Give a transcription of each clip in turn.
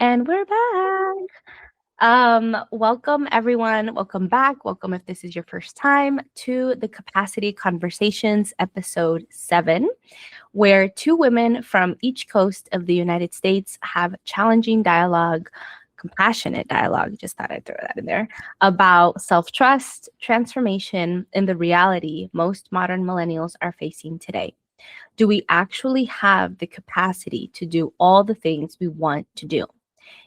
And we're back. Welcome everyone. Welcome back. Welcome if this is your first time to the Capacity Conversations episode 7, where two women from each coast of the United States have challenging dialogue, compassionate dialogue, just thought I'd throw that in there, about self-trust, transformation, and the reality most modern millennials are facing today. Do we actually have the capacity to do all the things we want to do?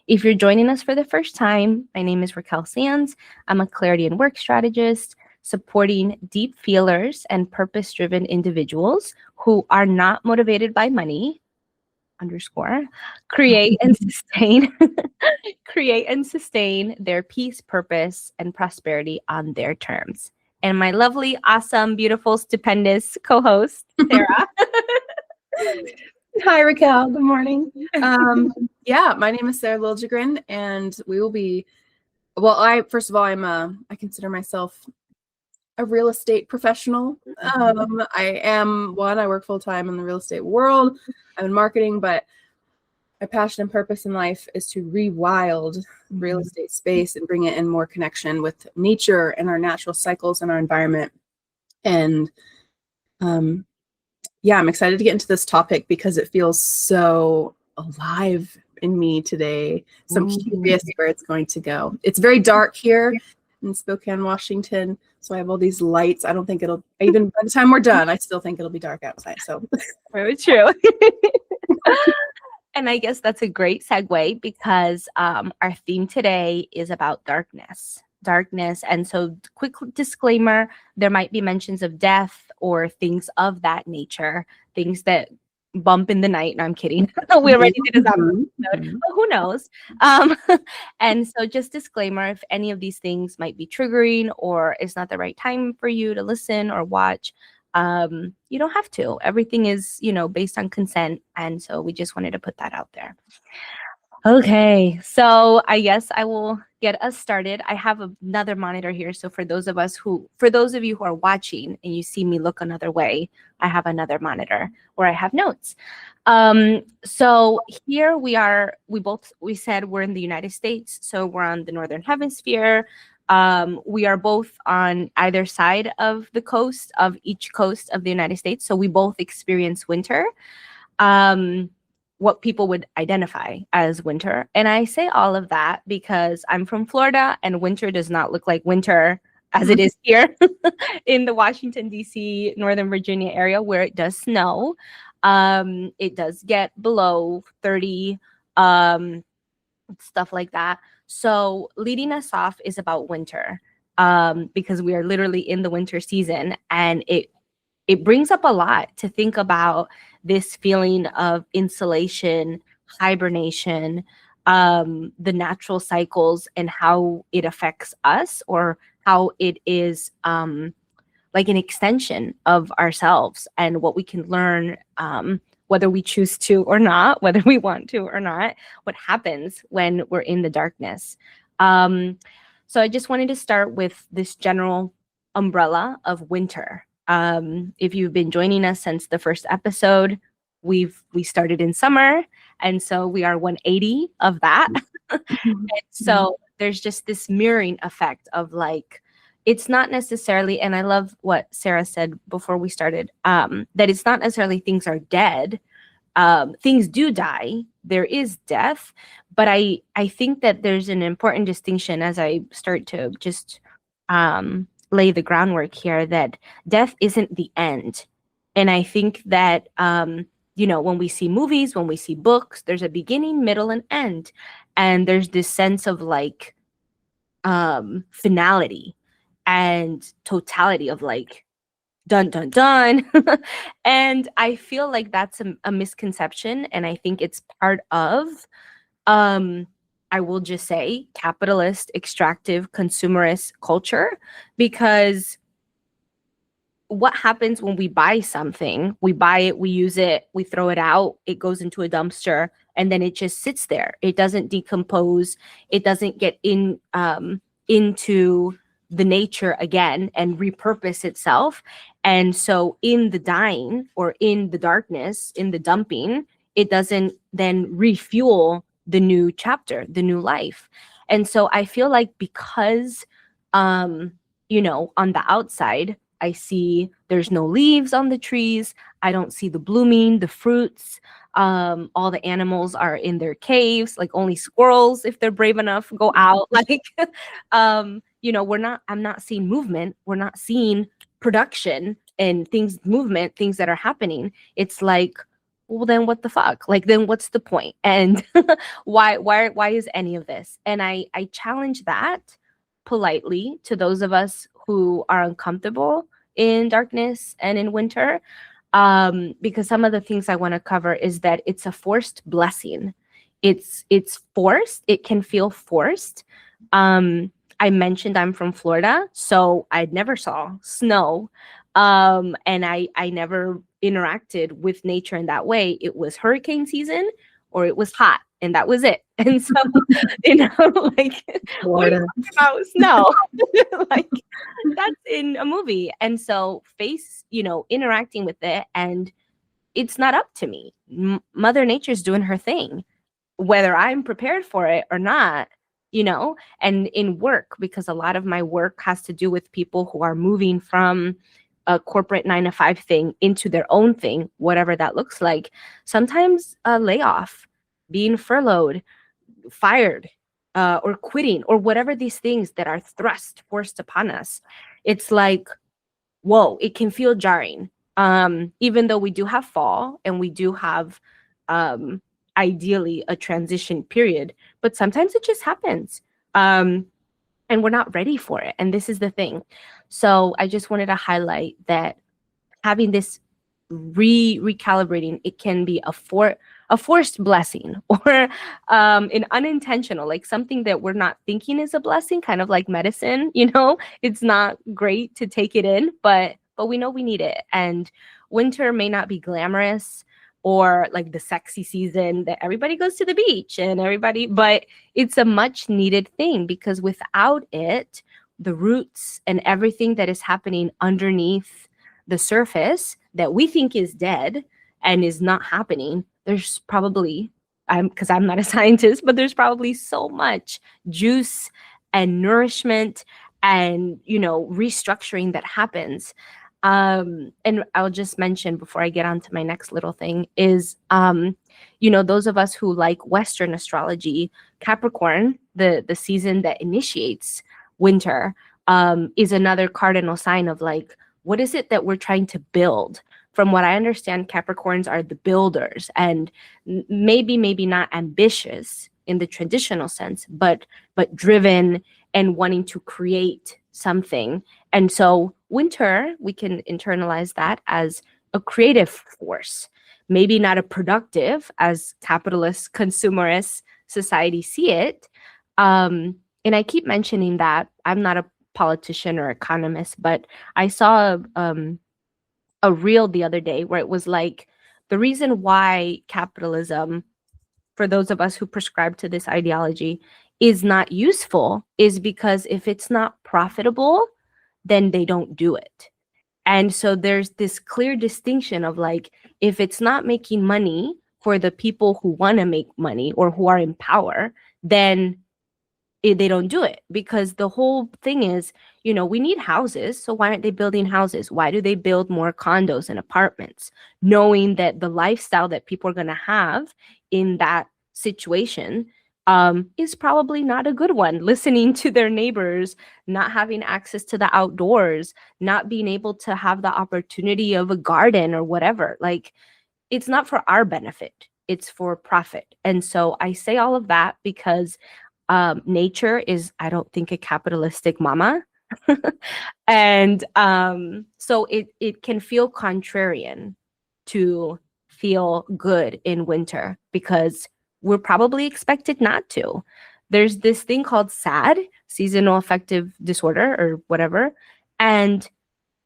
If you're joining us for the first time, my name is Raquel Sands. I'm a clarity and work strategist supporting deep feelers and purpose-driven individuals who are not motivated by money, underscore, create and sustain, create and sustain their peace, purpose, and prosperity on their terms. And my lovely, awesome, beautiful, stupendous co-host, Sarah. Hi, Raquel. Good morning. My name is Sarah Liljegren, and we will be. Well, I consider myself a real estate professional. I work full time in the real estate world. I'm in marketing, but my passion and purpose in life is to rewild real estate space and bring it in more connection with nature and our natural cycles and our environment. And I'm excited to get into this topic because it feels so alive in me today. So I'm curious where it's going to go. It's very dark here in Spokane, Washington. So I have all these lights. I don't think even by the time we're done, I still think it'll be dark outside. So very true. And I guess that's a great segue because our theme today is about darkness. And so quick disclaimer, there might be mentions of death or things of that nature, things that bump in the night. No, I'm kidding. We already did a zombie episode, but who knows? And so just disclaimer, if any of these things might be triggering or it's not the right time for you to listen or watch, you don't have to. Everything is, based on consent. And so we just wanted to put that out there. Okay, so I guess I will get us started. I have another monitor here. So for those of you who are watching and you see me look another way, I have another monitor where I have notes. So here we are, we said we're in the United States. So we're on the Northern Hemisphere. We are both on either side of the coast of each coast of the United States. So we both experience winter. What people would identify as winter. And I say all of that because I'm from Florida and winter does not look like winter as it is here in the Washington, D.C., Northern Virginia area where it does snow. It does get below 30, stuff like that. So leading us off is about winter because we are literally in the winter season, and it brings up a lot to think about this feeling of insulation, hibernation, the natural cycles and how it affects us, or how it is like an extension of ourselves and what we can learn, whether we choose to or not, whether we want to or not, what happens when we're in the darkness. So I just wanted to start with this general umbrella of winter. If you've been joining us since the first episode, we started in summer, and so we are 180 of that. And so there's just this mirroring effect of like, it's not necessarily, and I love what Sarah said before we started, that it's not necessarily things are dead. Things do die. There is death, but I think that there's an important distinction as I start to just lay the groundwork here, that death isn't the end. And I think that, when we see movies, when we see books, there's a beginning, middle, and end. And there's this sense of like finality and totality of like, dun, dun, dun. And I feel like that's a misconception. And I think it's part of, I will just say, capitalist, extractive, consumerist culture, because what happens when we buy something? We buy it, we use it, we throw it out, it goes into a dumpster, and then it just sits there. It doesn't decompose. It doesn't get into the nature again and repurpose itself. And so in the dying or in the darkness, in the dumping, it doesn't then refuel the new chapter, the new life. And so I feel like because, um, on the outside, I see there's no leaves on the trees. I don't see the blooming, the fruits. All the animals are in their caves, like only squirrels, if they're brave enough, go out. Like, I'm not seeing movement. We're not seeing production and movement, things that are happening. It's like, well, then what the fuck? Like, then what's the point? And why is any of this? And I challenge that politely to those of us who are uncomfortable in darkness and in winter, because some of the things I want to cover is that it's a forced blessing. It's forced. It can feel forced. I mentioned I'm from Florida, so I never saw snow, and I never interacted with nature in that way. It was hurricane season or it was hot, and that was it. And so, like, what are you talking about snow? Like, that's in a movie. And so interacting with it, and it's not up to me. Mother Nature's doing her thing, whether I'm prepared for it or not, and in work, because a lot of my work has to do with people who are moving from a corporate 9 to 5 thing into their own thing, whatever that looks like. Sometimes a layoff, being furloughed, fired, or quitting, or whatever these things that are forced upon us. It's like, whoa, it can feel jarring. Even though we do have fall and we do have ideally a transition period, but sometimes it just happens. And we're not ready for it. And this is the thing. So I just wanted to highlight that having this recalibrating, it can be a forced blessing, or an unintentional, like something that we're not thinking is a blessing, kind of like medicine. It's not great to take it in, but we know we need it. And winter may not be glamorous or like the sexy season that everybody goes to the beach and but it's a much needed thing, because without it, the roots and everything that is happening underneath the surface that we think is dead and is not happening, there's probably, because I'm not a scientist, but there's probably so much juice and nourishment and restructuring that happens. And I'll just mention before I get on to my next little thing is, those of us who like Western astrology, Capricorn, the season that initiates winter, is another cardinal sign of like, what is it that we're trying to build? From what I understand, Capricorns are the builders, and maybe not ambitious in the traditional sense, but driven and wanting to create something. And so winter, we can internalize that as a creative force, maybe not a productive as capitalist, consumerist society see it. And I keep mentioning that I'm not a politician or economist, but I saw a reel the other day where it was like, the reason why capitalism, for those of us who prescribe to this ideology, is not useful is because if it's not profitable, then they don't do it. And so there's this clear distinction of like, if it's not making money for the people who want to make money or who are in power, then they don't do it. Because the whole thing is, we need houses. So why aren't they building houses? Why do they build more condos and apartments, knowing that the lifestyle that people are going to have in that situation is probably not a good one? Listening to their neighbors, not having access to the outdoors, not being able to have the opportunity of a garden or whatever. Like, it's not for our benefit, it's for profit. And so I say all of that because nature is, I don't think, a capitalistic mama. And so it can feel contrarian to feel good in winter, because we're probably expected not to. There's this thing called SAD, seasonal affective disorder or whatever, and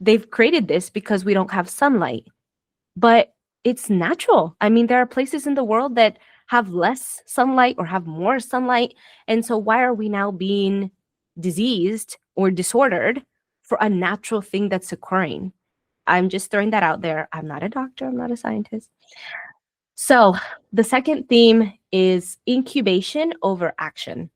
they've created this because we don't have sunlight. But it's natural. I mean, there are places in the world that have less sunlight or have more sunlight. And so why are we now being diseased or disordered for a natural thing that's occurring? I'm just throwing that out there. I'm not a doctor. I'm not a scientist. So the second theme is incubation over action.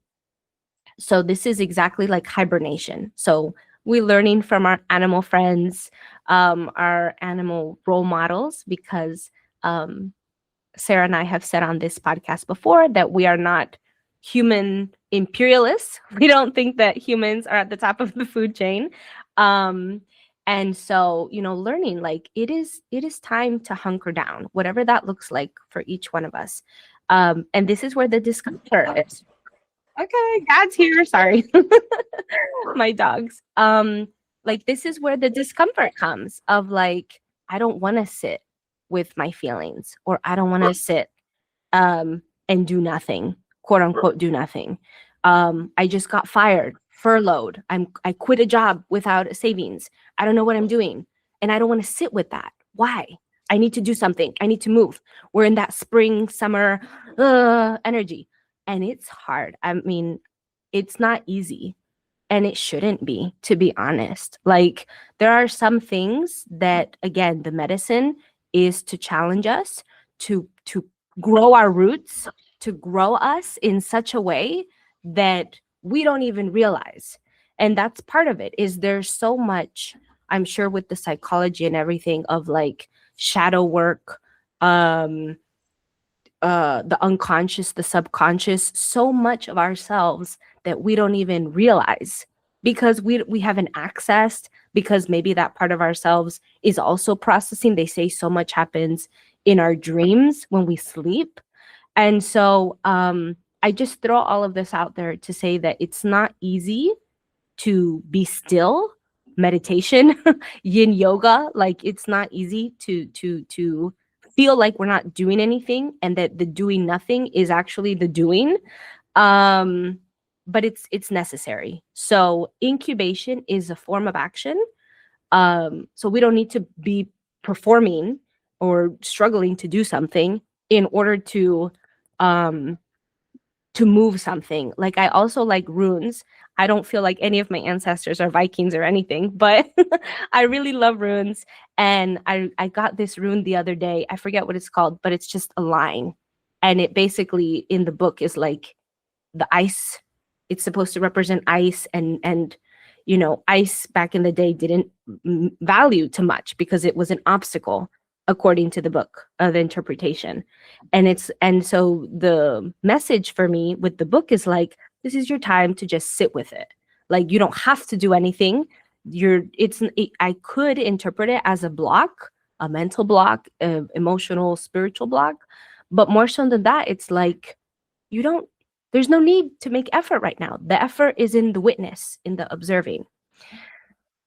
So this is exactly like hibernation. So we're learning from our animal friends, our animal role models, because Sarah and I have said on this podcast before that we are not human imperialists. We don't think that humans are at the top of the food chain. And so, learning like it is time to hunker down, whatever that looks like for each one of us. And this is where the discomfort is. Okay, Dad's here. Sorry. My dogs. Like this is where the discomfort comes of like, I don't want to sit with my feelings, or I don't want to sit and do nothing, quote unquote, do nothing. I just got fired, furloughed. I quit a job without savings. I don't know what I'm doing. And I don't want to sit with that. Why? I need to do something. I need to move. We're in that spring, summer energy. And it's hard. I mean, it's not easy. And it shouldn't be, to be honest. Like, there are some things that, again, the medicine is to challenge us, to grow our roots, to grow us in such a way that we don't even realize. And that's part of it, is there's so much, I'm sure, with the psychology and everything of like shadow work, the unconscious, the subconscious, so much of ourselves that we don't even realize because we haven't accessed, because maybe that part of ourselves is also processing. They say so much happens in our dreams when we sleep. And so I just throw all of this out there to say that it's not easy to be still. Meditation, yin yoga, like it's not easy to feel like we're not doing anything, and that the doing nothing is actually the doing. But it's necessary. So incubation is a form of action. So we don't need to be performing or struggling to do something in order to move something. Like, I also like runes. I don't feel like any of my ancestors are Vikings or anything, but I really love runes. And I got this rune the other day. I forget what it's called, but it's just a line. And it basically in the book is like the ice. It's supposed to represent ice, and ice back in the day didn't value too much because it was an obstacle according to the book, the interpretation. And so the message for me with the book is like, this is your time to just sit with it. Like, you don't have to do anything. I could interpret it as a block, a mental block, emotional, spiritual block, but more so than that, it's like, there's no need to make effort right now. The effort is in the witness, in the observing.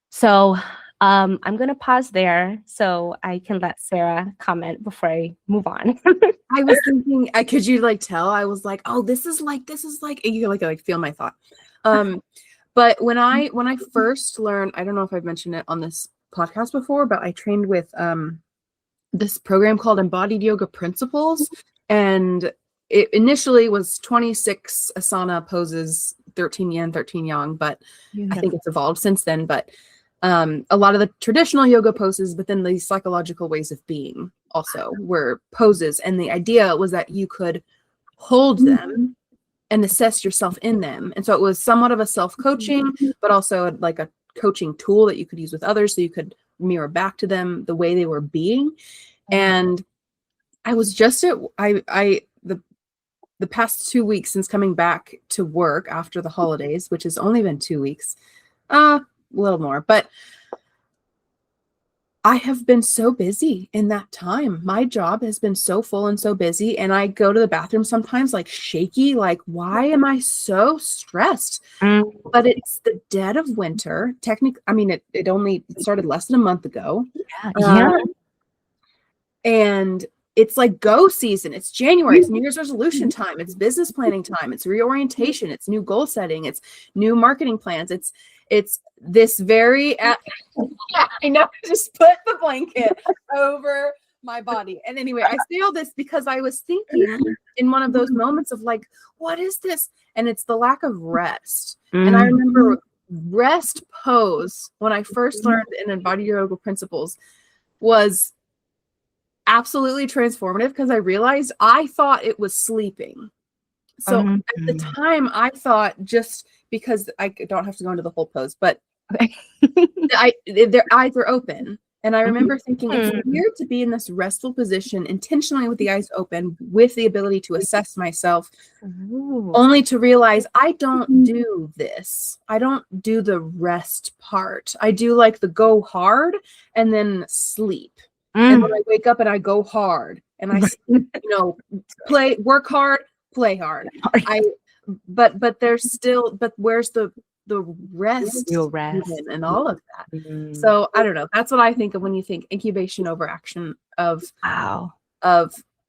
So I'm going to pause there so I can let Sarah comment before I move on. I was thinking, could you like tell? I was like, oh, this is like, and you like feel my thought. But when I first learned, I don't know if I've mentioned it on this podcast before, but I trained with this program called Embodied Yoga Principles, and it initially was 26 asana poses, 13 yin, 13 yang, but I think it's evolved since then. But a lot of the traditional yoga poses, but then these psychological ways of being also were poses. And the idea was that you could hold them and assess yourself in them. And so it was somewhat of a self-coaching, but also like a coaching tool that you could use with others, so you could mirror back to them the way they were being. And I was just the past 2 weeks since coming back to work after the holidays, which has only been 2 weeks, a little more, but I have been so busy in that time. My job has been so full and so busy, and I go to the bathroom sometimes like shaky, like, why am I so stressed? But it's the dead of winter. I mean, it only started less than a month ago. Yeah. And it's like go season. It's January. It's New Year's resolution time. It's business planning time. It's reorientation. It's new goal setting. It's new marketing plans. It's this very, I know, just put the blanket over my body. And anyway, I say all this because I was thinking in one of those moments of like, what is this? And it's the lack of rest. And I remember rest pose when I first learned in Embodied Yoga Principles was absolutely transformative because I realized I thought it was sleeping. So at the time, I thought, just because I don't have to go into the whole pose, but their eyes are open. And I remember thinking, it's weird to be in this restful position, intentionally with the eyes open, with the ability to assess myself, only to realize I don't do this. I don't do the rest part. I do like the go hard and then sleep. And then I wake up and I go hard and I, work hard, play hard. But there's still, but where's the rest, and all of that. So I don't know. That's what I think of when you think incubation over action of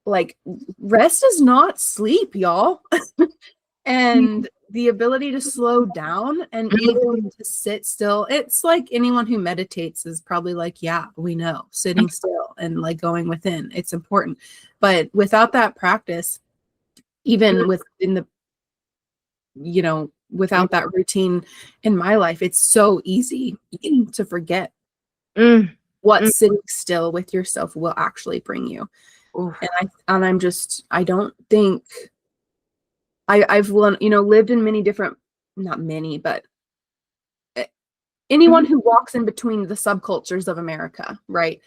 like, rest is not sleep, y'all. And the ability to slow down and even to sit still. It's like anyone who meditates is probably like, yeah, we know, sitting still and like going within, it's important. But without that practice, even within the, without that routine in my life, it's so easy to forget what sitting still with yourself will actually bring you. I don't think I've lived in many different, not many, but anyone who walks in between the subcultures of America, right?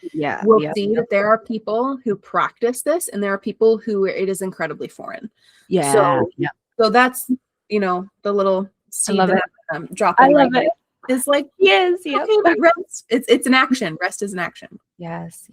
Will see that there are people who practice this and there are people who it is incredibly foreign. So that's, the little seed that I'm dropping right now. Is like, yes, okay, but rest, it's an action. Rest is an action. Yes.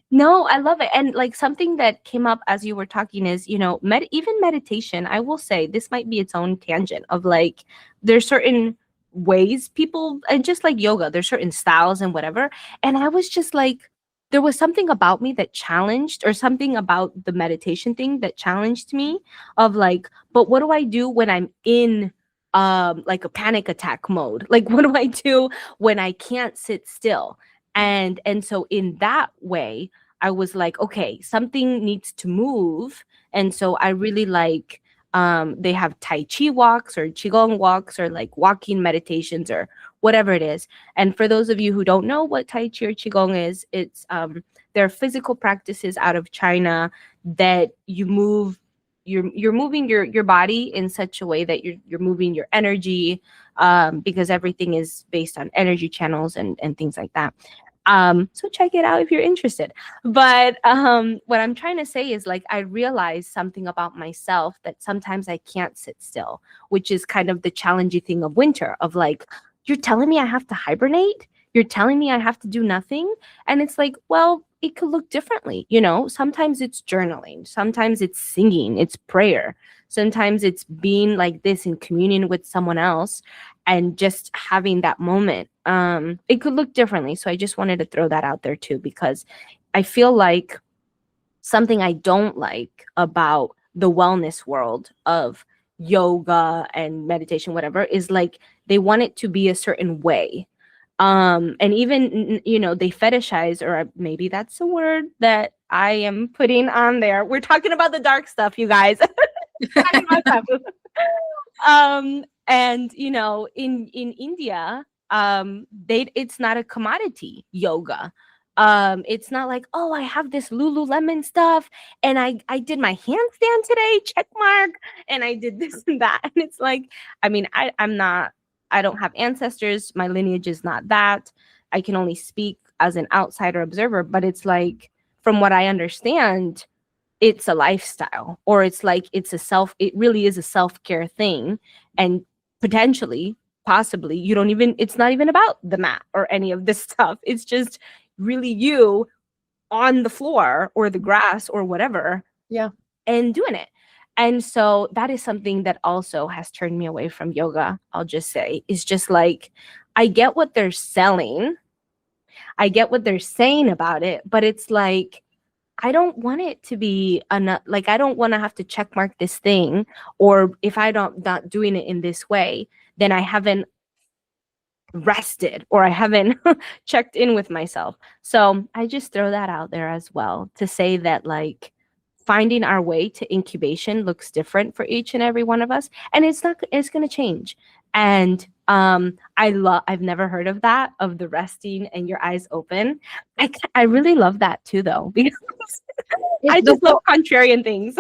No, I love it. And like something that came up as you were talking is, even meditation, I will say this might be its own tangent of like, there's certain ways people, and just like yoga, there's certain styles and whatever. And I was just like, there was something about me that challenged, or something about the meditation thing that challenged me of like, but what do I do when I'm in like a panic attack mode? Like, what do I do when I can't sit still? And so in that way, I was like, okay, something needs to move. And so I really like, they have Tai Chi walks or Qigong walks or like walking meditations or whatever it is. And for those of you who don't know what Tai Chi or Qigong is, it's they're physical practices out of China that you move. You're moving your body in such a way that you're moving your energy, because everything is based on energy channels and things like that. So check it out if you're interested. But what I'm trying to say is, like, I realized something about myself that sometimes I can't sit still, which is kind of the challenging thing of winter, of like, you're telling me I have to hibernate? You're telling me I have to do nothing? And it's like, well, it could look differently. Sometimes it's journaling. Sometimes it's singing. It's prayer. Sometimes it's being like this in communion with someone else and just having that moment. It could look differently. So I just wanted to throw that out there too, because I feel like something I don't like about the wellness world of yoga and meditation, whatever, is like they want it to be a certain way. And even, they fetishize, or maybe that's a word that I am putting on there. We're talking about the dark stuff, you guys. And in India, it's not a commodity yoga. It's not like, oh, I have this Lululemon stuff and I did my handstand today, check mark, and I did this and that. And it's like, I mean, I don't have ancestors. My lineage is not that. I can only speak as an outsider observer, but it's like, from what I understand, it's a lifestyle, or it's like, it really is a self-care thing. And potentially, possibly, it's not even about the mat or any of this stuff. It's just really you on the floor or the grass or whatever. Yeah. And doing it. And so that is something that also has turned me away from yoga, I'll just say. Is just like, I get what they're selling. I get what they're saying about it, but it's like, I don't want it to be like, I don't want to have to check mark this thing, or if not doing it in this way, then I haven't rested, or I haven't checked in with myself. So I just throw that out there as well to say that, like, finding our way to incubation looks different for each and every one of us, and it's going to change. And I've never heard of that, of the resting and your eyes open. I really love that too, though, because I just love contrarian things.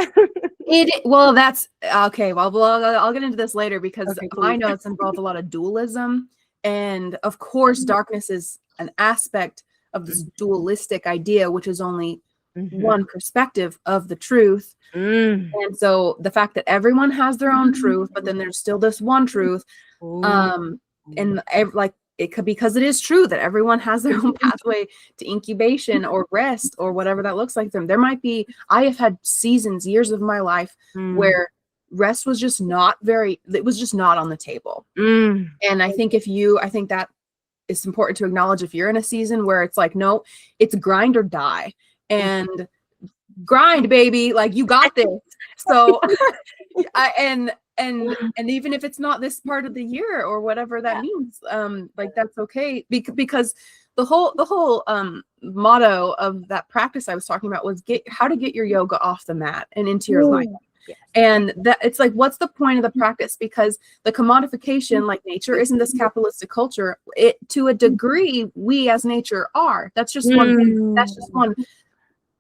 Well, that's okay. Well, I'll get into this later because Okay, my please. notes involve a lot of dualism, and of course, darkness is an aspect of this dualistic idea, which is only one perspective of the truth. Mm. And so the fact that everyone has their own truth, but then there's still this one truth, and like it could, because it is true that everyone has their own pathway to incubation or rest or whatever that looks like them. There might be, I have had seasons, years of my life where rest was just not it was just not on the table. And I think I think that it's important to acknowledge if you're in a season where it's like, no, it's grind or die, and grind, baby, like you got this. So and even if it's not this part of the year or whatever that means, like that's okay, because the whole motto of that practice I was talking about was how to get your yoga off the mat and into your life. And that it's like, what's the point of the practice? Because the commodification, like nature isn't this capitalistic culture. It, to a degree, we as nature are. That's just one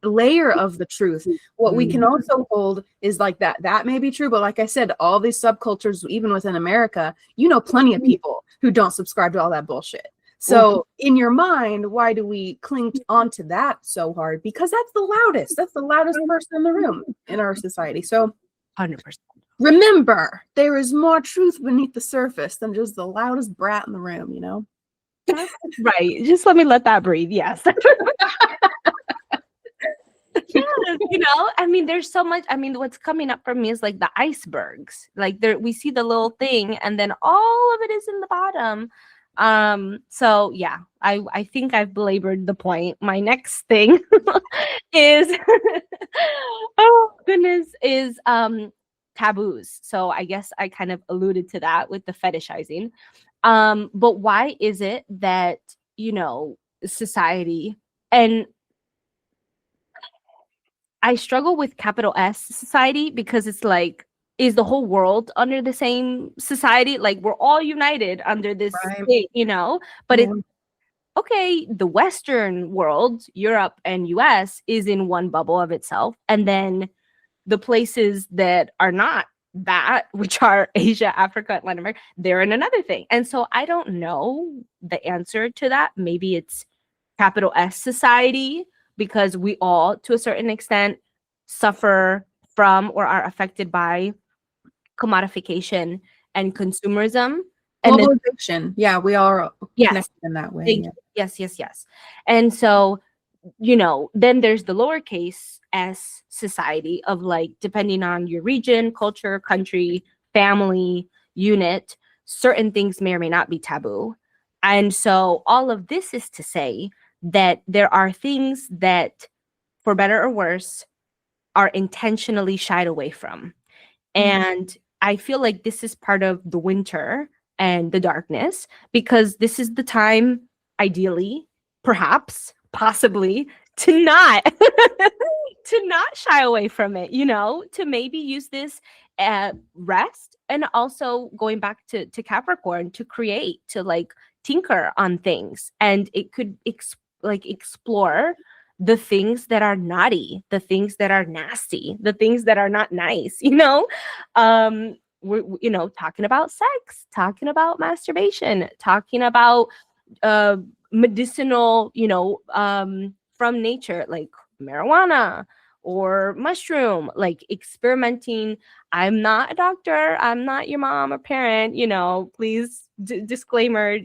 layer of the truth. What we can also hold is like that may be true, but like I said, all these subcultures, even within America, plenty of people who don't subscribe to all that bullshit. So in your mind, why do we cling on to that so hard? Because that's the loudest person in the room in our society. So 100%. remember, there is more truth beneath the surface than just the loudest brat in the room, Right. Just let that breathe. Yes. Yes, I mean, there's so much. I mean, what's coming up for me is like the icebergs. Like we see the little thing, and then all of it is in the bottom. So yeah, I think I've belabored the point. My next thing is oh goodness, is taboos. So I guess I kind of alluded to that with the fetishizing. But why is it that, society, and I struggle with capital S society, because it's like, is the whole world under the same society? Like we're all united under this thing, but it's okay. The Western world, Europe and US, is in one bubble of itself. And then the places that are not that, which are Asia, Africa, Latin America, they're in another thing. And so I don't know the answer to that. Maybe it's capital S society, because we all, to a certain extent, suffer from or are affected by commodification and consumerism. And globalization. Yeah, we are connected in that way. Yeah. Yes. And so, then there's the lowercase s society of, like, depending on your region, culture, country, family, unit, certain things may or may not be taboo. And so all of this is to say that there are things that, for better or worse, are intentionally shied away from. And I feel like this is part of the winter and the darkness, because this is the time, ideally, perhaps, possibly, to not to not shy away from it, to maybe use this rest, and also going back to Capricorn, to create, to like tinker on things. And it could explore the things that are naughty, the things that are nasty, the things that are not nice, we're talking about sex, talking about masturbation, talking about medicinal, from nature, like marijuana or mushroom, like experimenting. I'm not a doctor, I'm not your mom or parent, please, disclaimer,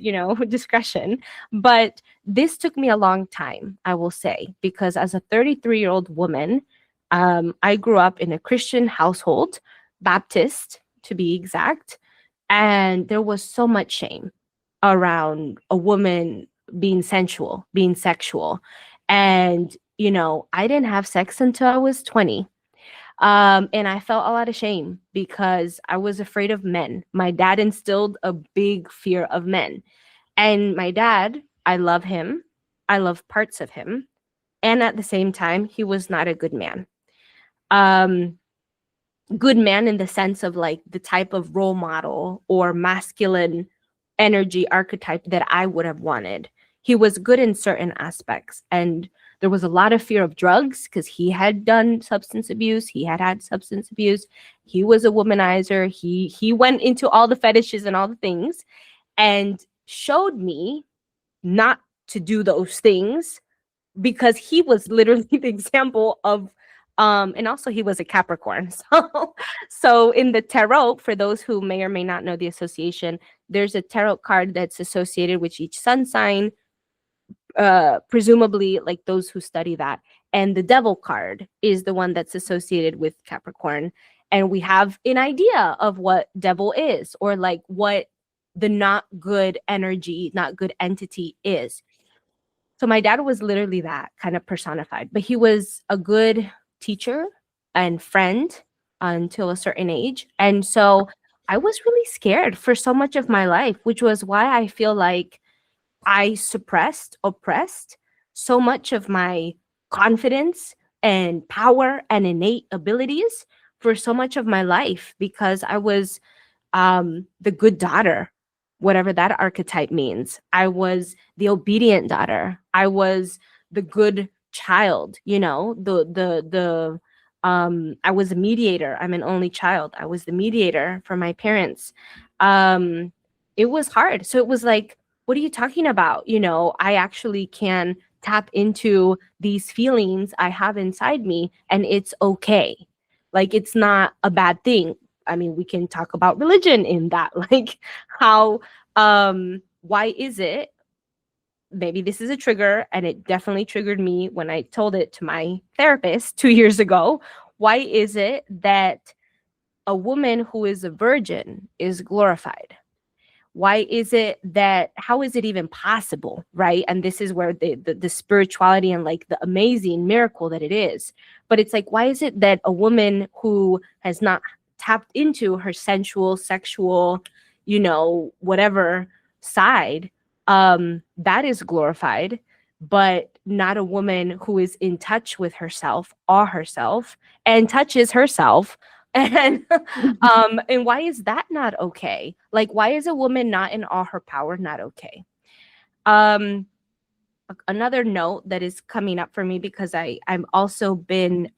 discretion. But this took me a long time, I will say, because as a 33-year-old woman, I grew up in a Christian household, Baptist to be exact, and there was so much shame around a woman being sensual, being sexual. And I didn't have sex until I was 20. And I felt a lot of shame because I was afraid of men. My dad instilled a big fear of men. And my dad, I love him. I love parts of him. And at the same time, he was not a good man. Good man in the sense of like the type of role model or masculine energy archetype that I would have wanted. He was good in certain aspects, and there was a lot of fear of drugs because he had done substance abuse. He had had substance abuse. He was a womanizer. He went into all the fetishes and all the things, and showed me not to do those things because he was literally the example of and also he was a Capricorn. So in the tarot, for those who may or may not know the association, there's a tarot card that's associated with each sun sign, presumably like those who study that. And the devil card is the one that's associated with Capricorn. And we have an idea of what devil is, or like what the not good energy, not good entity is. So my dad was literally that kind of personified, but he was a good teacher and friend until a certain age. And so I was really scared for so much of my life, which was why I feel like I suppressed, oppressed so much of my confidence and power and innate abilities for so much of my life, because I was the good daughter, whatever that archetype means. I was the obedient daughter. I was the good child, you know, I was a mediator. I'm an only child. I was the mediator for my parents. It was hard. So it was like, what are you talking about? You know, I actually can tap into these feelings I have inside me, and it's okay. Like, it's not a bad thing. I mean, we can talk about religion in that, like how, why is it, maybe this is a trigger, and it definitely triggered me when I told it to my therapist 2 years ago. Why is it that a woman who is a virgin is glorified? Why is it that, how is it even possible, right? And this is where the spirituality and like the amazing miracle that it is. But it's like, why is it that a woman who has not tapped into her sensual, sexual, you know, whatever side, that is glorified, but not a woman who is in touch with herself or herself and touches herself? And and why is that not okay? Like, why is a woman not in all her power not okay? Another note that is coming up for me, because I'm also been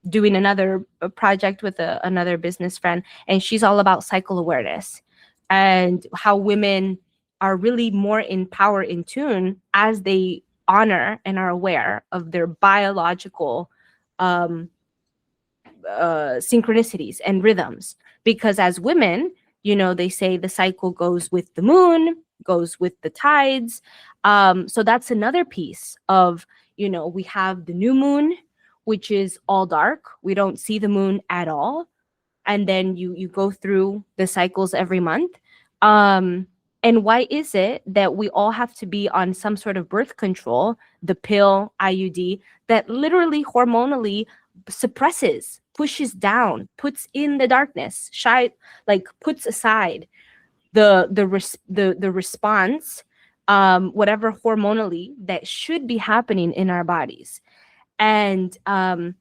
doing another project with another business friend, and she's all about cycle awareness and how women are really more in power, in tune, as they honor and are aware of their biological synchronicities and rhythms. Because as women, you know, they say the cycle goes with the moon, goes with the tides. So that's another piece of, you know, we have the new moon, which is all dark. We don't see the moon at all. And then you go through the cycles every month. And why is it that we all have to be on some sort of birth control, the pill, IUD, that literally hormonally suppresses, pushes down, puts in the darkness, like puts aside the response, whatever hormonally that should be happening in our bodies? And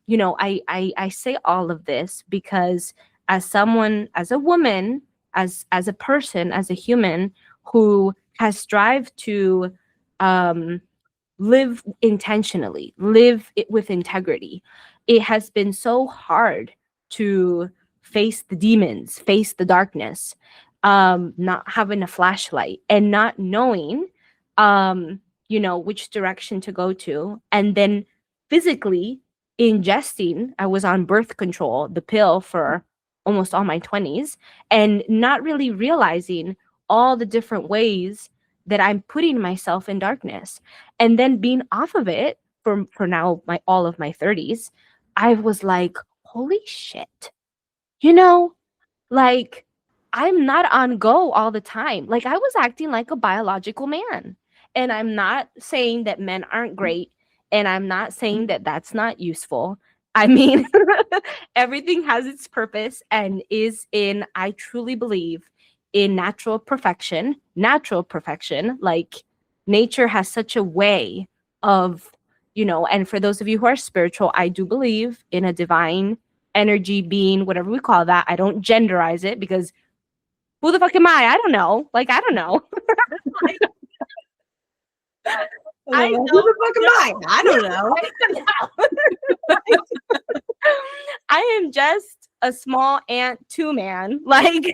you know, I say all of this because as someone, as a woman, as a person, as a human who has strived to live intentionally, live it with integrity, it has been so hard to face the demons, face the darkness, not having a flashlight and not knowing, you know, which direction to go to. And then physically ingesting, I was on birth control, the pill, for almost all my 20s, and not really realizing all the different ways that I'm putting myself in darkness. And then being off of it for now, my all of my 30s, I was like, holy shit. You know, like, I'm not on go all the time. Like, I was acting like a biological man. And I'm not saying that men aren't great. And I'm not saying that that's not useful. I mean, everything has its purpose and is in, I truly believe, in natural perfection. Natural perfection. Like, nature has such a way of, you know, and for those of you who are spiritual, I do believe in a divine energy, being, whatever we call that. I don't genderize it because Who the fuck am I? I don't know. Like, I don't know. Like, I I love that. Who don't the fuck am I? I don't know. I am just a small ant 2-man. Like,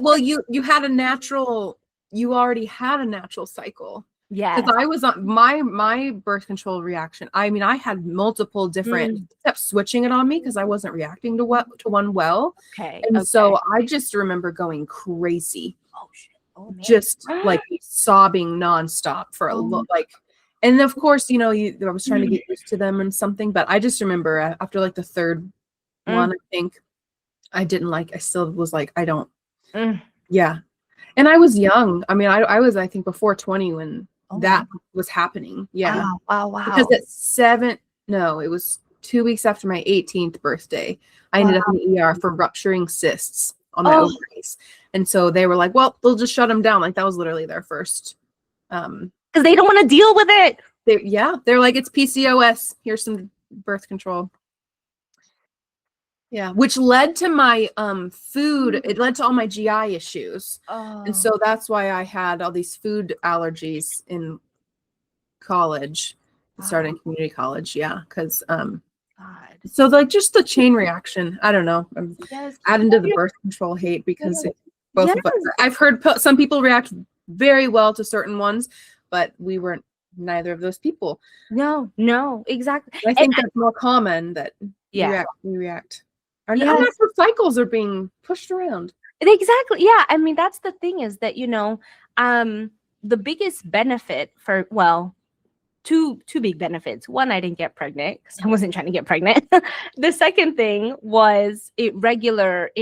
Well, you had a natural, you already had a natural cycle. yeah. Because I was on my birth control reaction. I mean, I had multiple different kept switching it on me because I wasn't reacting to one well. Okay. And Okay. so I just remember going crazy. Oh shit. Oh man. Just like sobbing nonstop for a like, and of course, I was trying to get used to them and something, but I just remember after like the third one, I think I still was like, I don't, yeah. And I was young. I mean, I was, I think, before 20 when that was happening. Yeah. Wow. Because it was 2 weeks after my 18th birthday, I ended up in the ER for rupturing cysts on my ovaries. And so they were like, well, they'll just shut them down. Like that was literally their first. Because they don't want to deal with it. They're like, it's PCOS. Here's some birth control. Yeah, which led to my food. It led to all my GI issues. And so that's why I had all these food allergies in college, starting community college. Yeah, because so like just the chain reaction. I don't know. I'm adding to the birth control hate because both of us. I've heard some people react very well to certain ones, but we weren't neither of those people. No, exactly. I think that's more common that we react. Our natural cycles are being pushed around. Exactly. Yeah. I mean, that's the thing is that, the biggest benefit for, well, two big benefits. One, I didn't get pregnant because I wasn't trying to get pregnant. The second thing was it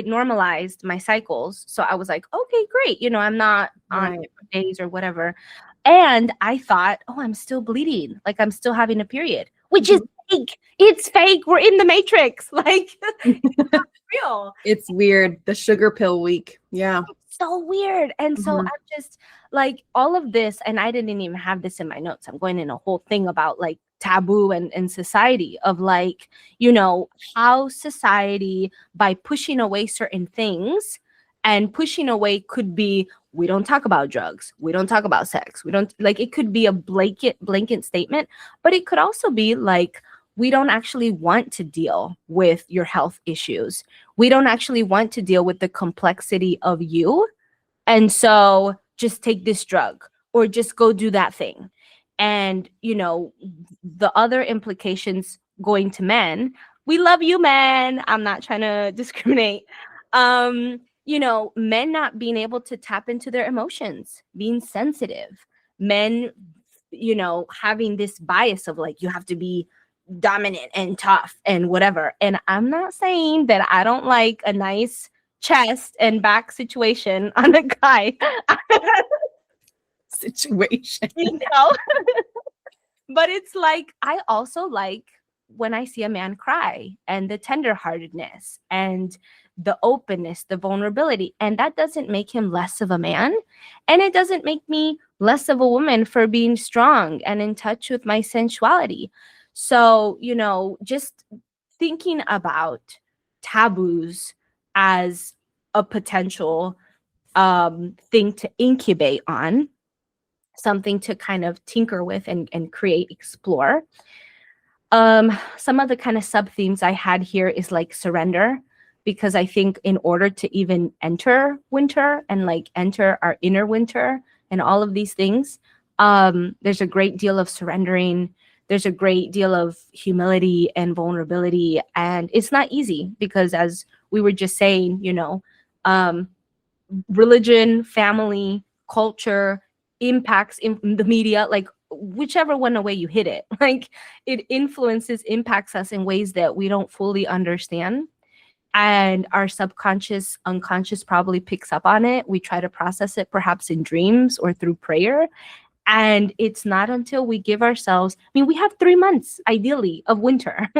normalized my cycles. So I was like, okay, great. I'm not on days or whatever. And I thought, I'm still bleeding. Like I'm still having a period, which is fake. It's fake. We're in the Matrix. Like it's not real. It's weird. The sugar pill week. Yeah. It's so weird. And so I'm just like all of this, and I didn't even have this in my notes. I'm going in a whole thing about like taboo and society of like, how society by pushing away certain things, and pushing away could be we don't talk about drugs, we don't talk about sex, we don't, like, it could be a blanket statement, but it could also be like we don't actually want to deal with your health issues, we don't actually want to deal with the complexity of you, and so just take this drug or just go do that thing. And the other implications going to men, we love you men, I'm not trying to discriminate, men not being able to tap into their emotions, being sensitive, men, having this bias of like, you have to be dominant and tough and whatever. And I'm not saying that I don't like a nice chest and back situation on a guy. Situation. But it's like, I also like when I see a man cry and the tenderheartedness and the openness, the vulnerability, and that doesn't make him less of a man, and it doesn't make me less of a woman for being strong and in touch with my sensuality. So, just thinking about taboos as a potential thing to incubate on, something to kind of tinker with and create, explore. Some of the kind of sub themes I had here is like surrender, because I think in order to even enter winter and like enter our inner winter and all of these things, there's a great deal of surrendering. There's a great deal of humility and vulnerability. And it's not easy because, as we were just saying, religion, family, culture impacts in the media, like whichever one way you hit it, like it impacts us in ways that we don't fully understand. And our subconscious, unconscious probably picks up on it. We try to process it perhaps in dreams or through prayer. And it's not until we give ourselves, I mean, we have 3 months ideally of winter.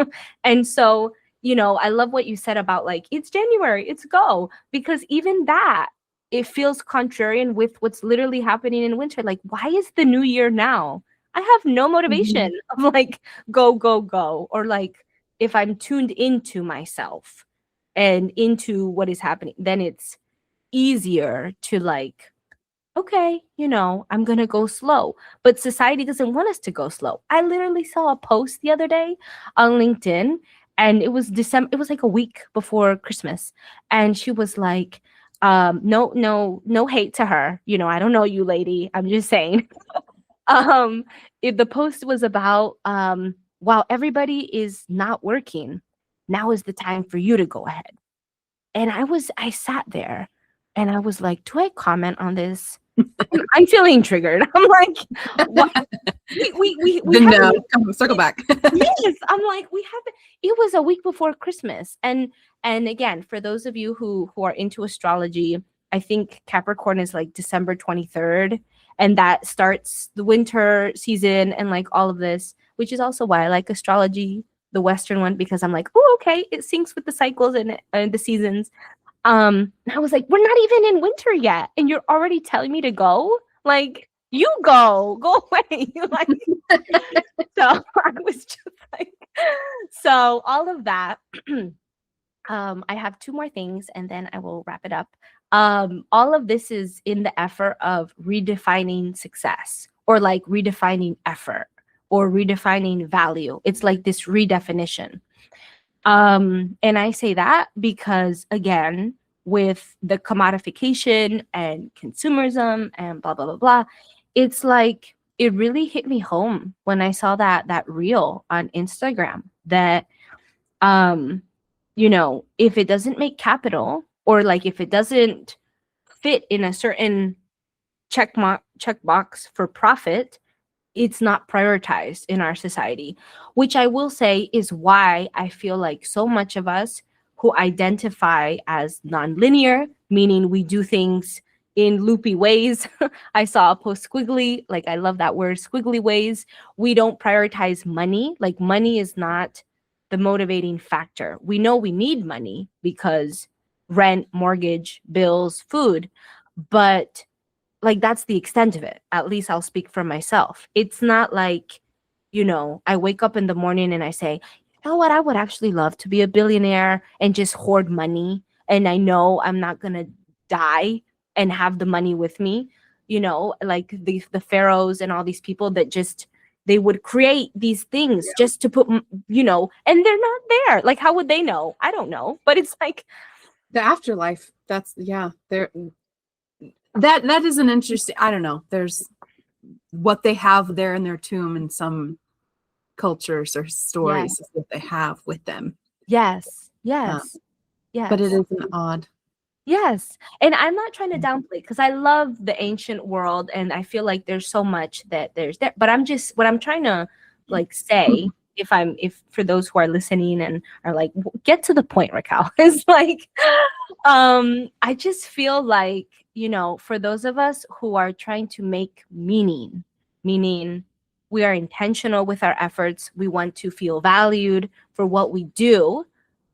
And so, I love what you said about like, it's January, it's go, because even that, it feels contrarian with what's literally happening in winter. Like, why is the new year now? I have no motivation of like, go, or like, if I'm tuned into myself and into what is happening, then it's easier to like, okay, I'm going to go slow. But society doesn't want us to go slow. I literally saw a post the other day on LinkedIn, and it was December. It was like a week before Christmas. And she was like, no hate to her. I don't know you, lady. I'm just saying. um, if the post was about, while everybody is not working, now is the time for you to go ahead. And I sat there and I was like, do I comment on this? I'm feeling triggered. I'm like, what? We Then haven't. no, come circle back. Yes, I'm like, we haven't. It was a week before Christmas, and again, for those of you who are into astrology, I think Capricorn is like December 23rd, and that starts the winter season and like all of this, which is also why I like astrology, the Western one, because I'm like, oh, okay, it syncs with the cycles and the seasons. I was like, we're not even in winter yet, and you're already telling me to go? Like, you go away. Like, so I was just like, so all of that. I have two more things and then I will wrap it up. All of this is in the effort of redefining success, or like redefining effort, or redefining value. It's like this redefinition. And I say that because, again, with the commodification and consumerism and blah blah blah blah, it's like it really hit me home when I saw that reel on Instagram that, um if it doesn't make capital, or like if it doesn't fit in a certain checkbox for profit, it's not prioritized in our society, which I will say is why I feel like so much of us who identify as nonlinear, meaning we do things in loopy ways. I saw a post, squiggly, like I love that word, squiggly ways. We don't prioritize money. Like, money is not the motivating factor. We know we need money because rent, mortgage, bills, food, but like that's the extent of it. At least I'll speak for myself. It's not like, I wake up in the morning and I say, you know what, I would actually love to be a billionaire and just hoard money. And I know I'm not gonna die and have the money with me. Like the pharaohs and all these people that just, they would create these things just to put, and they're not there. Like, how would they know? I don't know. But it's like The afterlife. That's there. That is an interesting. I don't know. There's what they have there in their tomb in some cultures or stories is what they have with them. yes, Uh, yes, yes. but it is an odd. Yes. And I'm not trying to downplay, because I love the ancient world and I feel like there's so much that there's there. But I'm just, what I'm trying to like say, if for those who are listening and are like, get to the point, Raquel, is like, I just feel like, for those of us who are trying to make meaning we are intentional with our efforts. We want to feel valued for what we do,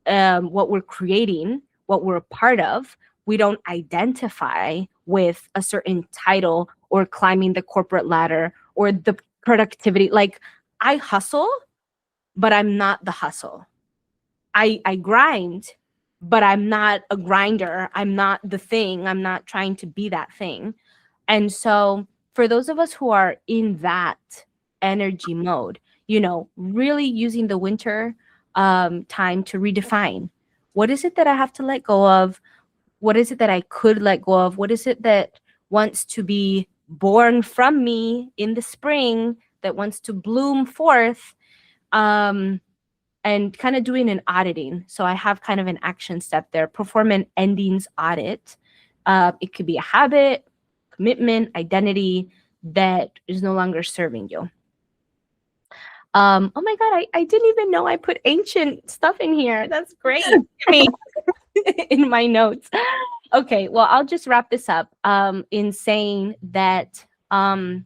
what we're creating, what we're a part of. We don't identify with a certain title or climbing the corporate ladder or the productivity. Like, I hustle, but I'm not the hustle. I grind, but I'm not a grinder. I'm not the thing. I'm not trying to be that thing. And so for those of us who are in that energy mode, really using the winter time to redefine, what is it that I have to let go of? What is it that I could let go of? What is it that wants to be born from me in the spring, that wants to bloom forth? And kind of doing an auditing. So I have kind of an action step there, perform an endings audit. It could be a habit, commitment, identity that is no longer serving you. Oh my God, I didn't even know I put ancient stuff in here. That's great. Me in my notes. Okay, well, I'll just wrap this up in saying that, and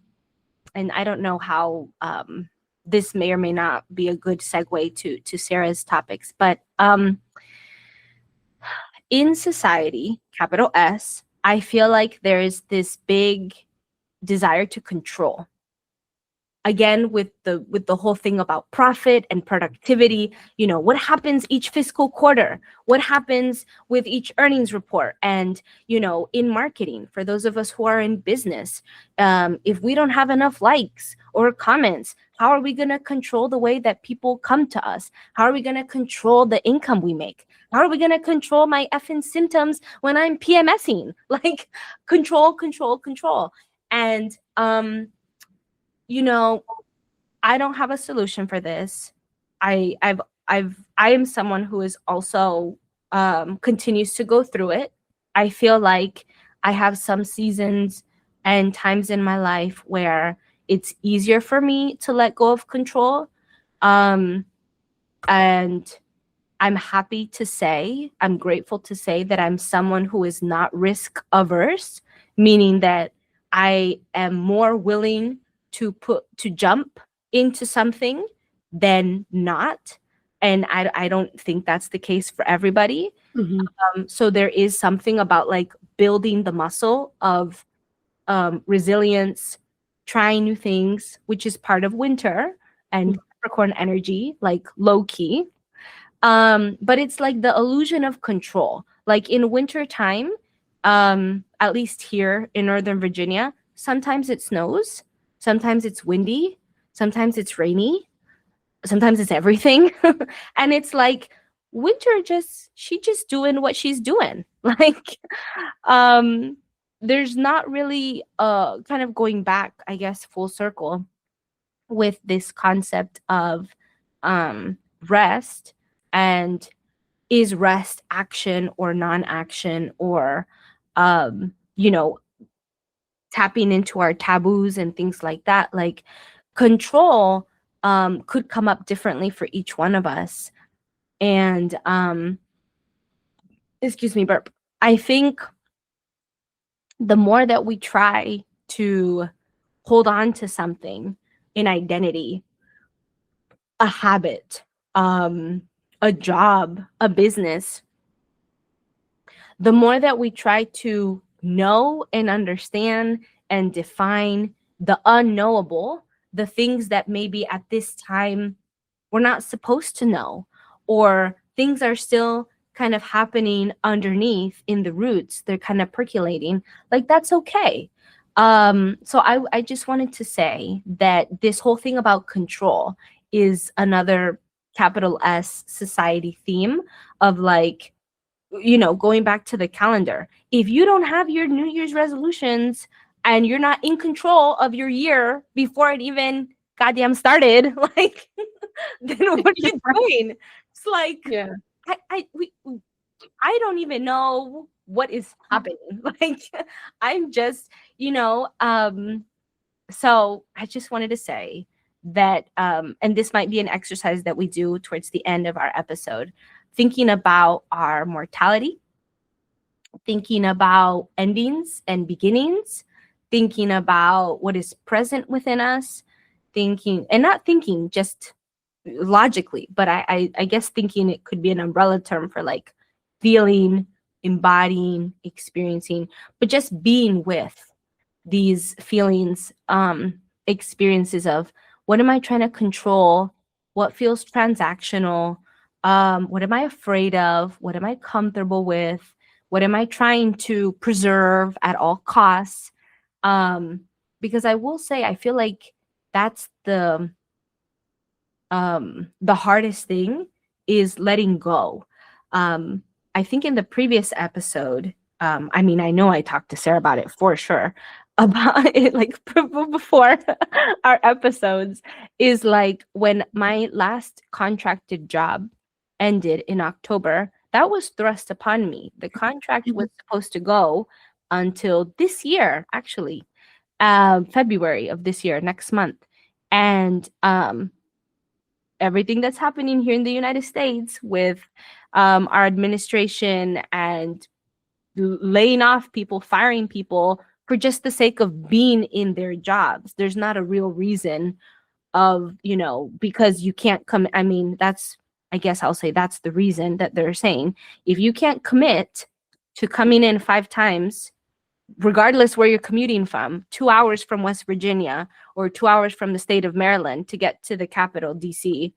I don't know how this may or may not be a good segue to Sarah's topics, but in society, capital S, I feel like there is this big desire to control. again, with the whole thing about profit and productivity, what happens each fiscal quarter, what happens with each earnings report, and in marketing, for those of us who are in business, if we don't have enough likes or comments, how are we going to control the way that people come to us? How are we going to control the income we make? How are we going to control my effing symptoms when I'm PMSing? Like, control. And I don't have a solution for this. I am someone who is also continues to go through it. I feel like I have some seasons and times in my life where it's easier for me to let go of control. And I'm happy to say, I'm grateful to say that I'm someone who is not risk averse, meaning that I am more willing to jump into something than not. And I don't think that's the case for everybody. So there is something about like building the muscle of resilience, trying new things, which is part of winter and Capricorn energy, like low key. But it's like the illusion of control. Like in winter time, at least here in Northern Virginia, sometimes it snows, sometimes it's windy, sometimes it's rainy, sometimes it's everything. And it's like winter she's just doing what she's doing. Like there's not really kind of going back, I guess, full circle with this concept of rest, and is rest action or non-action, or tapping into our taboos and things like that. Like control could come up differently for each one of us. And excuse me, burp. I think the more that we try to hold on to something, an identity, a habit, a job, a business, the more that we try to know and understand and define the unknowable, the things that maybe at this time we're not supposed to know, or things are still kind of happening underneath in the roots, they're kind of percolating, like that's okay. So I just wanted to say that this whole thing about control is another capital S society theme of like, going back to the calendar. If you don't have your New Year's resolutions and you're not in control of your year before it even goddamn started, like, then what are you doing? It's like, Yeah. I don't even know what is happening. Like, I'm just, so I just wanted to say that, and this might be an exercise that we do towards the end of our episode, thinking about our mortality, thinking about endings and beginnings, thinking about what is present within us, thinking, and not thinking just logically, but I guess thinking it could be an umbrella term for like feeling, embodying, experiencing, but just being with these feelings, experiences of what am I trying to control, what feels transactional, what am I afraid of, what am I comfortable with, what am I trying to preserve at all costs. Because I will say, I feel like that's the hardest thing, is letting go. I think in the previous episode, I mean, I know I talked to Sarah about it for sure, about it like before our episodes, is like when my last contracted job ended in October, that was thrust upon me. The contract was supposed to go until this year, actually, February of this year, next month. And everything that's happening here in the United States with our administration and laying off people, firing people for just the sake of being in their jobs. There's not a real reason of, because you can't come. I mean, I guess I'll say that's the reason that they're saying, if you can't commit to coming in 5 times, regardless where you're commuting from, 2 hours from West Virginia or 2 hours from the state of Maryland to get to the capital, DC.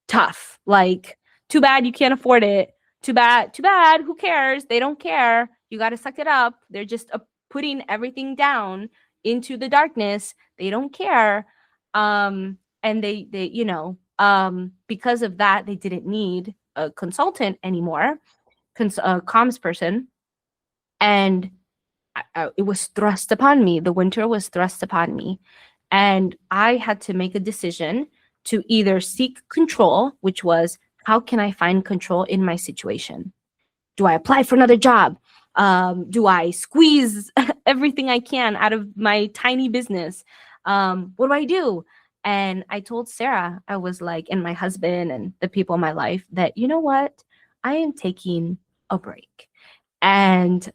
Tough. Like, too bad you can't afford it. Too bad. Too bad. Who cares? They don't care. You got to suck it up. They're just putting everything down into the darkness. They don't care. And they, because of that, they didn't need a consultant anymore, a comms person. And it was thrust upon me. The winter was thrust upon me. And I had to make a decision to either seek control, which was, how can I find control in my situation? Do I apply for another job? Do I squeeze everything I can out of my tiny business? What do I do? And I told Sarah, I was like, and my husband and the people in my life, that, you know what? I am taking a break. And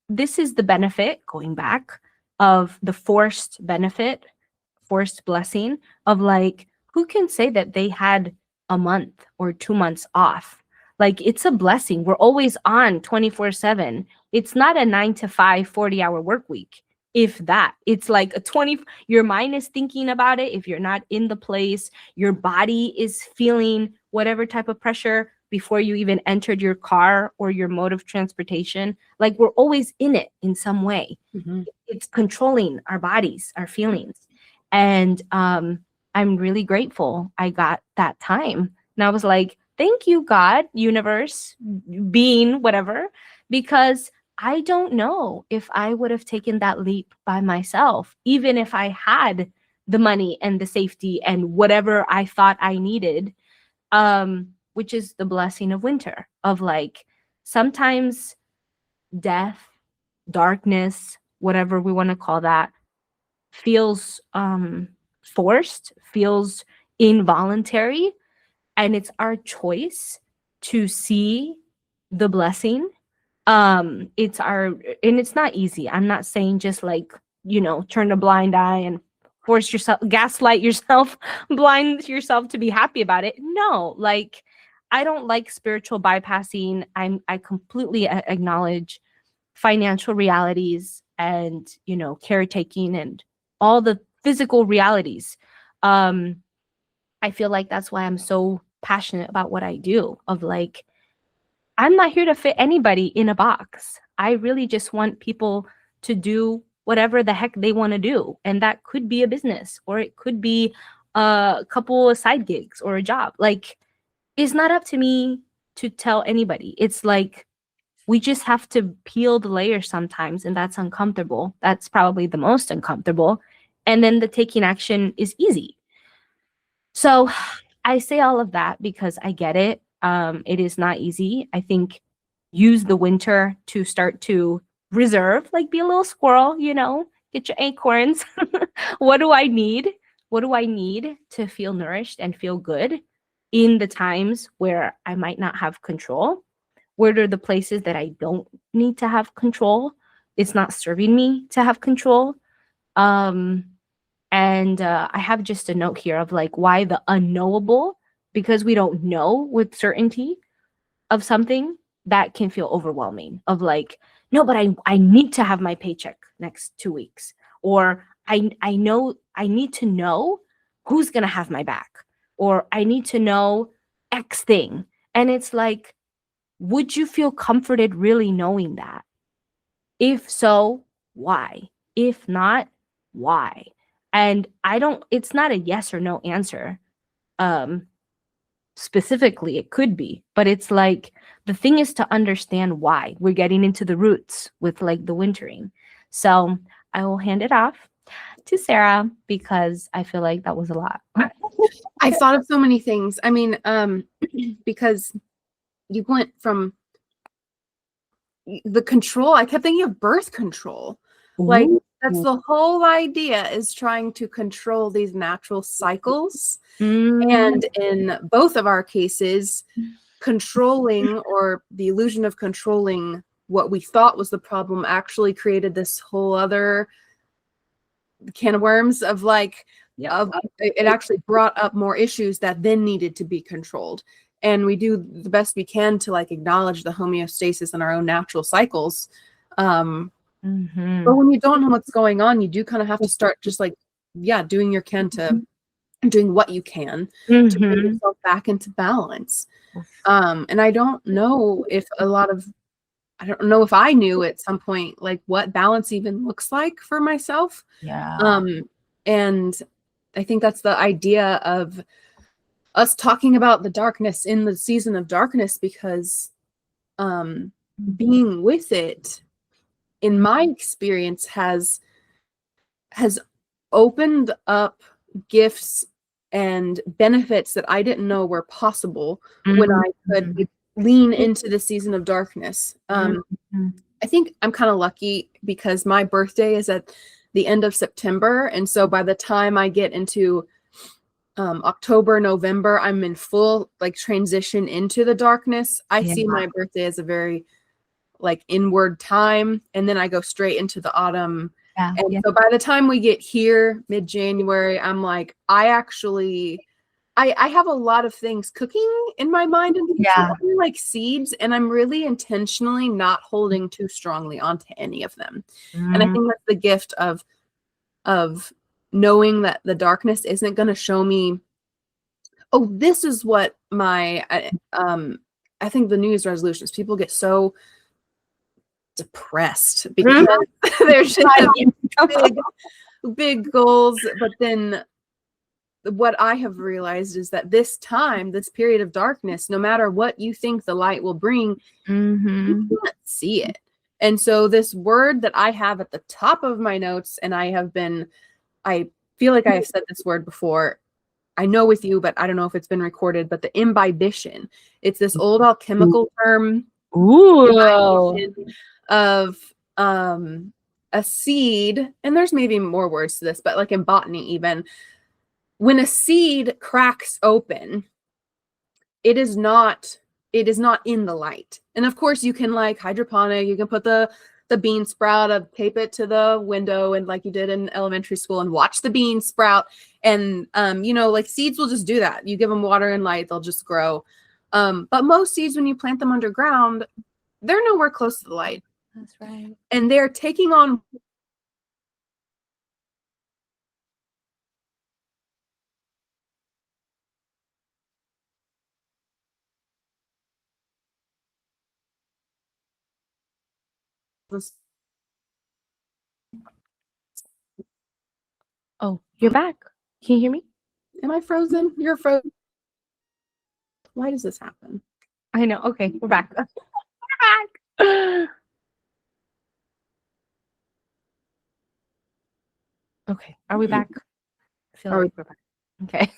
this is the benefit, going back, of the forced blessing of, like, who can say that they had a month or 2 months off? Like, it's a blessing. We're always on 24/7. It's not a 9 to 5, 40-hour work week. If that, it's like your mind is thinking about it. If you're not in the place, your body is feeling whatever type of pressure before you even entered your car or your mode of transportation. Like, we're always in it in some way. Mm-hmm. It's controlling our bodies, our feelings. And I'm really grateful I got that time. And I was like, thank you, God, universe, being, whatever, because I don't know if I would have taken that leap by myself, even if I had the money and the safety and whatever I thought I needed, which is the blessing of winter, of, like, sometimes death, darkness, whatever we want to call that, feels forced, feels involuntary, and it's our choice to see the blessing. And it's not easy. I'm not saying just, like, turn a blind eye and gaslight yourself, blind yourself to be happy about it. No, like, I don't like spiritual bypassing. I completely acknowledge financial realities and, caretaking and all the physical realities. I feel like that's why I'm so passionate about what I do, of, like, I'm not here to fit anybody in a box. I really just want people to do whatever the heck they want to do. And that could be a business, or it could be a couple of side gigs or a job. Like, it's not up to me to tell anybody. It's like, we just have to peel the layers sometimes, and that's uncomfortable. That's probably the most uncomfortable. And then the taking action is easy. So I say all of that because I get it. It is not easy. I think use the winter to start to reserve, like, be a little squirrel, get your acorns. What do I need? What do I need to feel nourished and feel good in the times where I might not have control? Where are the places that I don't need to have control? It's not serving me to have control. And I have just a note here of, like, why the unknowable, because we don't know with certainty of something, that can feel overwhelming, of, like, no, but I need to have my paycheck next 2 weeks, or I know I need to know who's going to have my back, or I need to know X thing. And it's like, would you feel comforted really knowing that? If so, why? If not, why? And it's not a yes or no answer. Specifically, it could be, but it's like, the thing is to understand why. We're getting into the roots with, like, the wintering. So I will hand it off to Sarah because I feel like that was a lot. I thought of so many things. I mean, because you went from the control, I kept thinking of birth control. Like, that's the whole idea, is trying to control these natural cycles. And in both of our cases, controlling, or the illusion of controlling what we thought was the problem, actually created this whole other can of worms of, like, it actually brought up more issues that then needed to be controlled. and we do the best we can to like acknowledge the homeostasis in our own natural cycles. But when you don't know what's going on, you do kind of have to start just like, doing your can to doing what you can to bring yourself back into balance. And I don't know if I don't know if I knew at some point like what balance even looks like for myself. And I think that's the idea of us talking about the darkness in the season of darkness, because being with it, in my experience, has opened up gifts and benefits that I didn't know were possible when I could lean into the season of darkness. I think I'm kind of lucky because my birthday is at the end of September. And so by the time I get into October, November, I'm in full like transition into the darkness. I see my birthday as a very like inward time. And then I go straight into the autumn. So by the time we get here, mid-January, I'm like, I have a lot of things cooking in my mind, and like seeds, and I'm really intentionally not holding too strongly onto any of them. And I think that's the gift of knowing that the darkness isn't going to show me, oh, this is what my I think the New Year's resolutions, people get so depressed because there's just big goals, but then what I have realized is that this period of darkness, no matter what you think the light will bring, you can't see it. And so this word that I have at the top of my notes, and I feel like I have said this word before, I know with you, but I don't know if it's been recorded, but the imbibition. It's this old alchemical term of a seed, and there's maybe more words to this, but like in botany even, when a seed cracks open, it is not in the light. And of course you can like hydroponic, you can put the bean sprout, tape it to the window, and like you did in elementary school, and watch the bean sprout. And like seeds will just do that. You give them water and light, they'll just grow. But most seeds, when you plant them underground, they're nowhere close to the light. That's right. And they're taking on Oh, you're back. Can you hear me? Am I frozen? You're frozen. Why does this happen? I know. Okay, we're back. We're back. Okay, are we back? I feel like we're back. Okay.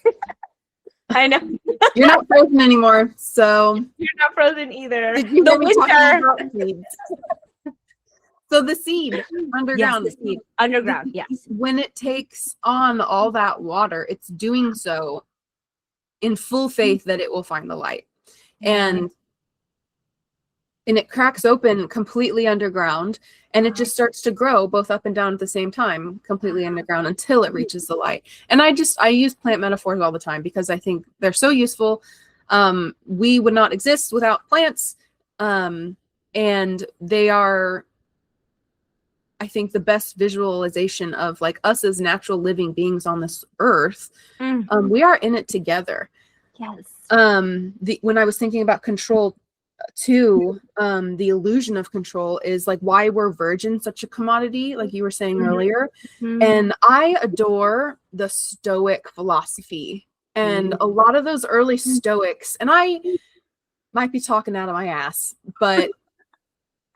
I know. You're not frozen anymore, so you're not frozen either. Did you The hear me talking winter. about seeds? So the seed underground. Yes, the seed underground. Yes. When it takes on all that water, it's doing so in full faith that it will find the light. And it cracks open completely underground, and it just starts to grow both up and down at the same time, completely underground, until it reaches the light. And I use plant metaphors all the time because I think they're so useful. We would not exist without plants. And they are, I think, the best visualization of like us as natural living beings on this earth. We are in it together. Yes. When I was thinking about control too, the illusion of control is like why were virgins such a commodity, like you were saying earlier. And I adore the Stoic philosophy, and a lot of those early Stoics, and I might be talking out of my ass, but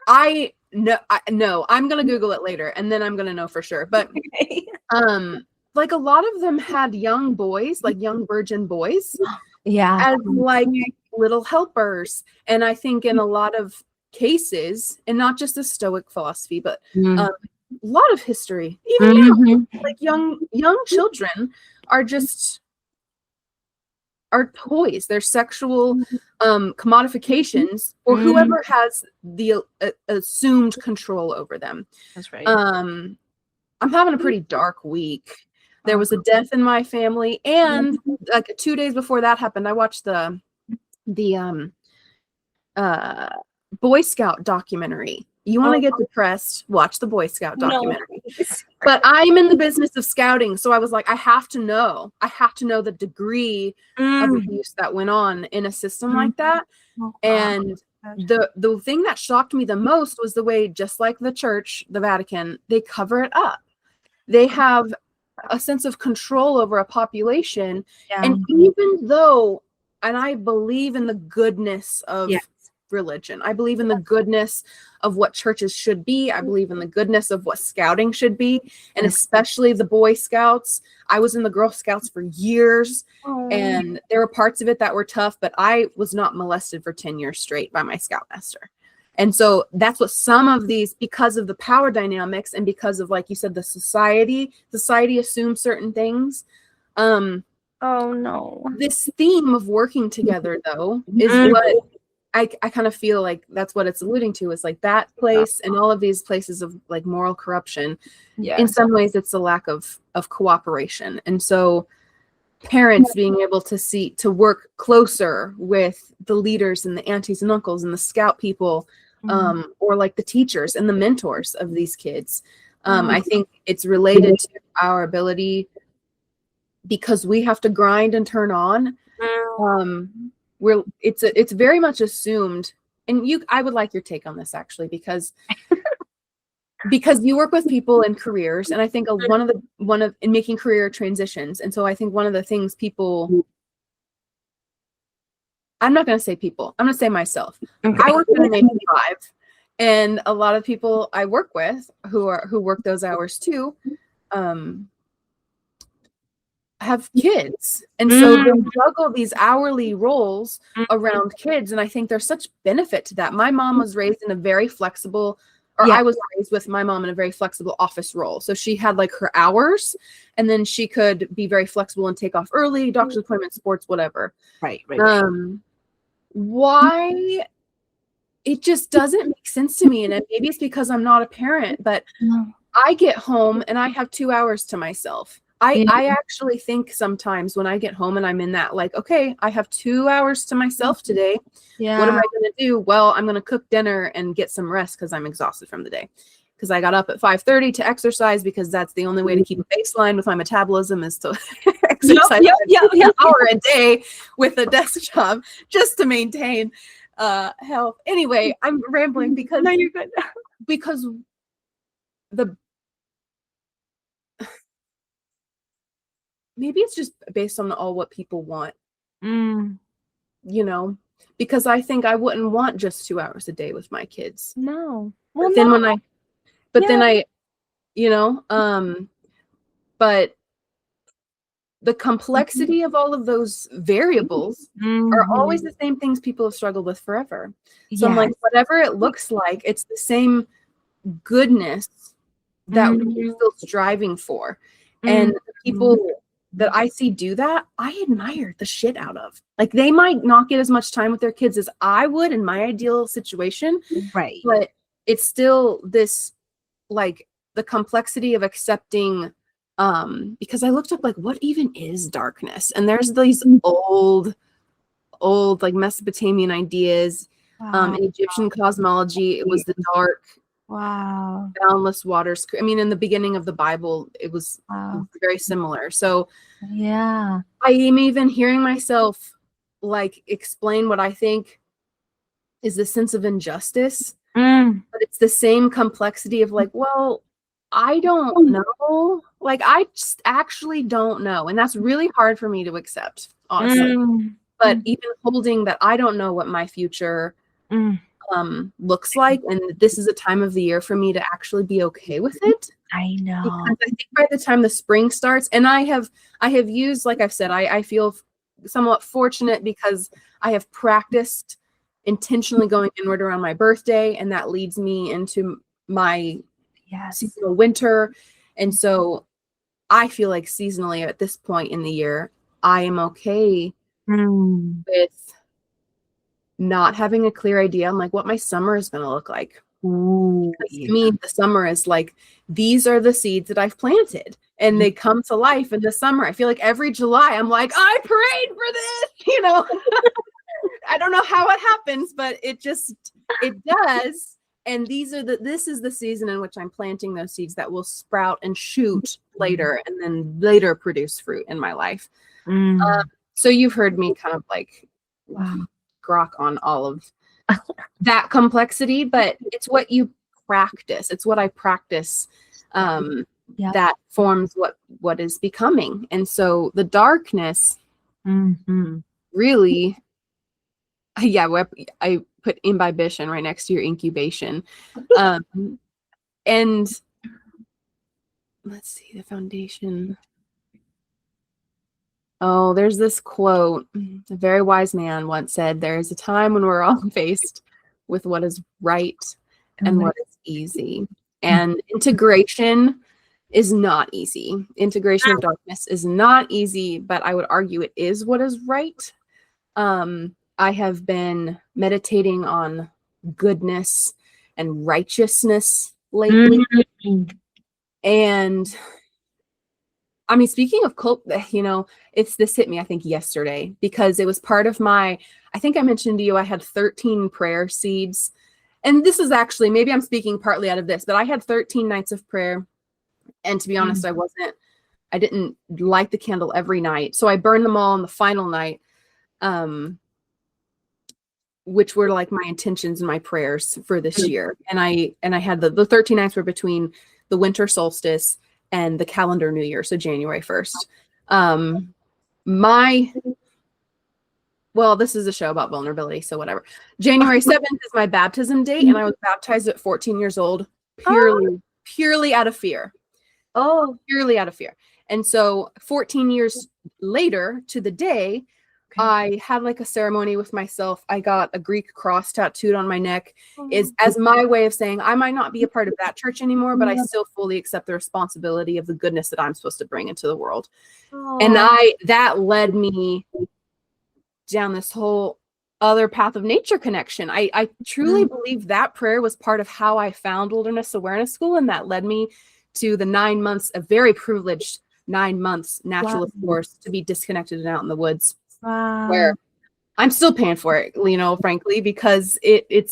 I'm gonna Google it later, and then I'm gonna know for sure. But like a lot of them had young boys, like young virgin boys, as like little helpers. And I think in a lot of cases, and not just the Stoic philosophy, but a lot of history, even now, like young children are toys. They're sexual commodifications for whoever has the assumed control over them. That's right. I'm having a pretty dark week. There was a death in my family, and like 2 days before that happened, I watched the the Boy Scout documentary. You want to get depressed, watch the Boy Scout documentary. No. But I'm in the business of scouting, so I was like, I have to know the degree of abuse that went on in a system like that. And the thing that shocked me the most was the way, just like the church, the Vatican, they cover it up. They have a sense of control over a population. Yeah. And even though, and I believe in the goodness of religion, I believe in the goodness of what churches should be. I believe in the goodness of what scouting should be, and especially the Boy Scouts. I was in the Girl Scouts for years, and there were parts of it that were tough, but I was not molested for 10 years straight by my scoutmaster. And so that's what some of these, because of the power dynamics and because of, like you said, the society assumes certain things. Oh no. This theme of working together, though, is what I kind of feel like that's what it's alluding to, is like that place and all of these places of like moral corruption. In some ways, it's a lack of cooperation. And so parents being able to work closer with the leaders and the aunties and uncles and the scout people, or like the teachers and the mentors of these kids. I think it's related to our ability, because we have to grind and turn on. It's very much assumed, and I would like your take on this, actually, because you work with people in careers, and I think one of in making career transitions. And so I think one of the things people, I'm not going to say people, I'm going to say myself. Okay. I work in an 8 to 5, and a lot of people I work with who work those hours too, have kids. And so they juggle these hourly roles around kids. And I think there's such benefit to that. My mom was raised in a very flexible, I was raised with my mom in a very flexible office role. So she had like her hours, and then she could be very flexible and take off early, doctor's appointments, sports, whatever. Right. Why? It just doesn't make sense to me. And maybe it's because I'm not a parent, but I get home and I have 2 hours to myself. I actually think sometimes when I get home and I'm in that, like, okay, I have 2 hours to myself today. Yeah. What am I going to do? Well, I'm going to cook dinner and get some rest because I'm exhausted from the day. Because I got up at 5:30 to exercise, because that's the only way to keep a baseline with my metabolism, is to exercise an hour a day with a desk job just to maintain health. Anyway, I'm rambling because no, you're good. Because maybe it's just based on all what people want, because I think I wouldn't want just 2 hours a day with my kids. No. Well, but the complexity of all of those variables are always the same things people have struggled with forever. So I'm like, whatever it looks like, it's the same goodness that we're still striving for. And the people that I see do that, I admire the shit out of. Like, they might not get as much time with their kids as I would in my ideal situation. Right. But it's still this, like, the complexity of accepting, because I looked up, like, what even is darkness? And there's these old, like, Mesopotamian ideas, in Egyptian cosmology, it was the dark, boundless waters. I mean, in the beginning of the Bible, it was very similar. So I am even hearing myself, like, explain what I think is the sense of injustice, but it's the same complexity of, like, well, I don't know. Like, I just actually don't know. And that's really hard for me to accept, honestly. But even holding that I don't know what my future looks like, and this is a time of the year for me to actually be okay with it. I know. Because I think by the time the spring starts, and I have used, like I've said, I feel somewhat fortunate because I have practiced intentionally going inward around my birthday, and that leads me into my seasonal winter. And so I feel like seasonally at this point in the year, I am okay with not having a clear idea on, like, what my summer is going to look like. To me, the summer is like, these are the seeds that I've planted, and they come to life in the summer. I feel like every July I'm like, I prayed for this, I don't know how it happens, but it does. And this is the season in which I'm planting those seeds that will sprout and shoot later, and then later produce fruit in my life. So you've heard me kind of like grok on all of that complexity, but it's what you practice. It's what I practice that forms what is becoming. And so the darkness really, I put imbibition right next to your incubation. And let's see, the foundation. Oh, there's this quote. A very wise man once said, there is a time when we're all faced with what is right and what is easy. And integration is not easy. Integration of darkness is not easy, but I would argue it is what is right. I have been meditating on goodness and righteousness lately. And I mean, speaking of cult, this hit me, I think, yesterday, because it was part of I think I mentioned to you, I had 13 prayer seeds. And this is actually, maybe I'm speaking partly out of this, but I had 13 nights of prayer. And to be honest, I didn't light the candle every night. So I burned them all on the final night, which were like my intentions and my prayers for this year. And I had the 13 nights were between the winter solstice and the calendar new year, so January 1st. This is a show about vulnerability, so whatever. January 7th is my baptism date, and I was baptized at 14 years old, purely out of fear. Purely out of fear. And so 14 years later to the day, I had like a ceremony with myself. I got a Greek cross tattooed on my neck as my way of saying I might not be a part of that church anymore, but I still fully accept the responsibility of the goodness that I'm supposed to bring into the world. And that led me down this whole other path of nature connection. I truly believe that prayer was part of how I found Wilderness Awareness School, and that led me to the 9 months, a very privileged 9 months naturalist course, to be disconnected and out in the woods. Where I'm still paying for it, frankly, because it's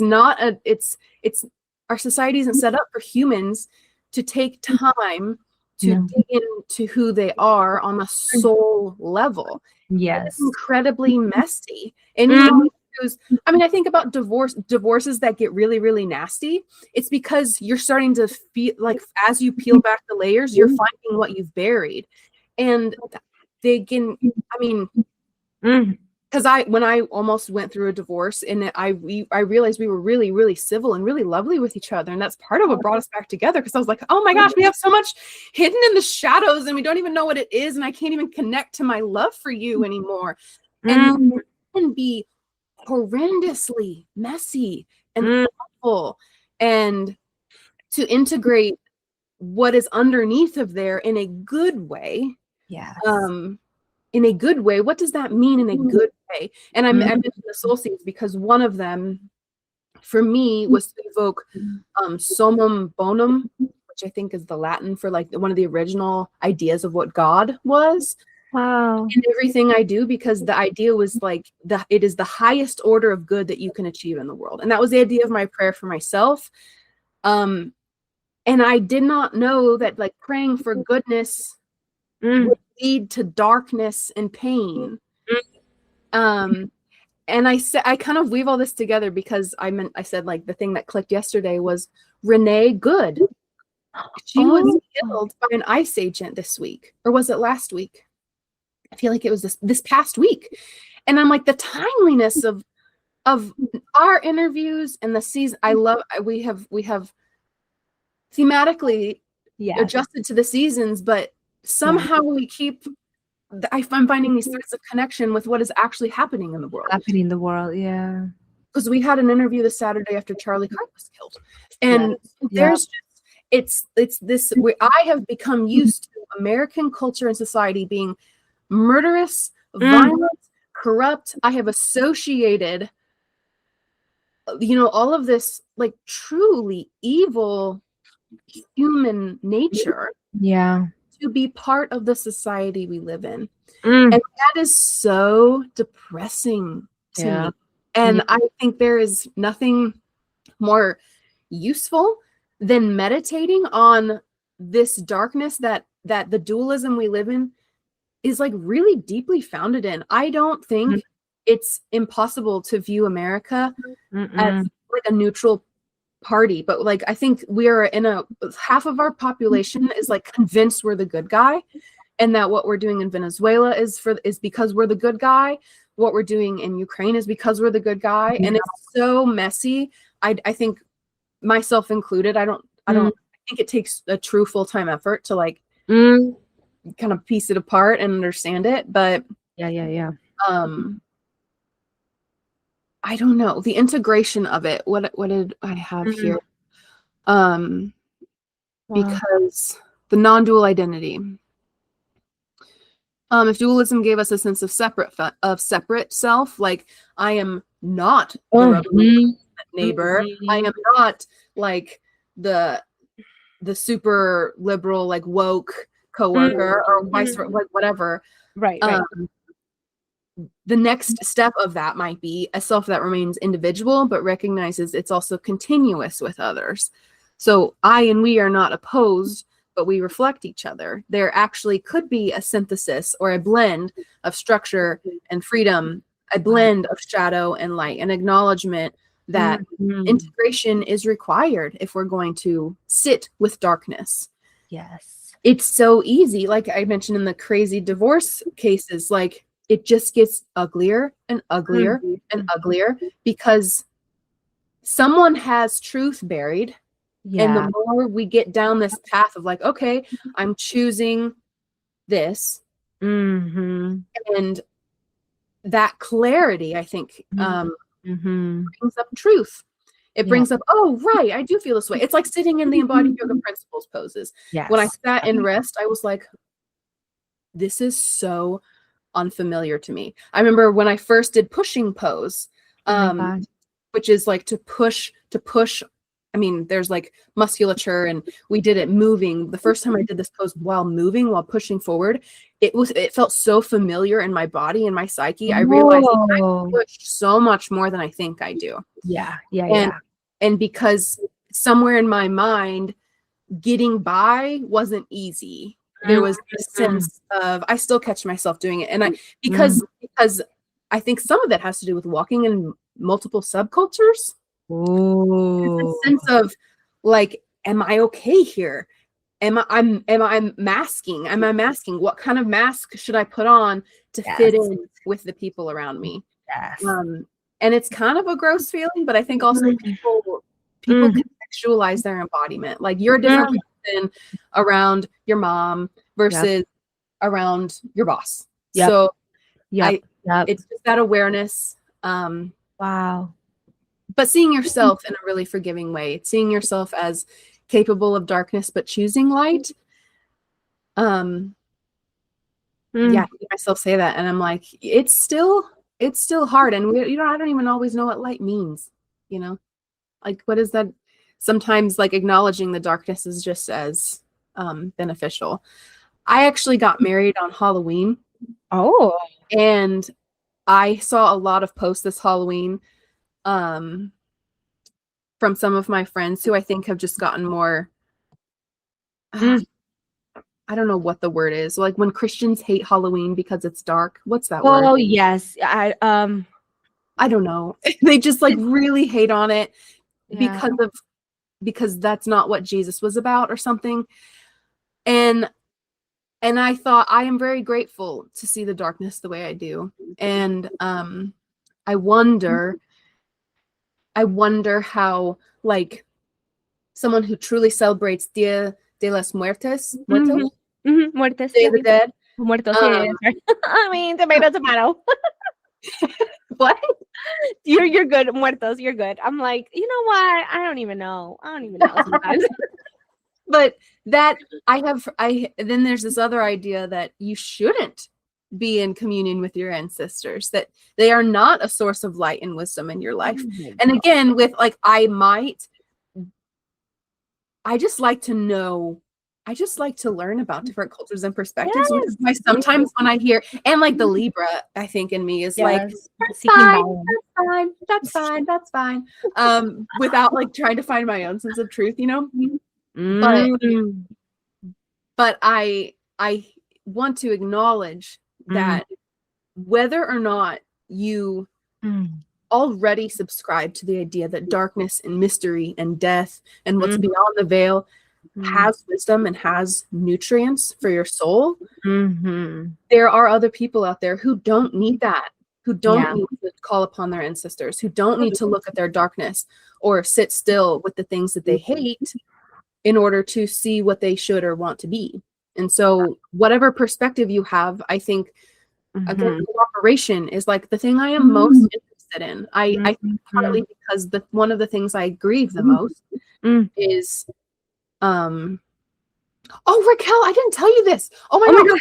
our society isn't set up for humans to take time to dig into who they are on a soul level. Yes. It's incredibly messy. And I think about divorces that get really, really nasty. It's because you're starting to feel like, as you peel back the layers, you're finding what you've buried. And they can, because when I almost went through a divorce, and I realized we were really, really civil and really lovely with each other. And that's part of what brought us back together, because I was like, oh my gosh, we have so much hidden in the shadows and we don't even know what it is. And I can't even connect to my love for you anymore. And it can be horrendously messy and awful. And to integrate what is underneath of there in a good way. Yes. In a good way. What does that mean in a good way? And I mentioned the soul seeds because one of them for me was to evoke summum bonum, which I think is the Latin for like one of the original ideas of what God was. Wow. In everything I do, because the idea was like it is the highest order of good that you can achieve in the world. And that was the idea of my prayer for myself. And I did not know that like praying for goodness would lead to darkness and pain. And I kind of weave all this together because I said like the thing that clicked yesterday was Renee Good. She was killed by an ICE agent this week, or was it last week? I feel like it was this past week. And I'm like, the timeliness of our interviews and the season. We have thematically adjusted to the seasons, but somehow we keep, I'm finding these threads of connection with what is actually happening in the world. Yeah. Because we had an interview this Saturday after Charlie Kirk was killed. And there's just, it's this, where I have become used to American culture and society being murderous, violent, corrupt. I have associated, all of this like truly evil human nature. Yeah. To be part of the society we live in. And that is so depressing to Yeah. me. And I think there is nothing more useful than meditating on this darkness that the dualism we live in is like really deeply founded in. I don't think it's impossible to view America as like a neutral party, but like I think we are in a half of our population is like convinced we're the good guy, and that what we're doing in Venezuela is because we're the good guy. What we're doing in Ukraine is because we're the good guy, and it's so messy. I think, myself included, I think it takes a true full-time effort to like kind of piece it apart and understand it. But yeah. I don't know the integration of it. What did I have here? Because the non-dual identity. If dualism gave us a sense of separate self, like I am not the rebel neighbor, I am not like the super liberal, like woke coworker, or vice versa, like whatever. Right. The next step of that might be a self that remains individual, but recognizes it's also continuous with others. So I and we are not opposed, but we reflect each other. There actually could be a synthesis or a blend of structure and freedom, a blend of shadow and light, an acknowledgement that integration is required if we're going to sit with darkness. Yes. It's so easy. Like I mentioned in the crazy divorce cases, like it just gets uglier and uglier and uglier because someone has truth buried. And the more we get down this path of like, okay, I'm choosing this. And that clarity, I think, brings up truth. It brings up, oh, right, I do feel this way. It's like sitting in the embodied yoga principles poses. Yes. When I sat in rest, I was like, this is so unfamiliar to me. I remember when I first did pushing pose, which is like to push. I mean, there's like musculature, and we did it moving. The first time I did this pose while moving, while pushing forward, it felt so familiar in my body and my psyche. I realized I push so much more than I think I do. And because somewhere in my mind, getting by wasn't easy. There was this sense of, I still catch myself doing it. And because I think some of it has to do with walking in multiple subcultures. It's a sense of like, am I okay here? Am I masking? Am I masking? What kind of mask should I put on to fit in with the people around me? And it's kind of a gross feeling, but I think also people contextualize their embodiment. Like you're a different person around your mom versus around your boss. So it's just that awareness. Wow. But seeing yourself in a really forgiving way, seeing yourself as capable of darkness, but choosing light. Yeah, I hear myself say that, and I'm like, it's still hard, and I don't even always know what light means. You know, like what is that? Sometimes, like acknowledging the darkness is just as beneficial. I actually got married on Halloween. Oh, and I saw a lot of posts this Halloween from some of my friends who I think have just gotten more, I don't know what the word is. Like when Christians hate Halloween because it's dark. What's that word? Oh, yes. I don't know. They just like really hate on it because that's not what Jesus was about or something. And I thought, I am very grateful to see the darkness the way I do. And I wonder how, like, someone who truly celebrates Dia de los Muertos, Muertos, Day of the Dead. Muertos, I mean, tomato. What? You're good. Muertos, you're good. I'm like, you know what? I don't even know sometimes. But that then there's this other idea that you shouldn't be in communion with your ancestors, that they are not a source of light and wisdom in your life. And again, with like, I just like to know I just like to learn about different cultures and perspectives, which is why sometimes when I hear, and like the Libra, I think in me is like, that's seeking fine, balance. that's fine, that's fine, that's fine. Without like trying to find my own sense of truth, you know? But I want to acknowledge that whether or not you already subscribe to the idea that darkness and mystery and death and what's beyond the veil has wisdom and has nutrients for your soul, there are other people out there who don't need that, who don't need to call upon their ancestors, who don't need to look at their darkness or sit still with the things that they hate in order to see what they should or want to be. And so whatever perspective you have, I think again, cooperation is like the thing I am most interested in. I think partly because one of the things I grieve the most is oh, Raquel, I didn't tell you this. Oh my God.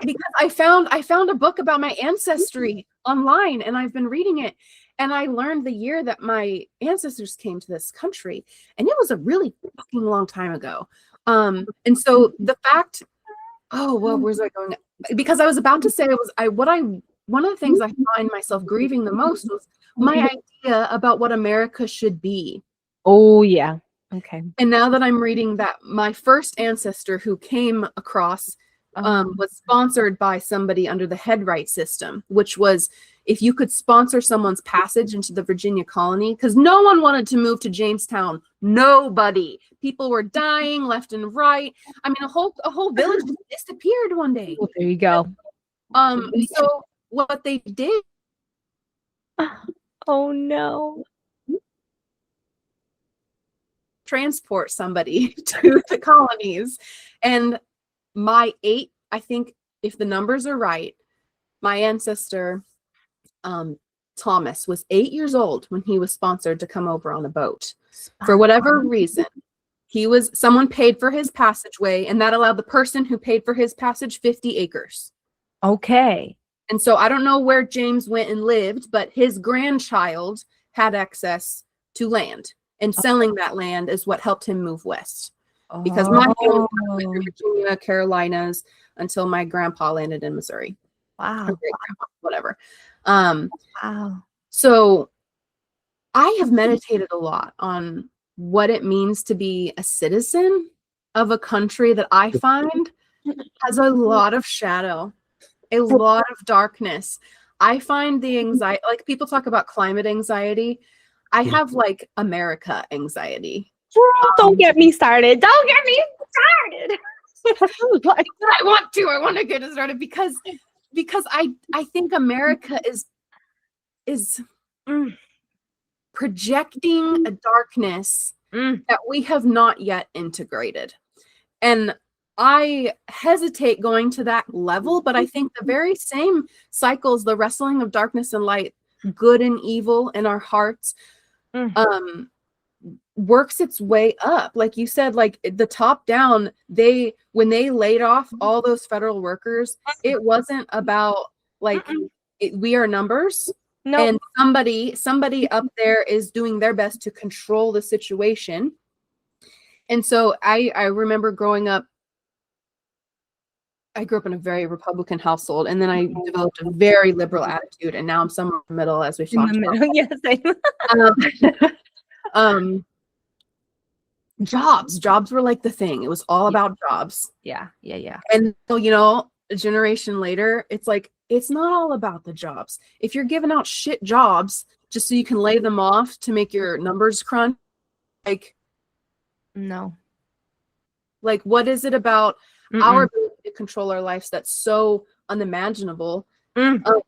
Because I found a book about my ancestry online, and I've been reading it, and I learned the year that my ancestors came to this country, and it was a really fucking long time ago. And so the fact, oh well, where's I going? Because I was about to say one of the things I find myself grieving the most was my idea about what America should be. Oh yeah. Okay. And now that I'm reading that my first ancestor who came across was sponsored by somebody under the headright system, which was if you could sponsor someone's passage into the Virginia colony, because no one wanted to move to Jamestown. Nobody. People were dying left and right. I mean, a whole village just disappeared one day. Well, there you go. So what they did. Oh no. Transport somebody to the colonies, and I think if the numbers are right, my ancestor Thomas was 8 years old when he was sponsored to come over on a boat. For whatever reason, someone paid for his passageway, and that allowed the person who paid for his passage 50 acres. Okay. And so I don't know where James went and lived, but his grandchild had access to land. And selling that land is what helped him move west. Because my family went through Virginia, Carolinas, until my grandpa landed in Missouri. Wow. Great-grandpa, whatever. Wow. So I have meditated a lot on what it means to be a citizen of a country that I find has a lot of shadow, a lot of darkness. I find the anxiety, like people talk about climate anxiety. I have like America anxiety. Don't get me started. Don't get me started. Like, I want to get it started because I think America is projecting a darkness that we have not yet integrated. And I hesitate going to that level, but I think the very same cycles, the wrestling of darkness and light, good and evil in our hearts, works its way up. Like you said, like the top down, when they laid off all those federal workers, it wasn't about like we are numbers. No. And somebody up there is doing their best to control the situation. And so I remember growing up, I grew up in a very Republican household, and then I developed a very liberal attitude, and now I'm somewhere in the middle, as we've talked about. Yes. Jobs were like the thing. It was all about jobs. Yeah. And so, a generation later, it's like, it's not all about the jobs. If you're giving out shit jobs just so you can lay them off to make your numbers crunch, like, no. Like, what is it about our ability to control our lives that's so unimaginable? But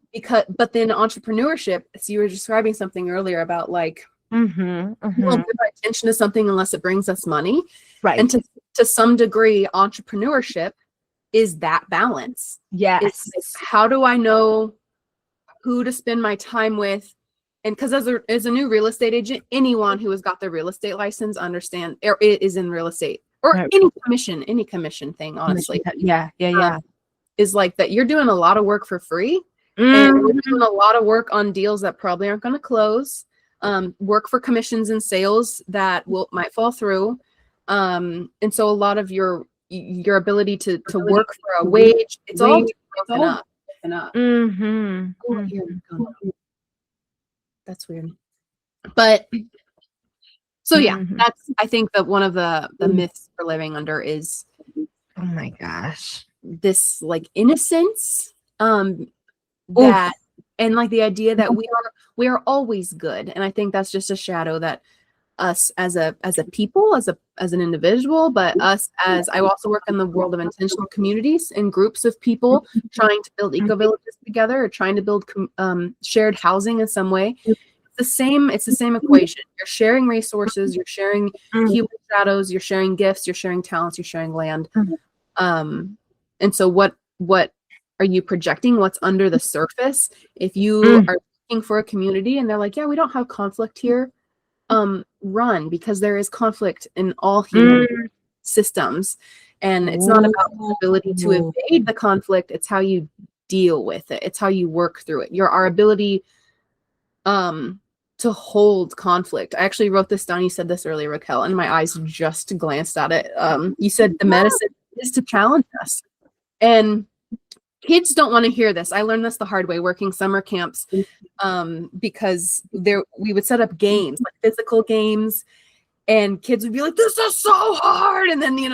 then entrepreneurship, so you were describing something earlier about like, we won't give our attention to something unless it brings us money. Right. And to some degree, entrepreneurship is that balance. Yes. It's how do I know who to spend my time with? And because as a new real estate agent, anyone who has got their real estate license understand or is in real estate or any commission thing, honestly. Yeah. Is like that you're doing a lot of work for free. And we're doing a lot of work on deals that probably aren't going to close. Work for commissions and sales that might fall through. And so a lot of your your ability to work for a wage, it's all broken up. Mm-hmm. Oh, here we go. That's weird. But so yeah, that's, I think that one of the myths we're living under is, oh my gosh, this like innocence, that, and like the idea that we are always good. And I think that's just a shadow that us as a people, as an individual, but us as, I also work in the world of intentional communities and groups of people trying to build eco villages together, or trying to build shared housing in some way. It's the same equation. You're sharing resources, you're sharing human shadows, you're sharing gifts, you're sharing talents, you're sharing land. And so what are you projecting? What's under the surface? If you are looking for a community and they're like, yeah, we don't have conflict here, run, because there is conflict in all human systems. And it's not about the ability to evade the conflict, it's how you deal with it. It's how you work through it. Our ability to hold conflict. I actually wrote this down. You said this earlier, Raquel, and my eyes just glanced at it. You said the medicine is to challenge us. And kids don't want to hear this. I learned this the hard way working summer camps, because we would set up games, like physical games, and kids would be like, this is so hard. And then, and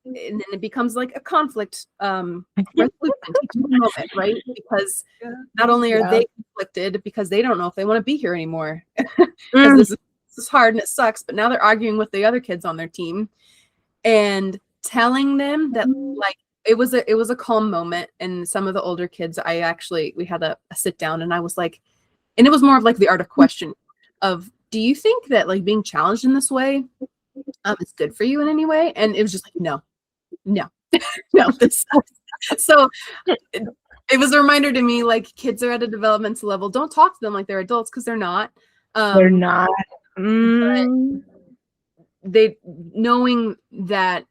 then it becomes like a conflict resolution teaching moment, right? Because not only are they conflicted because they don't know if they want to be here anymore, because this is hard and it sucks, but now they're arguing with the other kids on their team and telling them that, like, it was a calm moment. And some of the older kids, we had a sit down, and I was like, and it was more of like the art of question of, do you think that like being challenged in this way is good for you in any way? And it was just like, no, this sucks. So it was a reminder to me, like, kids are at a developmental level. Don't talk to them like they're adults, because they're not. They're not. They knowing that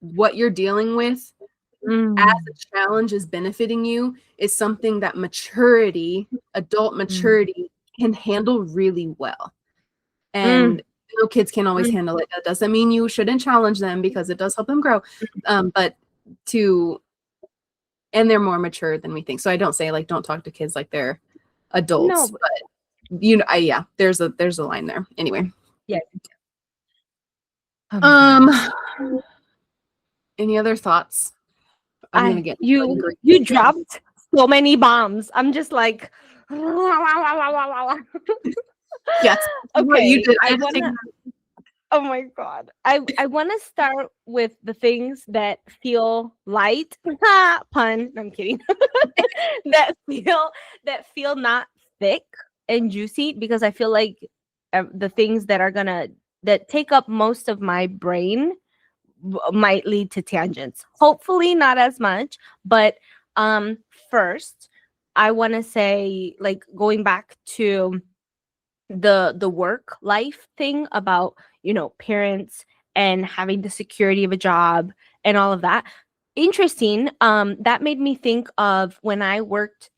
what you're dealing with as a challenge is benefiting you is something that adult maturity can handle really well. And kids can't always handle it. That doesn't mean you shouldn't challenge them, because it does help them grow. And they're more mature than we think. So I don't say like, don't talk to kids like they're adults, but there's a line there. Anyway. Yeah. Any other thoughts? I'm gonna get you dropped so many bombs. I'm just like, yes. Okay. You did. Oh my God. I want to start with the things that feel light. Pun. No, I'm kidding. that feel not thick and juicy, because I feel like the things that take up most of my brain might lead to tangents. Hopefully not as much, but first I want to say, like, going back to the work life thing about, parents and having the security of a job and all of that. Interesting. That made me think of when I worked,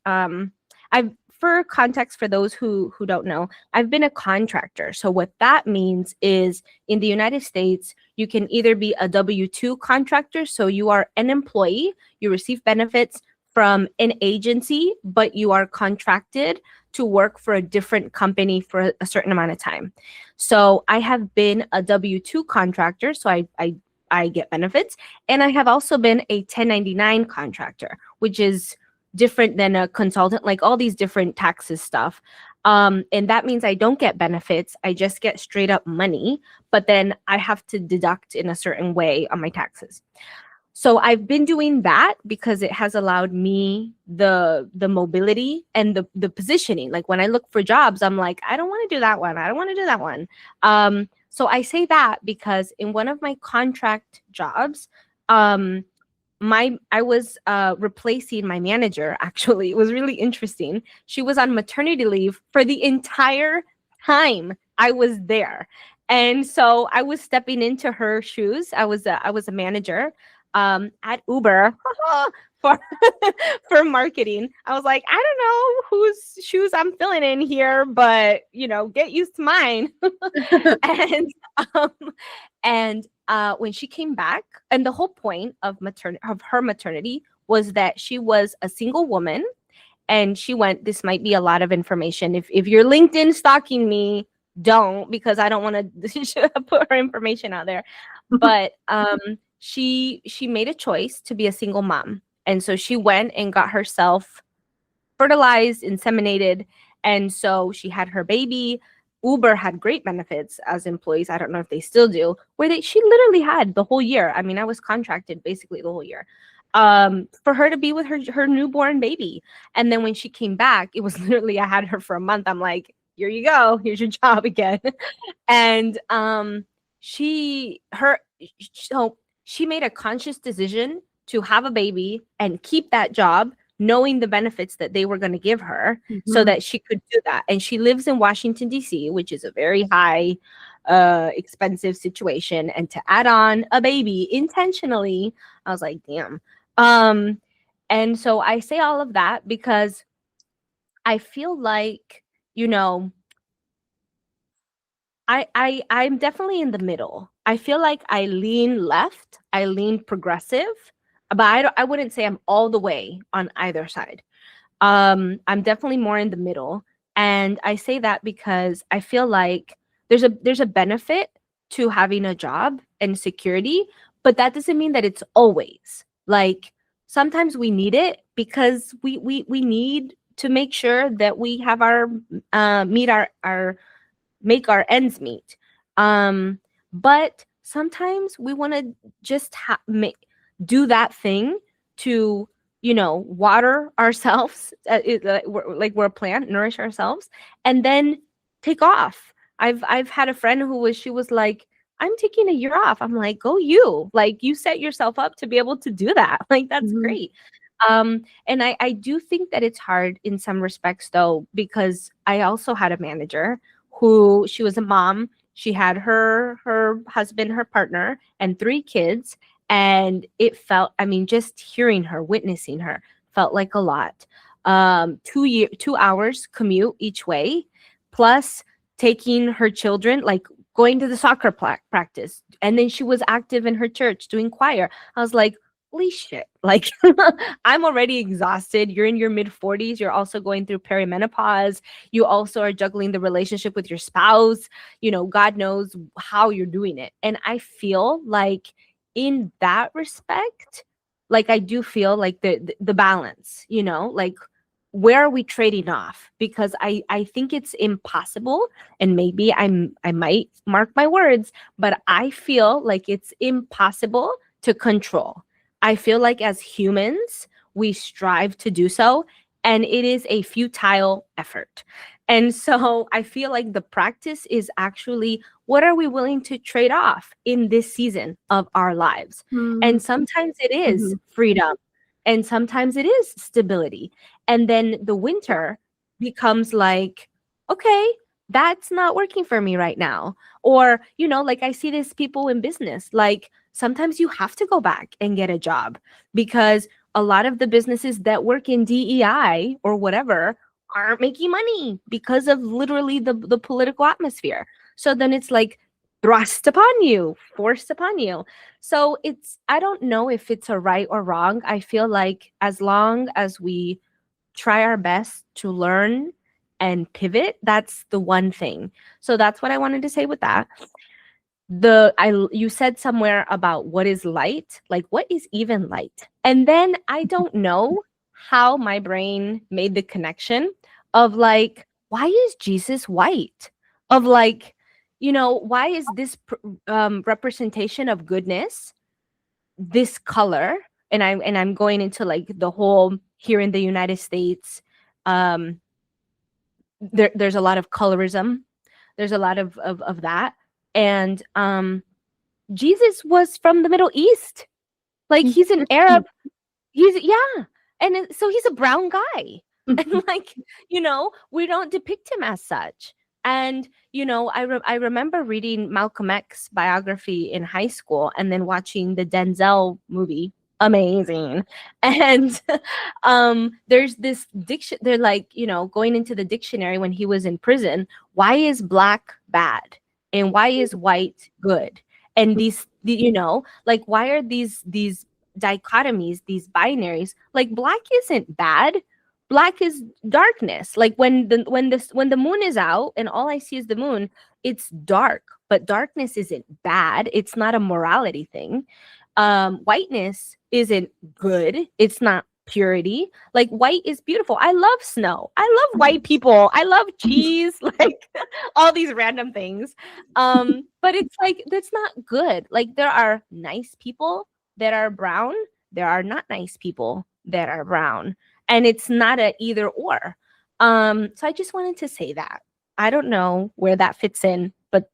for context, for those who don't know, I've been a contractor. So what that means is, in the United States, you can either be a W-2 contractor, so you are an employee, you receive benefits from an agency, but you are contracted to work for a different company for a certain amount of time. So I have been a W-2 contractor, so I get benefits, and I have also been a 1099 contractor, which is different than a consultant, like all these different taxes stuff. And that means I don't get benefits. I just get straight up money, but then I have to deduct in a certain way on my taxes. So I've been doing that because it has allowed me the mobility and the positioning. Like when I look for jobs, I'm like, I don't want to do that one. I don't want to do that one. So I say that because in one of my contract jobs, I was replacing my manager. Actually, it was really interesting. She was on maternity leave for the entire time I was there, and so I was stepping into her shoes. I was a manager at Uber for for marketing. I was like, I don't know whose shoes I'm filling in here, but get used to mine. and And when she came back, and the whole point of her maternity was that she was a single woman, and she went, this might be a lot of information. If you're LinkedIn stalking me, don't, because I don't want to put her information out there. But she made a choice to be a single mom. And so she went and got herself fertilized, inseminated, and so she had her baby. Uber had great benefits as employees. I don't know if they still do, where she literally had the whole year. I mean, I was contracted basically the whole year for her to be with her newborn baby. And then when she came back, it was literally, I had her for a month. I'm like, here you go, here's your job again. And so she made a conscious decision to have a baby and keep that job, knowing the benefits that they were going to give her, so that she could do that. And she lives in Washington, D.C., which is a very high, expensive situation. And to add on a baby intentionally, I was like, damn. And so I say all of that because I feel like, I'm definitely in the middle. I feel like I lean left, I lean progressive, but I wouldn't say I'm all the way on either side. I'm definitely more in the middle, and I say that because I feel like there's a benefit to having a job and security, but that doesn't mean that it's always. Like, sometimes we need it because we need to make sure that we have our meet our make our ends meet. But sometimes we want to just do that thing to, water ourselves, we're a plant, nourish ourselves, and then take off. I've had a friend she was like, I'm taking a year off. I'm like, go you. Like, you set yourself up to be able to do that. Like, that's great. And I do think that it's hard in some respects, though, because I also had a manager who, she was a mom. She had her husband, her partner, and 3 kids. And it felt, I mean, just hearing her, witnessing her felt like a lot. 2 hours commute each way, plus taking her children, like going to the soccer practice. And then she was active in her church doing choir. I was like, holy shit. Like, I'm already exhausted. You're in your mid-40s. You're also going through perimenopause. You also are juggling the relationship with your spouse. God knows how you're doing it. And I feel like in that respect, like, I do feel like the balance, like, where are we trading off? Because I think it's impossible, and maybe I might mark my words, but I feel like it's impossible to control. I feel like as humans, we strive to do so, and it is a futile effort. And so I feel like the practice is actually, what are we willing to trade off in this season of our lives? And sometimes it is freedom, and sometimes it is stability. And then the winter becomes like, okay, that's not working for me right now. Or, like, I see this people in business, like, sometimes you have to go back and get a job because a lot of the businesses that work in DEI or whatever aren't making money because of literally the political atmosphere. So then it's like thrust upon you, forced upon you. So I don't know if it's a right or wrong. I feel like as long as we try our best to learn and pivot, that's the one thing. So that's what I wanted to say with that. You said somewhere about what is light, like, what is even light? And then I don't know how my brain made the connection of, like, why is Jesus white? Of, like, why is this representation of goodness this color? And I'm going into, like, the whole, here in the United States, there's a lot of colorism. There's a lot of that. And Jesus was from the Middle East. Like, he's an Arab. And so he's a brown guy. And, like, we don't depict him as such. And, I remember reading Malcolm X biography in high school and then watching the Denzel movie. Amazing. And there's this they're like, going into the dictionary when he was in prison, why is black bad? And why is white good? And you know, like, why are these dichotomies, these binaries? Like, black isn't bad. Black is darkness. Like, when the moon is out and all I see is the moon, it's dark. But darkness isn't bad. It's not a morality thing. Whiteness isn't good. It's not purity. Like, white is beautiful. I love snow. I love white people. I love cheese. Like, all these random things. But it's like, that's not good. Like, there are nice people that are brown. There are not nice people that are brown. And it's not a either or. So I just wanted to say that. I don't know where that fits in, but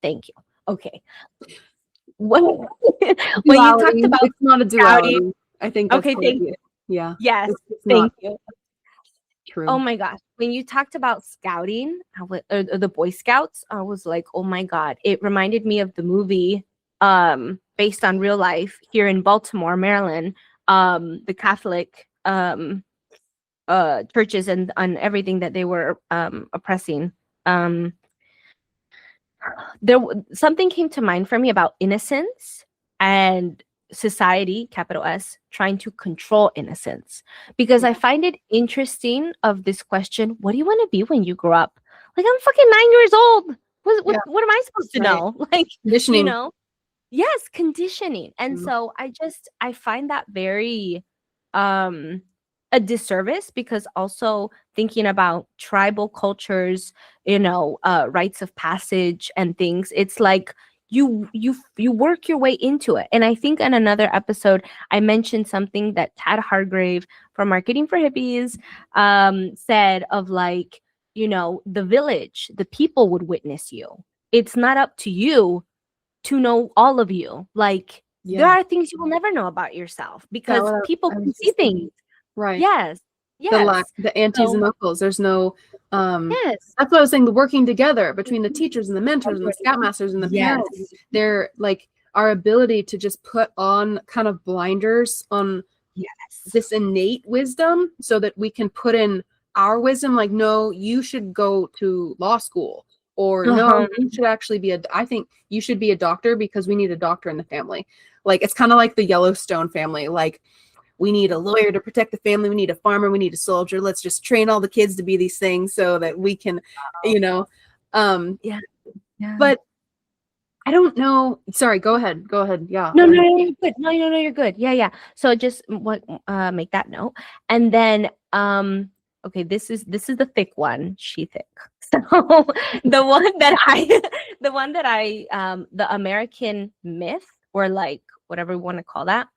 thank you. Okay. When, when you talked Duality. about It's not a scouting, duality. I think that's okay, part of thank it. Yeah. yes, It's thank not you. true. Oh my gosh. When you talked about scouting, or the Boy Scouts, I was like, oh my God. It reminded me of the movie based on real life here in Baltimore, Maryland, the Catholic churches and everything that they were oppressing. Um something came to mind for me about innocence and society, capital S, trying to control innocence, because I find it interesting of this question, what do you want to be when you grow up? Like, I'm fucking 9 years old. Yeah. What am I supposed to Right. know? Like, you Conditioning. know, yes, conditioning. And Mm. so I find that very um a disservice, because also thinking about tribal cultures, you know, rites of passage and things, it's like you work your way into it. And I think in another episode I mentioned something that Tad Hargrave from Marketing for Hippies said of, like, you know, the village, the people would witness you. It's not up to you to know all of you. Like, there Yeah. are things you will never know about yourself That because what people I can was see just thinking. things. Right. Yes. Yes. The aunties So, and uncles. There's no yes. that's what I was saying, the working together between the teachers and the mentors and the scoutmasters and the Yes. parents. They're like our ability to just put on kind of blinders on Yes. this innate wisdom so that we can put in our wisdom, like, no, you should go to law school, or no, you should actually be I think you should be a doctor because we need a doctor in the family. Like, it's kind of like the Yellowstone family. Like, we need a lawyer to protect the family, we need a farmer, we need a soldier. Let's just train all the kids to be these things so that we can, you know. Yeah. Yeah. But I don't know. Sorry, go ahead. Yeah. No, you're good. No, you're good. Yeah, yeah. So just what make that note. And then okay, this is the thick one. She thick. So the one that I the American myth, or like whatever we want to call that.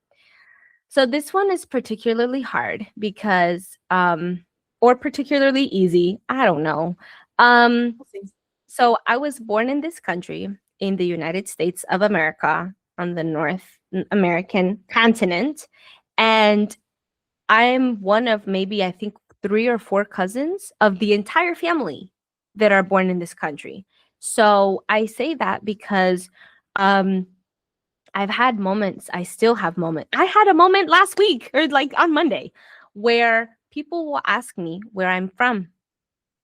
So this one is particularly hard because or particularly easy. I don't know. So I was born in this country, in the United States of America, on the North American continent. And I'm one of maybe, I think, 3 or 4 cousins of the entire family that are born in this country. So I say that because um, I've had moments, I still have moments. I had a moment last week, or like on Monday, where people will ask me where I'm from.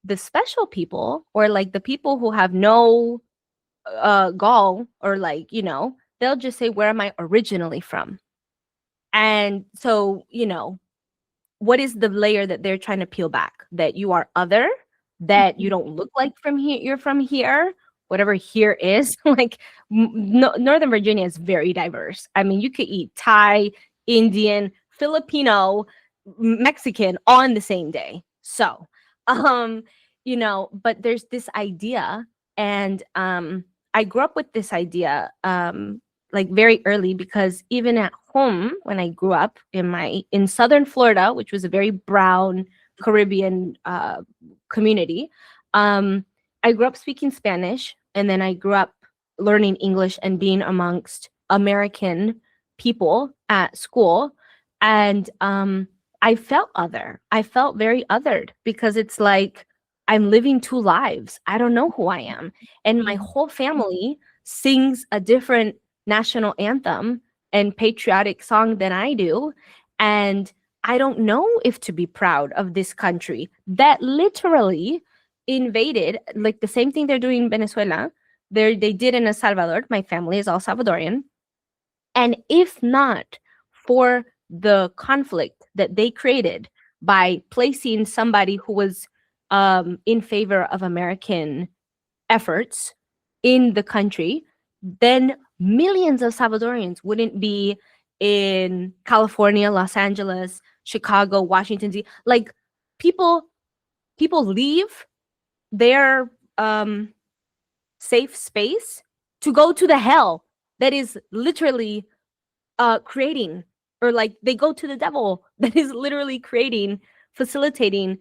The special people, or like the people who have no gall, or like, you know, they'll just say, where am I originally from? And so, you know, what is the layer that they're trying to peel back? That you are other, that you don't look like from here, you're from here, whatever here is. Like, Northern Virginia is very diverse. I mean, you could eat Thai, Indian, Filipino, Mexican all in the same day. So you know, but there's this idea, and I grew up with this idea like very early, because even at home when I grew up in southern Florida, which was a very brown Caribbean community, I grew up speaking Spanish, and then I grew up learning English and being amongst American people at school. And I felt other. I felt very othered, because it's like I'm living 2 lives. I don't know who I am. And my whole family sings a different national anthem and patriotic song than I do. And I don't know if to be proud of this country that literally invaded, like the same thing they're doing in Venezuela. they did in El Salvador. My family is all Salvadorian. And if not for the conflict that they created by placing somebody who was in favor of American efforts in the country, then millions of Salvadorians wouldn't be in California, Los Angeles, Chicago, Washington D.C. Like people leave their safe space to go to the hell that is literally creating, or like they go to the devil that is literally creating, facilitating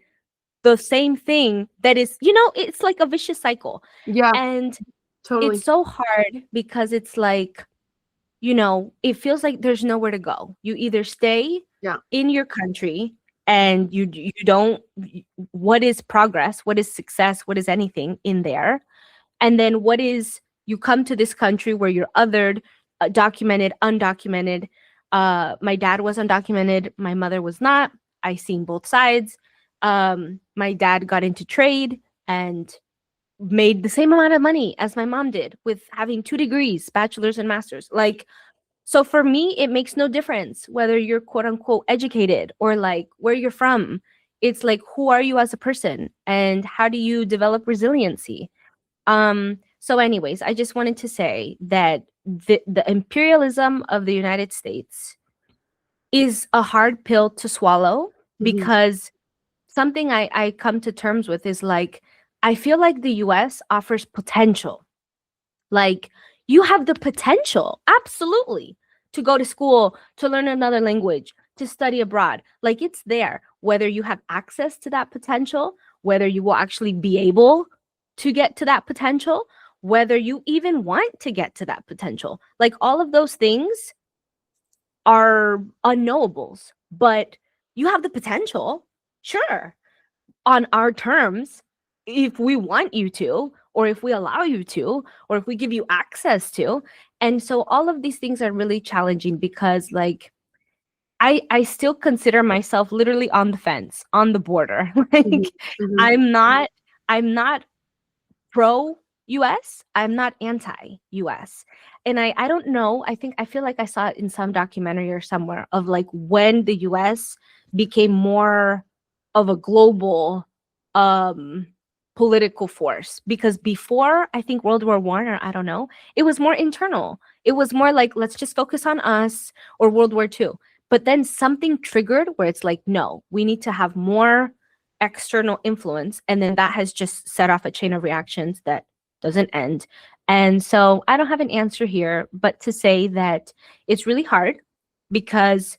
the same thing that is, it's like a vicious cycle. Yeah, And totally. it's so hard because it's like, it feels like there's nowhere to go. You either stay in your country and you don't, what is progress, what is success, what is anything in there? And then what is, you come to this country where you're othered, documented, undocumented. My dad was undocumented, my mother was not. I seen both sides. My dad got into trade and made the same amount of money as my mom did with having 2 degrees, bachelor's and master's. Like, so for me, it makes no difference whether you're quote unquote educated or like where you're from. It's like, who are you as a person and how do you develop resiliency? So anyways, I just wanted to say that the imperialism of the United States is a hard pill to swallow, because something I come to terms with is like, I feel like the US offers potential. Like, you have the potential, absolutely, to go to school, to learn another language, to study abroad. Like, it's there. Whether you have access to that potential, whether you will actually be able to get to that potential, whether you even want to get to that potential. Like, all of those things are unknowables, but you have the potential, sure, on our terms, if we want you to, or if we allow you to, or if we give you access to. And so all of these things are really challenging because, like, I still consider myself literally on the fence, on the border. Like, I'm not pro US, I'm not anti US. And I don't know, I feel like I saw it in some documentary or somewhere of like when the US became more of a global political force, because before, I think World War I, or I don't know, it was more internal. It was more like, let's just focus on us, or World War II. But then something triggered where it's like, no, we need to have more external influence, and then that has just set off a chain of reactions that doesn't end. And so I don't have an answer here, but to say that it's really hard because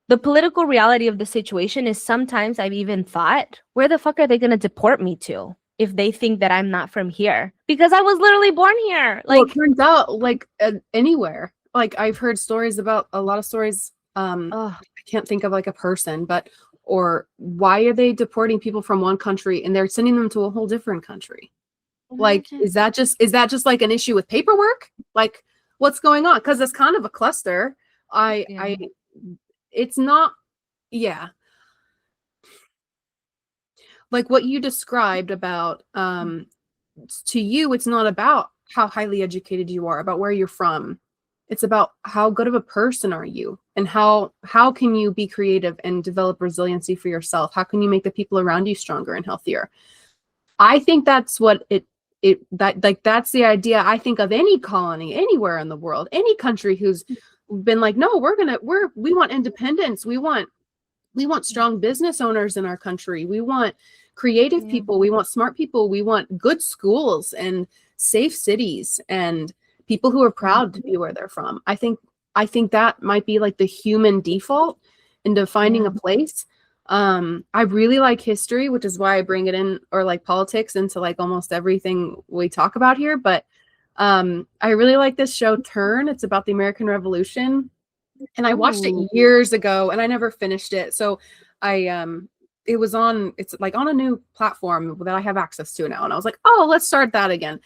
the political reality of the situation is sometimes I've even thought, where the fuck are they going to deport me to if they think that I'm not from here? Because I was literally born here. Like, well, it turns out, like, anywhere. Like, I've heard stories about a lot of stories. I can't think of like a person, but or why are they deporting people from one country and they're sending them to a whole different country? Like, is that just like an issue with paperwork? Like, what's going on? Because it's kind of a cluster. It's not, like what you described about, to you, it's not about how highly educated you are, about where you're from. It's about how good of a person are you, and how can you be creative and develop resiliency for yourself? How can you make the people around you stronger and healthier? I think that's what that's the idea. I think of any colony anywhere in the world, any country who's been like, no, we want independence. We want strong business owners in our country. We want creative people. We want smart people. We want good schools and safe cities and people who are proud to be where they're from. I think that might be like the human default into finding a place. I really like history, which is why I bring it in, or like politics, into like almost everything we talk about here. But I really like this show Turn. It's about the American Revolution. And I watched it years ago and I never finished it. So it's like on a new platform that I have access to now. And I was like, oh, let's start that again.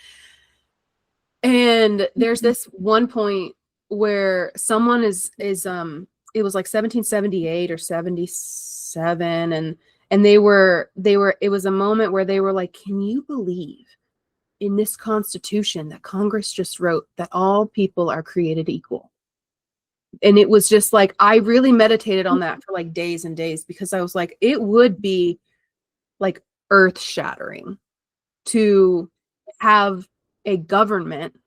And there's this one point where someone is it was like 1778 or 77, and they were it was a moment where they were like, can you believe in this Constitution that Congress just wrote that all people are created equal. And it was just like, I really meditated on that for like days and days, because I was like, it would be like earth shattering to have a government,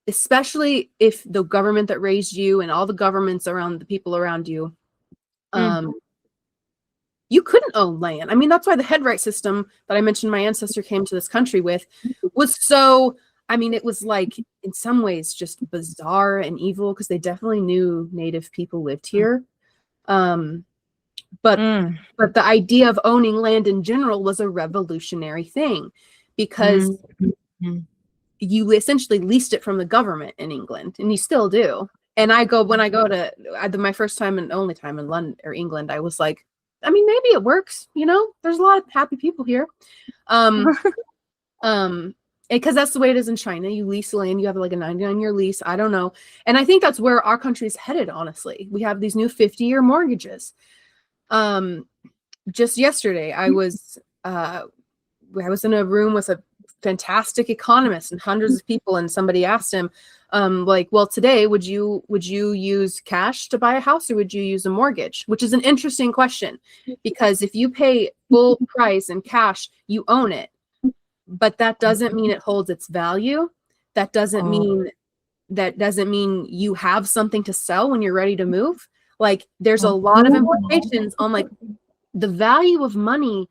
especially if the government that raised you and all the governments around the people around you, you couldn't own land. I mean, that's why the headright system that I mentioned my ancestor came to this country with was so, I mean, it was like in some ways just bizarre and evil, because they definitely knew native people lived here. But the idea of owning land in general was a revolutionary thing, because you essentially leased it from the government in England, and you still do. And when I go to my first time and only time in London or England, I was like, I mean, maybe it works, you know, there's a lot of happy people here. Because that's the way it is in China. You lease land, you have like a 99-year lease. I don't know. And I think that's where our country's headed, honestly. We have these new 50-year mortgages. Just yesterday, I was in a room with a fantastic economist and hundreds of people, and somebody asked him, like, well, today, would you use cash to buy a house, or would you use a mortgage? Which is an interesting question, because if you pay full price in cash, you own it. But that doesn't mean it holds its value. That doesn't mean you have something to sell when you're ready to move. Like, there's a lot of implications on, like, the value of money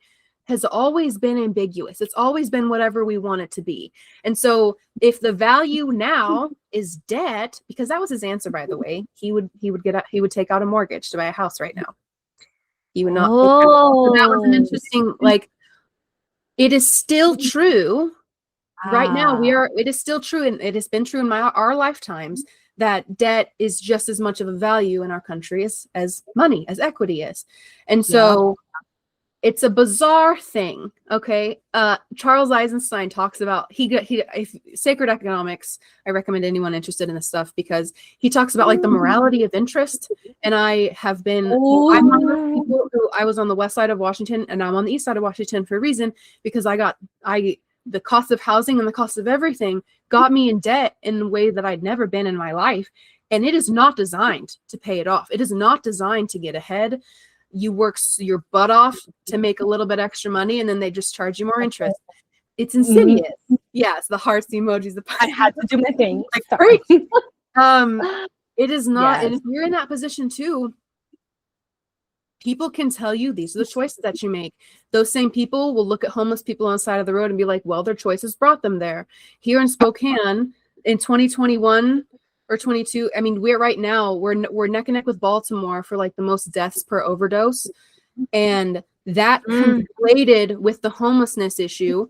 has always been ambiguous. It's always been whatever we want it to be. And so if the value now is debt, because that was his answer, by the way, he would take out a mortgage to buy a house right now. He would not. So that was an interesting, like, it is still true right now. It is still true. And it has been true in our lifetimes, that debt is just as much of a value in our country as money, as equity is. And so it's a bizarre thing. Okay. Charles Eisenstein talks about, sacred economics. I recommend anyone interested in this stuff, because he talks about like the morality of interest. And I'm one of those people who, I was on the west side of Washington, and I'm on the east side of Washington for a reason, because the cost of housing and the cost of everything got me in debt in a way that I'd never been in my life. And it is not designed to pay it off. It is not designed to get ahead. You work your butt off to make a little bit extra money, and then they just charge you more interest. It's insidious. Yes, the hearts, the emojis, I had to do my thing. Like, great. It is not. Yes. And if you're in that position too, people can tell you these are the choices that you make. Those same people will look at homeless people on the side of the road and be like, well, their choices brought them there. Here in Spokane in 2021 or 22, I mean, we're neck and neck with Baltimore for like the most deaths per overdose. And that conflated with the homelessness issue.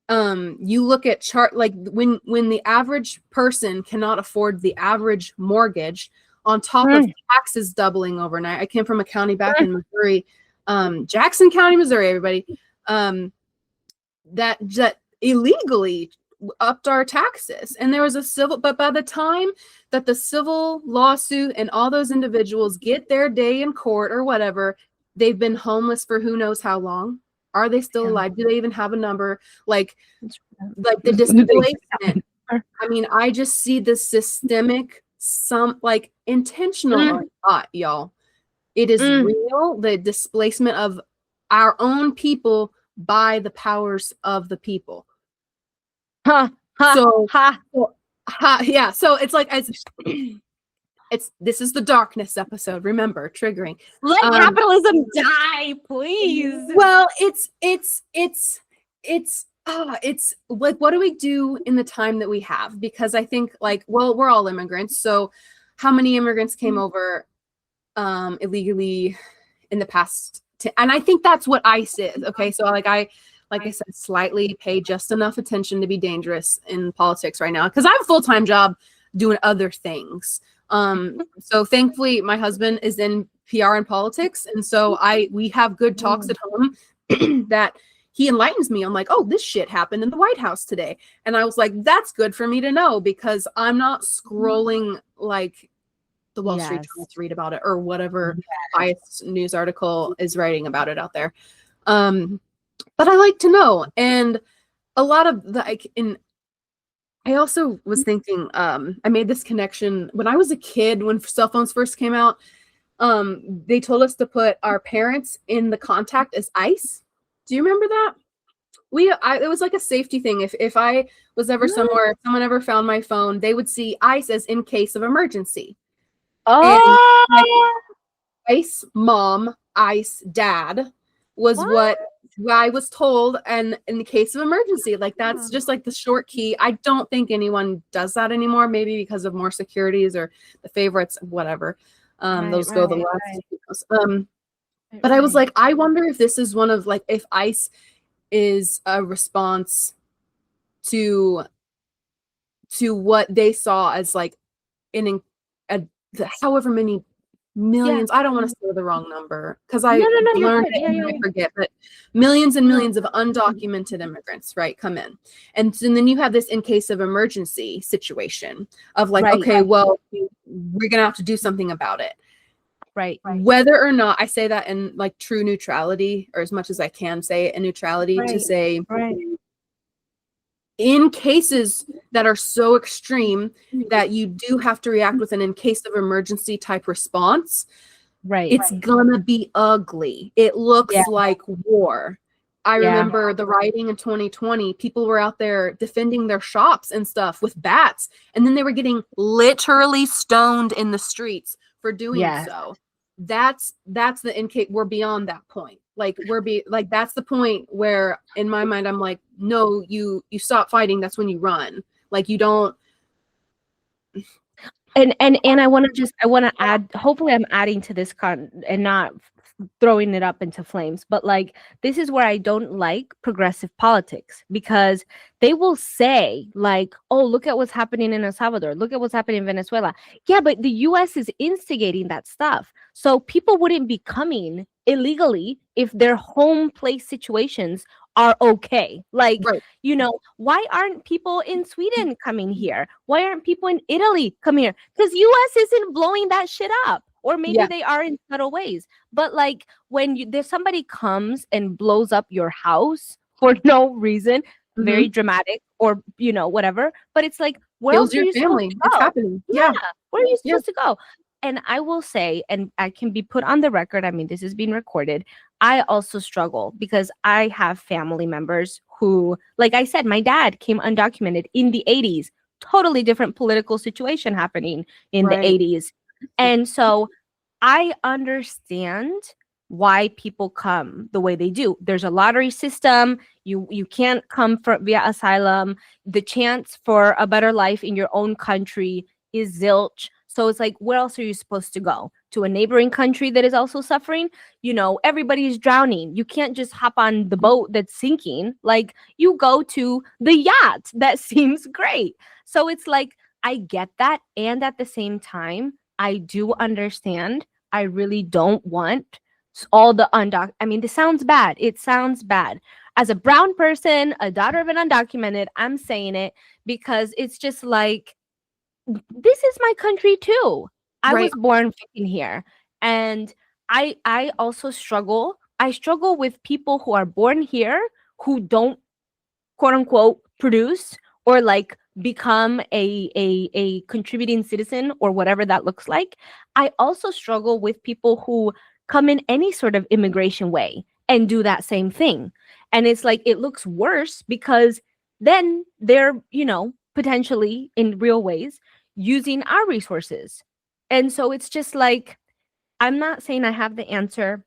You look at like when the average person cannot afford the average mortgage, on top of taxes doubling overnight. I came from a county back in Missouri, Jackson County, Missouri, everybody, that illegally upped our taxes. And there was but by the time that the civil lawsuit and all those individuals get their day in court or whatever, they've been homeless for who knows how long. Are they still alive? Do they even have a number? Like the displacement. I mean, I just see the systemic, intentional or not, y'all. It is real, the displacement of our own people by the powers of the people. So it's like, this is the darkness episode. Remember, triggering. Let capitalism die, please. Well, it's like, what do we do in the time that we have? Because I think, like, well, we're all immigrants. So how many immigrants came over illegally in the past? And I think that's what ICE is. Okay. So like I said, slightly pay just enough attention to be dangerous in politics right now, because I have a full-time job doing other things. So thankfully my husband is in PR and politics. And so we have good talks at home that he enlightens me. I'm like, oh, this shit happened in the White House today. And I was like, that's good for me to know, because I'm not scrolling like the Wall Street Journal to read about it, or whatever biased news article is writing about it out there. But I like to know. And a lot of I also was thinking, I made this connection when I was a kid, when cell phones first came out. They told us to put our parents in the contact as ice. Do you remember that? It was like a safety thing. If I was ever somewhere, if someone ever found my phone, they would see ice as in case of emergency. And like Oh, ice mom, ice dad was what I was told. And in the case of emergency, like that's just like the short key. I don't think anyone does that anymore, maybe because of more securities or the favorites, whatever. Those go the last. But I was like, I wonder if this is one of like, if ice is a response to what they saw as like however many millions. I don't want to say the wrong number because I learned it and I forget, but millions and millions of undocumented immigrants, right, come in. And then you have this in case of emergency situation of like, okay, well, we're going to have to do something about it. Right. Whether or not I say that in like true neutrality, or as much as I can say it in neutrality, to say in cases that are so extreme that you do have to react with an in case of emergency type response, it's gonna be ugly. It looks like war. I remember the rioting in 2020. People were out there defending their shops and stuff with bats, and then they were getting literally stoned in the streets for doing so. That's the in case. We're beyond that point. Like that's the point where in my mind I'm like, no, you stop fighting. That's when you run. Like you don't. And I want to add, hopefully I'm adding to this and not throwing it up into flames, but like this is where I don't like progressive politics, because they will say like, oh, look at what's happening in El Salvador, look at what's happening in Venezuela. Yeah, but the US is instigating that stuff, so people wouldn't be coming illegally if their home place situations are okay. Like, you know, why aren't people in Sweden coming here? Why aren't people in Italy coming here? Because US isn't blowing that shit up. Or maybe they are in subtle ways. But like when there's somebody comes and blows up your house for no reason, very dramatic, or you know, whatever. But it's like, where else are you supposed to go? It's happening. Yeah. Where are you supposed to go? And I will say, and I can be put on the record, I mean, this is being recorded, I also struggle because I have family members who, like I said, my dad came undocumented in the 80s, totally different political situation happening in the 80s. And so I understand why people come the way they do. There's a lottery system. You can't come via asylum. The chance for a better life in your own country is zilch. So it's like, where else are you supposed to go? To a neighboring country that is also suffering? You know, everybody's drowning. You can't just hop on the boat that's sinking. Like, you go to the yacht that seems great. So it's like, I get that. And at the same time, I do understand. I really don't want all the I mean, this sounds bad. It sounds bad. As a brown person, a daughter of an undocumented, I'm saying it because it's just like, this is my country too. I was born fucking here. And I also struggle. I struggle with people who are born here who don't, quote unquote, produce or like become a contributing citizen or whatever that looks like. I also struggle with people who come in any sort of immigration way and do that same thing. And it's like, it looks worse because then they're, you know, potentially in real ways using our resources. And so it's just like, I'm not saying I have the answer.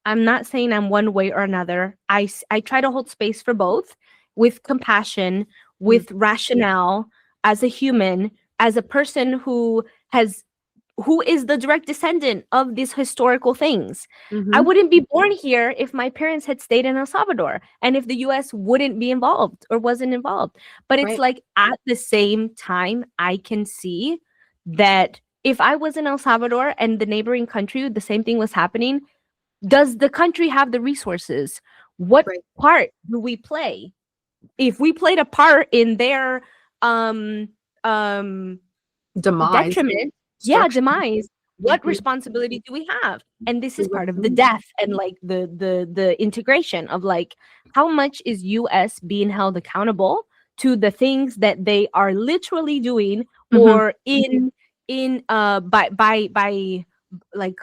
I'm not saying I'm one way or another. I try to hold space for both with compassion, with rationale, as a human, as a person who is the direct descendant of these historical things. I wouldn't be born here if my parents had stayed in El Salvador and if the US wouldn't be involved or wasn't involved. But it's like, at the same time, I can see that if I was in El Salvador and the neighboring country, the same thing was happening, does the country have the resources? What part do we play? If we played a part in their demise, detriment, demise, what responsibility do we have? And this is part of the death and like the integration of like, how much is US being held accountable to the things that they are literally doing, Mhm. or in by like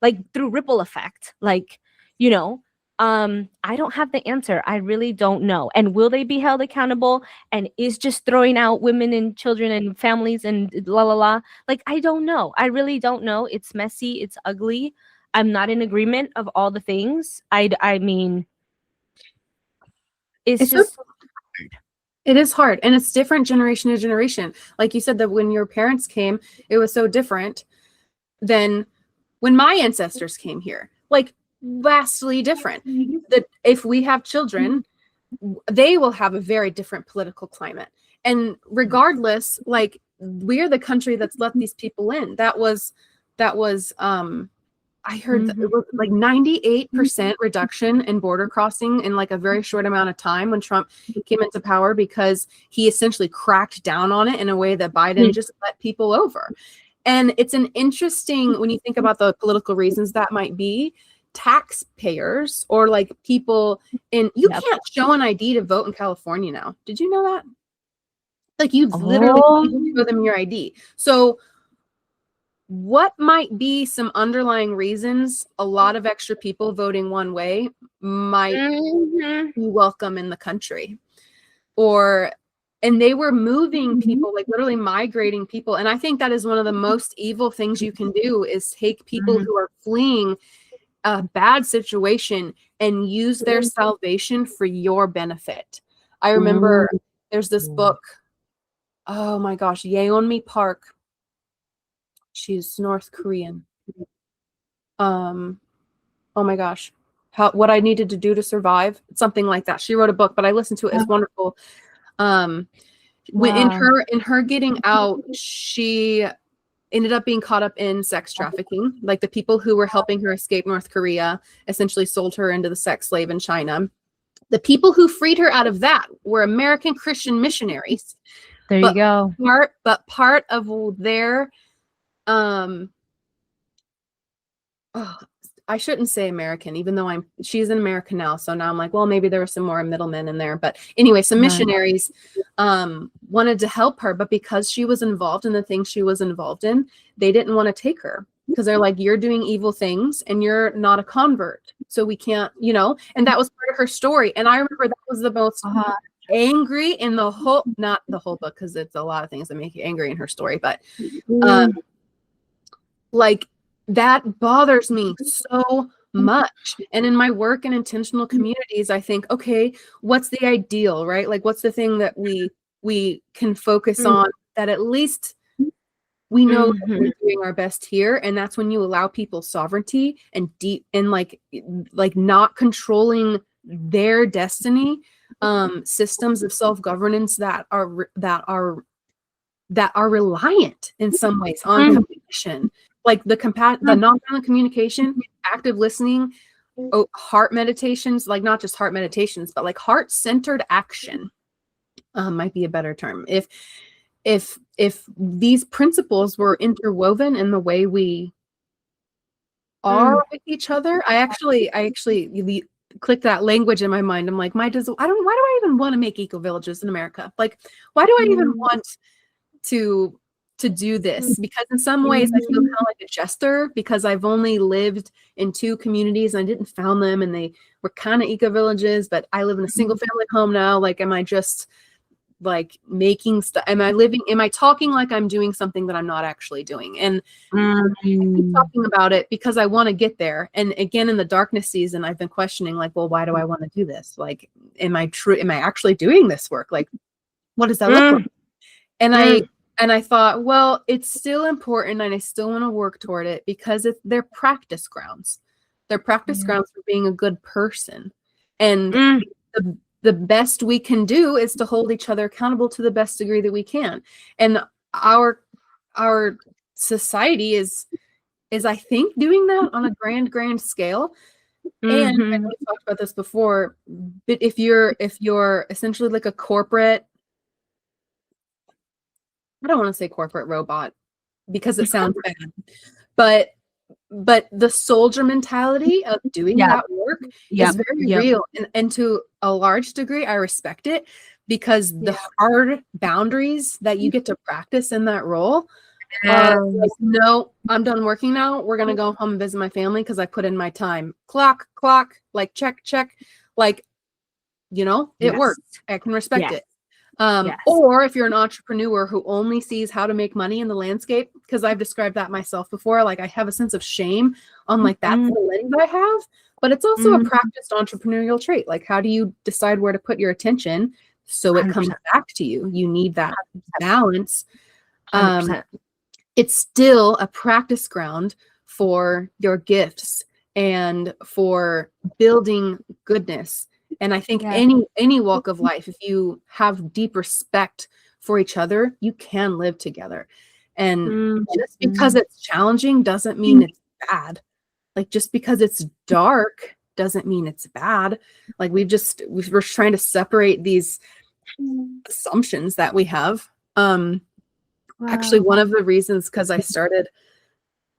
like through ripple effect, like, you know. I don't have the answer. I really don't know. And will they be held accountable? And is just throwing out women and children and families and la la la, like, I don't know. I really don't know. It's messy, it's ugly. I'm not in agreement of all the things. I mean, it's It's so, just it is hard, and it's different generation to generation. Like you said, that when your parents came, it was so different than when my ancestors came here. Like, vastly different. That if we have children, they will have a very different political climate. And regardless, like, we're the country that's let these people in. That was I heard that it was like 98% reduction in border crossing in like a very short amount of time when Trump came into power, because he essentially cracked down on it in a way that Biden just let people over. And it's an interesting, when you think about the political reasons that might be, taxpayers or like people in, you can't show an ID to vote in California now. Did you know that? Like, you literally can't show them your ID. So what might be some underlying reasons a lot of extra people voting one way might be welcome in the country? And they were moving people, like literally migrating people. And I think that is one of the most evil things you can do, is take people who are fleeing a bad situation and use their salvation for your benefit. I remember there's this book, oh my gosh, Yeonmi Park. She's North Korean. Oh my gosh. What I Needed to Do to Survive, something like that. She wrote a book, but I listened to it. It's wonderful. In her getting out, she ended up being caught up in sex trafficking. Like, the people who were helping her escape North Korea essentially sold her into the sex slave in China. The people who freed her out of that were American Christian missionaries. There you go. Part of their I shouldn't say American, even though she's in America now. So now I'm like, well, maybe there were some more middlemen in there. But anyway, some missionaries wanted to help her, but because she was involved in the things she was involved in, they didn't want to take her, because they're like, you're doing evil things and you're not a convert. So we can't, and that was part of her story. And I remember that was the most angry in the whole, not the whole book, because it's a lot of things that make you angry in her story, but like, that bothers me so much. And in my work in intentional communities, I think, okay, what's the ideal, right? Like, what's the thing that we can focus on, that at least we know that we're doing our best here. And that's when you allow people sovereignty and deep, and like not controlling their destiny, systems of self-governance that are reliant in some ways on compassion. Like the nonviolent communication, active listening, heart meditations, like not just heart meditations, but like heart-centered action, might be a better term. If these principles were interwoven in the way we are with each other, I actually clicked that language in my mind. I'm like, why do I even want to make eco villages in America? Like, why do I even want to do this? Because in some ways I feel kind of like a jester, because I've only lived in 2 communities and I didn't found them, and they were kind of eco villages, but I live in a single family home now. Like, am I just like making stuff? Am I talking like I'm doing something that I'm not actually doing? And I keep talking about it because I want to get there. And again, in the darkness season, I've been questioning, like, well, why do I want to do this? Like, am I actually doing this work? Like, what does that look like? And I thought, well, it's still important, and I still want to work toward it, because they're practice grounds. They're practice grounds for being a good person. And the best we can do is to hold each other accountable to the best degree that we can. And our society is I think doing that on a grand scale. And I know we talked about this before, but if you're essentially like a corporate, I don't want to say corporate robot, because it sounds bad, but the soldier mentality of doing that work is very real. And to a large degree, I respect it, because the Yeah. hard boundaries that you get to practice in that role are like, no, I'm done working now. We're going to go home and visit my family because I put in my time. Clock, like check. Like, you know, it Yes. works. I can respect Yes. it. Yes. Or if you're an entrepreneur who only sees how to make money in the landscape, because I've described that myself before, like I have a sense of shame on like that's the lens I have, but it's also a practiced entrepreneurial trait. Like, how do you decide where to put your attention so it comes 100%. back to you? You need that balance. 100%. It's still a practice ground for your gifts and for building goodness. And I think Yes. any walk of life, if you have deep respect for each other, you can live together. And just because it's challenging doesn't mean it's bad. Like, just because it's dark doesn't mean it's bad. Like, we're trying to separate these assumptions that we have. Actually, one of the reasons, because I started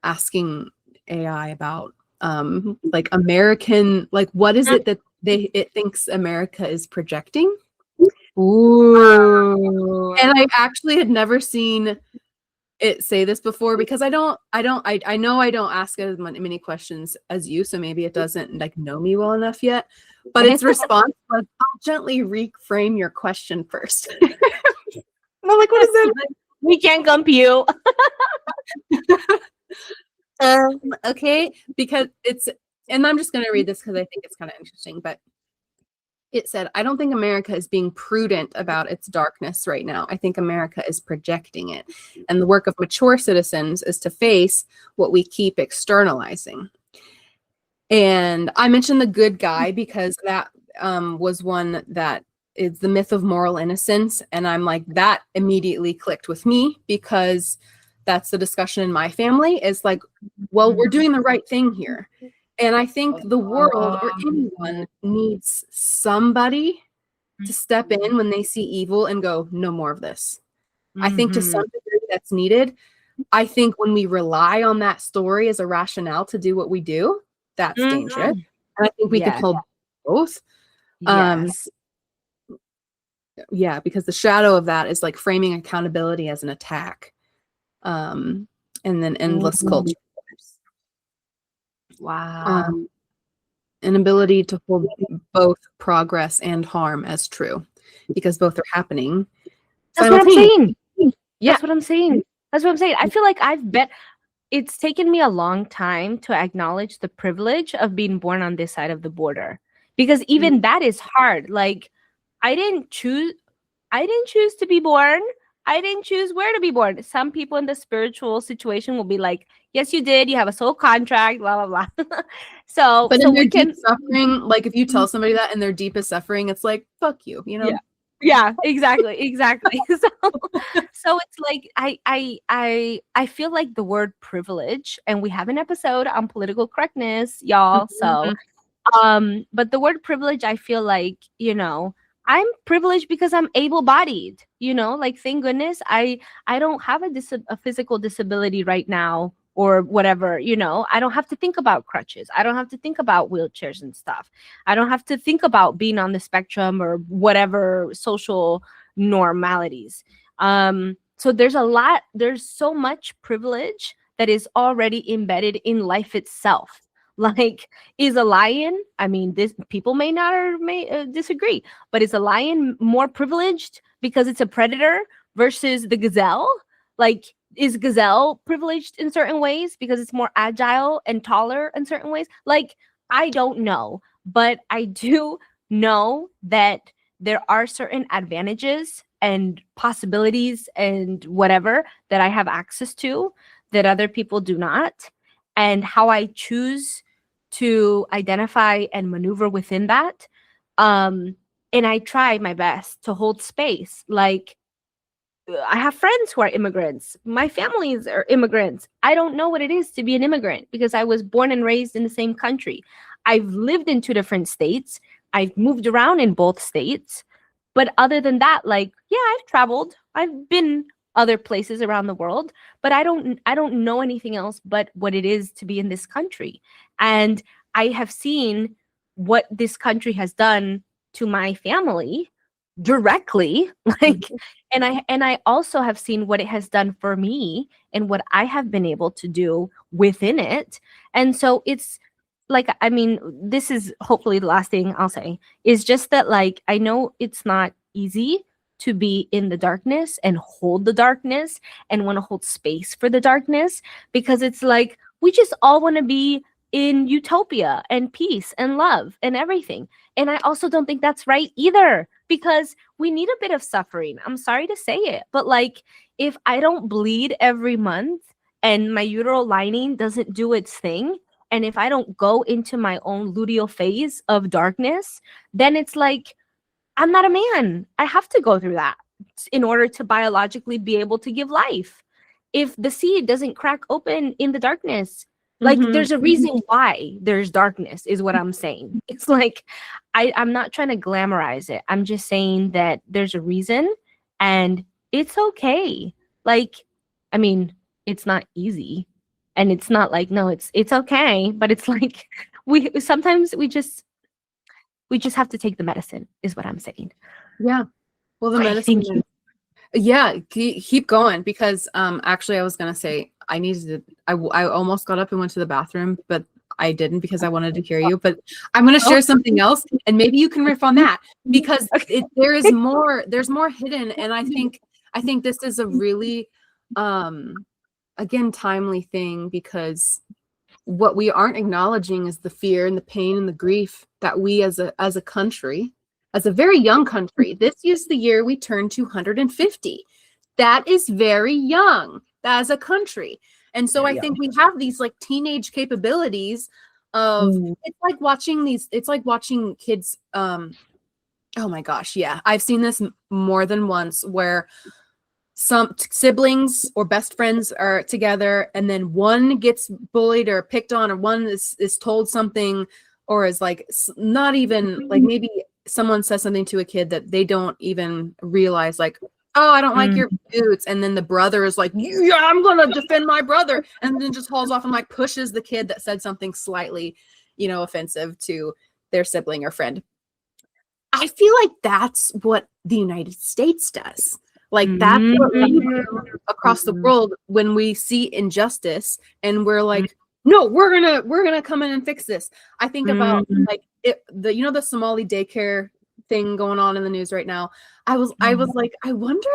asking AI about like American, like what is it that it thinks America is projecting? Ooh. And I actually had never seen it say this before, because I know I don't ask as many questions as you, so maybe it doesn't like know me well enough yet. But its response was, I'll gently reframe your question first. And I'm like, what is that? We can't compute. Okay, because it's, and I'm just going to read this because I think it's kind of interesting, but it said, I don't think America is being prudent about its darkness right now. I think America is projecting it. And the work of mature citizens is to face what we keep externalizing. And I mentioned the good guy because that was one that is the myth of moral innocence. And I'm like, that immediately clicked with me, because that's the discussion in my family, is like, well, we're doing the right thing here. And I think the world or anyone needs somebody to step in when they see evil and go, no more of this. I think to some degree that's needed. I think when we rely on that story as a rationale to do what we do, that's dangerous. And I think we could hold both. Yes. Yeah, because the shadow of that is like framing accountability as an attack. And then endless culture. Wow. An ability to hold both progress and harm as true, because both are happening. That's what I'm saying. Yeah. That's what I'm saying. That's what I'm saying. I feel like it's taken me a long time to acknowledge the privilege of being born on this side of the border, because even that is hard. Like, I didn't choose to be born. I didn't choose where to be born. Some people in the spiritual situation will be like, yes, you did. You have a soul contract, blah, blah, blah. But so in their we can deep suffering, like if you tell somebody that in their deepest suffering, it's like, fuck you, you know? Yeah, exactly. So it's like I feel like the word privilege, and we have an episode on political correctness, y'all. So but the word privilege, I feel like, I'm privileged because I'm able-bodied, like, thank goodness I don't have a physical disability right now, or whatever. I don't have to think about crutches. I don't have to think about wheelchairs and stuff. I don't have to think about being on the spectrum or whatever social normalities. So there's so much privilege that is already embedded in life itself. Like, is a lion, I mean, this people may not or may disagree, but is a lion more privileged because it's a predator versus the gazelle? Like, is gazelle privileged in certain ways because it's more agile and taller in certain ways? Like, I don't know, but I do know that there are certain advantages and possibilities and whatever that I have access to that other people do not. And how I choose to identify and maneuver within that. And I try my best to hold space. Like, I have friends who are immigrants. My families are immigrants. I don't know what it is to be an immigrant because I was born and raised in the same country. I've lived in 2 different states. I've moved around in both states. But other than that, like, yeah, I've traveled. I've been other places around the world, but I don't know anything else but what it is to be in this country. And I have seen what this country has done to my family directly, like, and I also have seen what it has done for me and what I have been able to do within it. And so it's like, I mean, this is hopefully the last thing I'll say, is just that, like, I know it's not easy to be in the darkness and hold the darkness and want to hold space for the darkness, because it's like we just all want to be in utopia and peace and love and everything. And I also don't think that's right either, because we need a bit of suffering. I'm sorry to say it, but like, if I don't bleed every month and my uteral lining doesn't do its thing, and if I don't go into my own luteal phase of darkness, then it's like, I'm not a man. I have to go through that in order to biologically be able to give life. If the seed doesn't crack open in the darkness, like, there's a reason why there's darkness, is what I'm saying. It's like, I'm not trying to glamorize it. I'm just saying that there's a reason, and it's okay. Like, I mean, it's not easy, and it's not like, no, it's okay, but it's like, sometimes we just have to take the medicine, is what I'm saying. Yeah. Well, the Okay, medicine. thank you. Yeah, keep going, because actually I was gonna say I needed to. I almost got up and went to the bathroom, but I didn't, because I wanted to hear you. But I'm gonna share something else, and maybe you can riff on that, because there is more. There's more hidden, and I think this is a really again timely thing, because what we aren't acknowledging is the fear and the pain and the grief that we as a country, as a very young country, this is the year we turned 250. That is very young as a country. And so I think we have these like teenage capabilities of, it's like watching kids. Oh my gosh. Yeah. I've seen this more than once, where some siblings or best friends are together, and then one gets bullied or picked on, or one is told something, or is like not even like, maybe someone says something to a kid that they don't even realize, like, oh, I don't like your boots, and then the brother is like, yeah, I'm gonna defend my brother, and then just hauls off and like pushes the kid that said something slightly, offensive to their sibling or friend. I feel like that's what the United States does. Like, that's what we do across the world when we see injustice, and we're like, no, we're gonna come in and fix this. I think about like the Somali daycare thing going on in the news right now. I was like, I wonder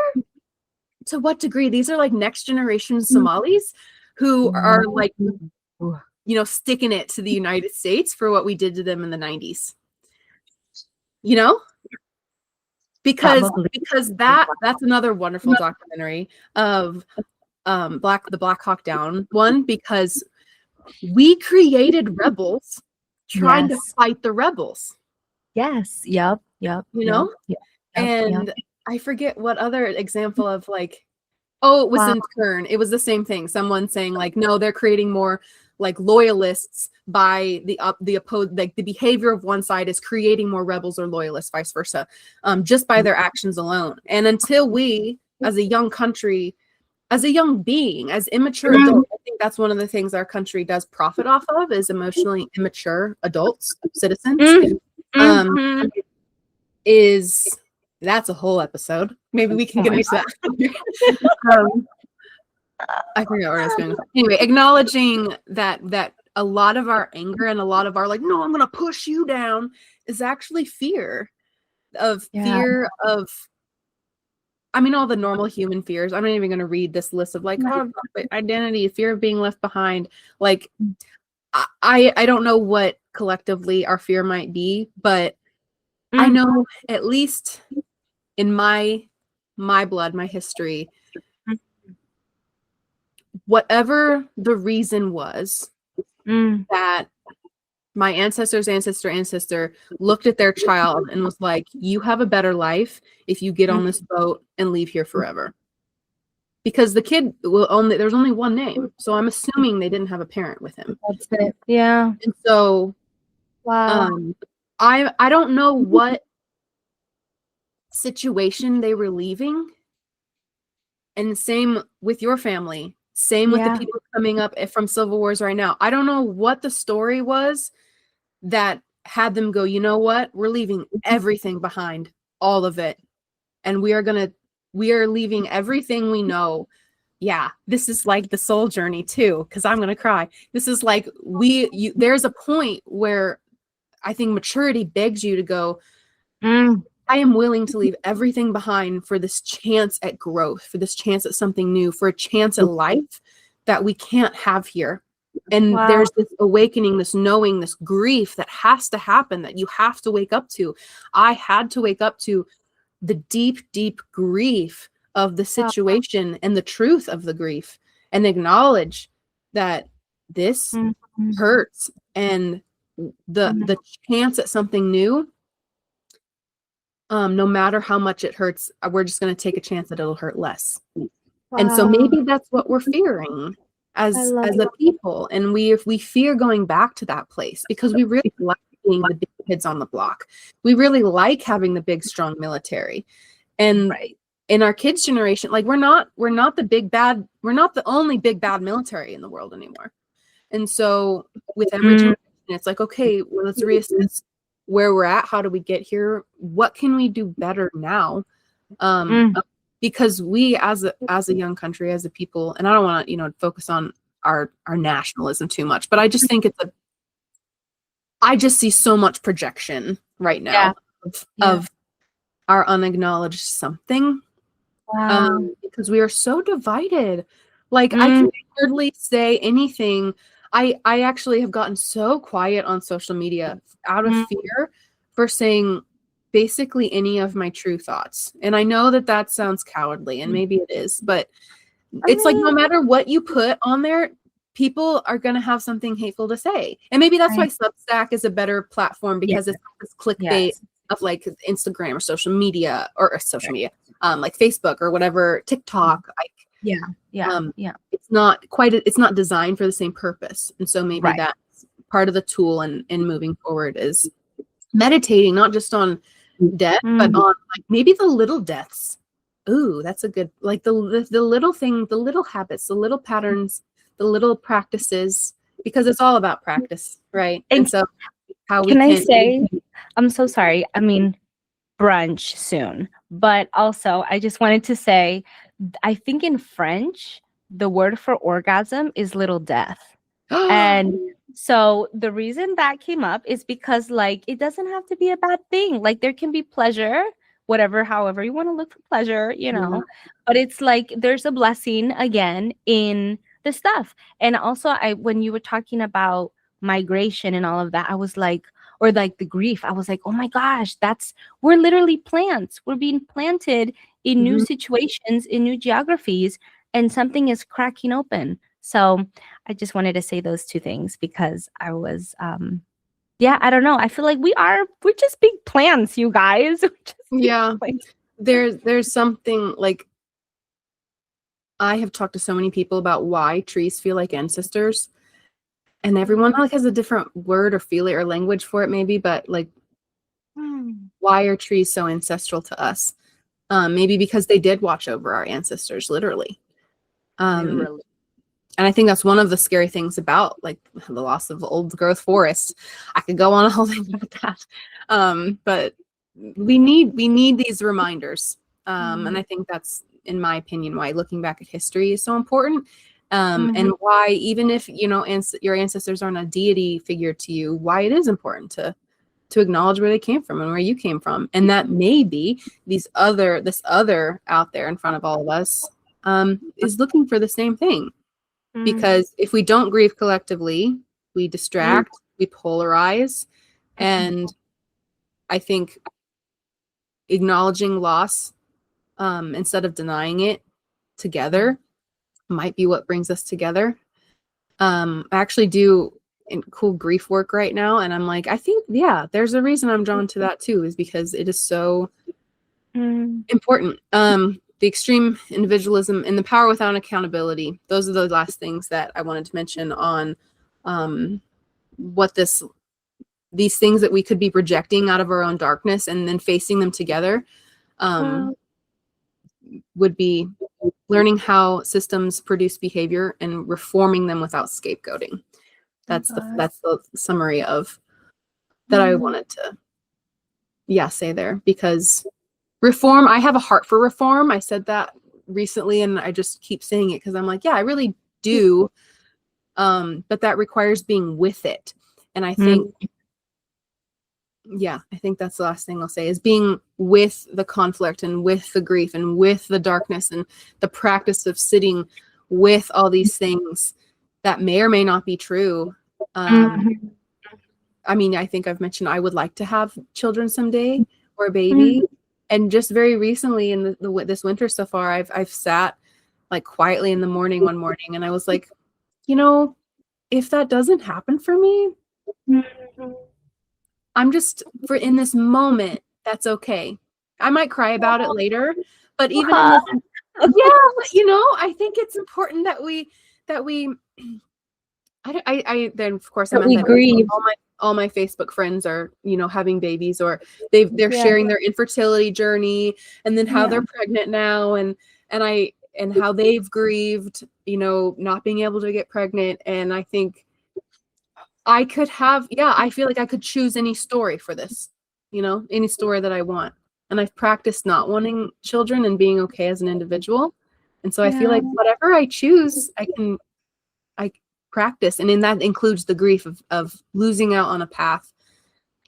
to what degree these are like next generation Somalis who are like, sticking it to the United States for what we did to them in the 90s. Because that's another wonderful documentary of the Black Hawk Down one, because we created rebels trying to fight the rebels. Yes. Yep. And I forget what other example of like, oh, it was in Kern. It was the same thing. Someone saying like, no, they're creating more like loyalists by the opposed, like the behavior of one side is creating more rebels or loyalists, vice versa, just by their actions alone. And until we, as a young country, as a young being, as immature adults, I think that's one of the things our country does profit off of, is emotionally immature adults, citizens. That's a whole episode. Maybe we can get into that. I forgot where I was going. Anyway, acknowledging that a lot of our anger and a lot of our like, no, I'm going to push you down, is actually fear of, I mean, all the normal human fears. I'm not even going to read this list of like, oh, identity, fear of being left behind. Like, I don't know what collectively our fear might be, but I know, at least in my blood, my history, whatever the reason was that my ancestor's ancestor looked at their child and was like, you have a better life if you get on this boat and leave here forever. Because the kid there's only one name. So I'm assuming they didn't have a parent with him. That's it. Yeah. And so I don't know what situation they were leaving. And same with your family. Same with the people coming up from Civil Wars right now. I don't know what the story was that had them go, you know what? We're leaving everything behind, all of it. And we are leaving everything we know. Yeah, this is like the soul journey too, because I'm gonna cry. This is like there's a point where I think maturity begs you to go, I am willing to leave everything behind for this chance at growth, for this chance at something new, for a chance at life that we can't have here. And there's this awakening, this knowing, this grief that has to happen, that you have to wake up to. I had to wake up to the deep, deep grief of the situation and the truth of the grief, and acknowledge that this hurts, and the chance at something new, no matter how much it hurts, we're just going to take a chance that it'll hurt less. And so maybe that's what we're fearing as a people. And we fear going back to that place because we really like being the big kids on the block. We really like having the big, strong military. And in our kids' generation, like we're not the only big bad military in the world anymore. And so with every generation, it's like, okay, well, let's reassess where we're at. How do we get here? What can we do better now? Because we, as a young country, as a people, and I don't want to, focus on our nationalism too much, but I just think I just see so much projection right now of our unacknowledged something. Because we are so divided. Like I can hardly say anything. I actually have gotten so quiet on social media out of fear for saying basically any of my true thoughts. And I know that sounds cowardly, and maybe it is, but it's like no matter what you put on there, people are going to have something hateful to say. And maybe that's why Substack is a better platform, because it's this clickbait of like Instagram or social media, like Facebook or whatever, TikTok. It's not designed for the same purpose. And so maybe that's part of the tool and moving forward is meditating, not just on death, but on like maybe the little deaths. Ooh, that's a good, like the little thing, the little habits, the little patterns, the little practices, because it's all about practice, right? And so how we I say, I'm so sorry. I mean, brunch soon, but also I just wanted to say, I think in French, the word for orgasm is little death. And so the reason that came up is because like it doesn't have to be a bad thing. Like there can be pleasure, however you want to look for pleasure, but it's like there's a blessing again in the stuff. And also when you were talking about migration and all of that, I was like, or like the grief, I was like, oh my gosh, we're literally plants. We're being planted in new situations, in new geographies, and something is cracking open. So I just wanted to say those two things because I was, I don't know. I feel like we're just big plants, you guys. There's something like, I have talked to so many people about why trees feel like ancestors, and everyone like has a different word or feeling or language for it maybe, but like, why are trees so ancestral to us? Maybe because they did watch over our ancestors, literally. And I think that's one of the scary things about like the loss of old growth forests. I could go on a whole thing about that. But we need these reminders. And I think that's, in my opinion, why looking back at history is so important. And why, even if, your ancestors aren't a deity figure to you, why it is important to acknowledge where they came from and where you came from. And that maybe this other out there in front of all of us is looking for the same thing. Because if we don't grieve collectively, we distract, we polarize. And I think acknowledging loss instead of denying it together might be what brings us together. I actually do cool grief work right now. And I'm like, I think, there's a reason I'm drawn to that too, is because it is so important. The extreme individualism and the power without accountability. Those are the last things that I wanted to mention on what these things that we could be projecting out of our own darkness and then facing them together would be learning how systems produce behavior and reforming them without scapegoating. That's the summary of that I wanted to, say there, because reform, I have a heart for reform. I said that recently and I just keep saying it because I'm like, yeah, I really do. But that requires being with it. And I think, I think that's the last thing I'll say, is being with the conflict and with the grief and with the darkness and the practice of sitting with all these things that may or may not be true. I mean, I think I've mentioned I would like to have children someday, or a baby. And just very recently in this winter so far, I've sat like quietly in the morning one morning and I was like, if that doesn't happen for me, I'm just in this moment, that's okay. I might cry about it later, but even in this, I think it's important that we I then of course I'm at that age, all my Facebook friends are, having babies, or they're sharing their infertility journey, and then how they're pregnant now, and how they've grieved, not being able to get pregnant. And I think I could have, I feel like I could choose any story for this, any story that I want. And I've practiced not wanting children and being okay as an individual. And so I feel like whatever I choose, I practice. And then that includes the grief of losing out on a path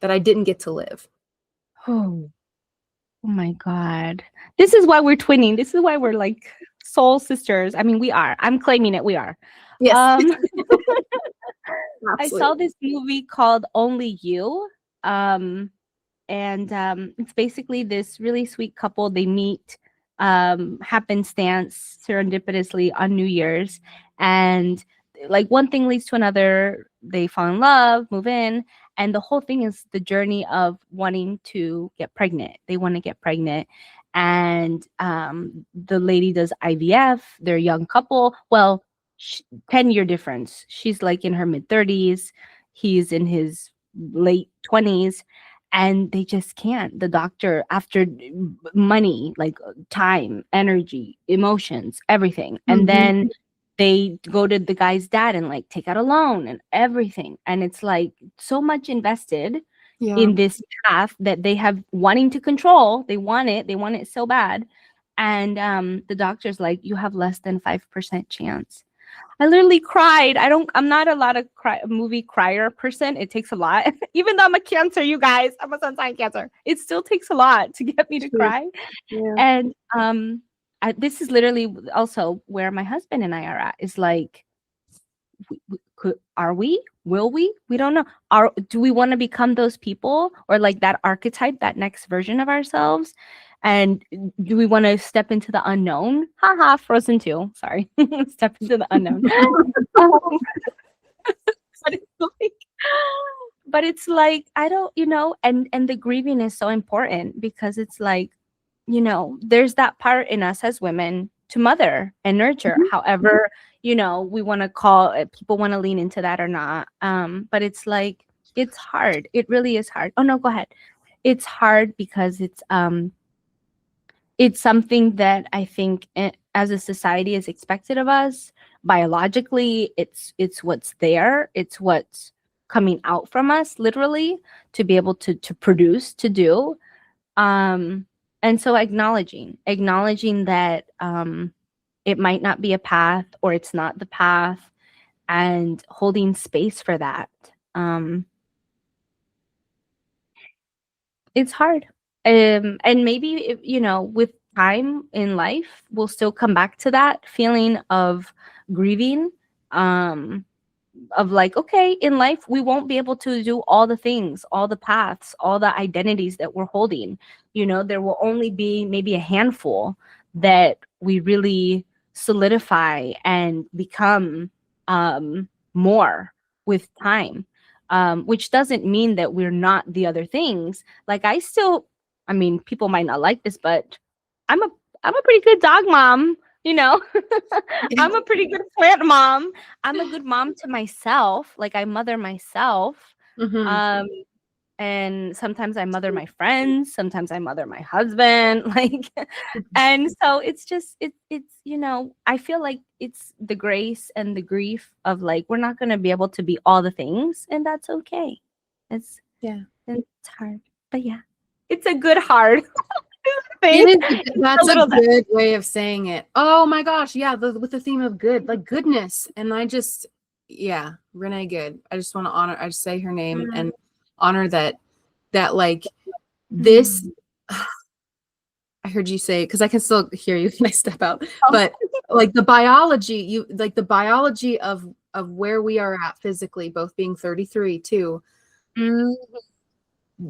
that I didn't get to live. Oh my God. This is why we're twinning. This is why we're like soul sisters. I mean, we are. I'm claiming it. We are. Yes. I saw this movie called Only You. And it's basically this really sweet couple. They meet happenstance, serendipitously on New Year's. And like one thing leads to another. They fall in love, move in. And the whole thing is the journey of wanting to get pregnant. They want to get pregnant. And the lady does IVF. They're a young couple. Well, 10-year difference. She's like in her mid-30s. He's in his late 20s. And they just can't. The doctor, after money, like time, energy, emotions, everything. And then they go to the guy's dad and like take out a loan and everything. And it's like so much invested in this path that they have wanting to control. They want it so bad. And the doctor's like, you have less than 5% chance. I literally cried. I'm not a lot of movie crier person. It takes a lot. Even though I'm a Cancer, you guys, I'm a sun sign Cancer. It still takes a lot to get me to cry. And this is literally also where my husband and I are at. Is like, will we? We don't know. Do we want to become those people, or like that archetype, that next version of ourselves? And do we want to step into the unknown? Haha, Frozen 2. Sorry. Step into the unknown. But it's like, I don't, and the grieving is so important, because it's like, there's that part in us as women to mother and nurture, however, we want to call it, people want to lean into that or not. But it's like, it's hard. It really is hard. Oh no, go ahead. It's hard because it's something that I think as a society is expected of us biologically. It's what's there. It's what's coming out from us, literally, to be able to produce, to do. And so acknowledging that it might not be a path, or it's not the path, and holding space for that. It's hard. And maybe, if, with time in life, we'll still come back to that feeling of grieving, of like, okay, in life, we won't be able to do all the things, all the paths, all the identities that we're holding. There will only be maybe a handful that we really solidify and become more with time. Which doesn't mean that we're not the other things. Like I mean, people might not like this, but I'm a pretty good dog mom, I'm a pretty good plant mom. I'm a good mom to myself. Like, I mother myself. And sometimes I mother my friends, sometimes I mother my husband, like, and so it's just, it's, I feel like it's the grace and the grief of like, we're not going to be able to be all the things, and that's okay. Yeah. It's hard. But yeah, it's a good hard. That's a good way of saying it. Oh my gosh, yeah, with the theme of good, like goodness. And Renee Good. I just want to honor, I just say her name and honor that like this. I heard you say, because I can still hear you when I step out, but like the biology, of where we are at physically, both being 33 too.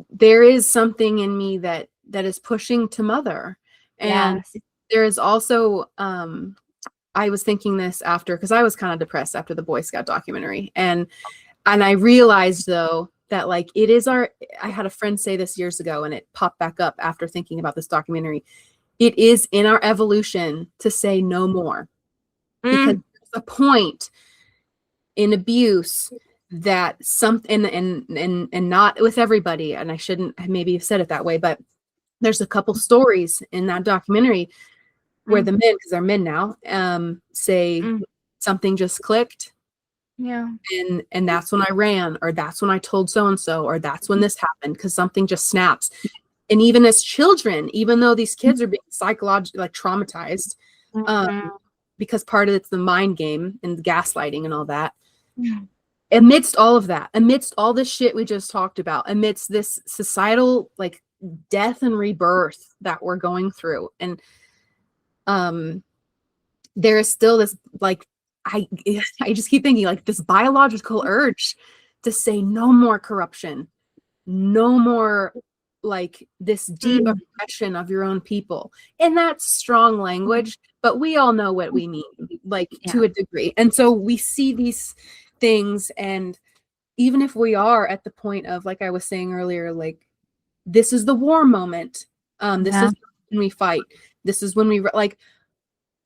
There is something in me that is pushing to mother. And there is also I was thinking this after, because I was kind of depressed after the Boy Scout documentary, and I realized though that like it is I had a friend say this years ago, and it popped back up after thinking about this documentary. It is in our evolution to say no more, because there's a point in abuse that and not with everybody, and I shouldn't maybe have said it that way, but there's a couple stories in that documentary where the men, because they're men now, say something just clicked. Yeah. And that's when I ran, or that's when I told so-and-so, or that's when this happened, because something just snaps. And even as children, even though these kids are being psychologically like traumatized, because part of it's the mind game and the gaslighting and all that. Amidst all of that, amidst all this shit we just talked about, amidst this societal like death and rebirth that we're going through, and there is still this like I just keep thinking like this biological urge to say no more corruption, no more like this deep oppression of your own people. And that's strong language, but we all know what we mean, like to a degree. And so we see these things, and even if we are at the point of, like I was saying earlier, like this is the war moment, this is when we fight, this is when we like,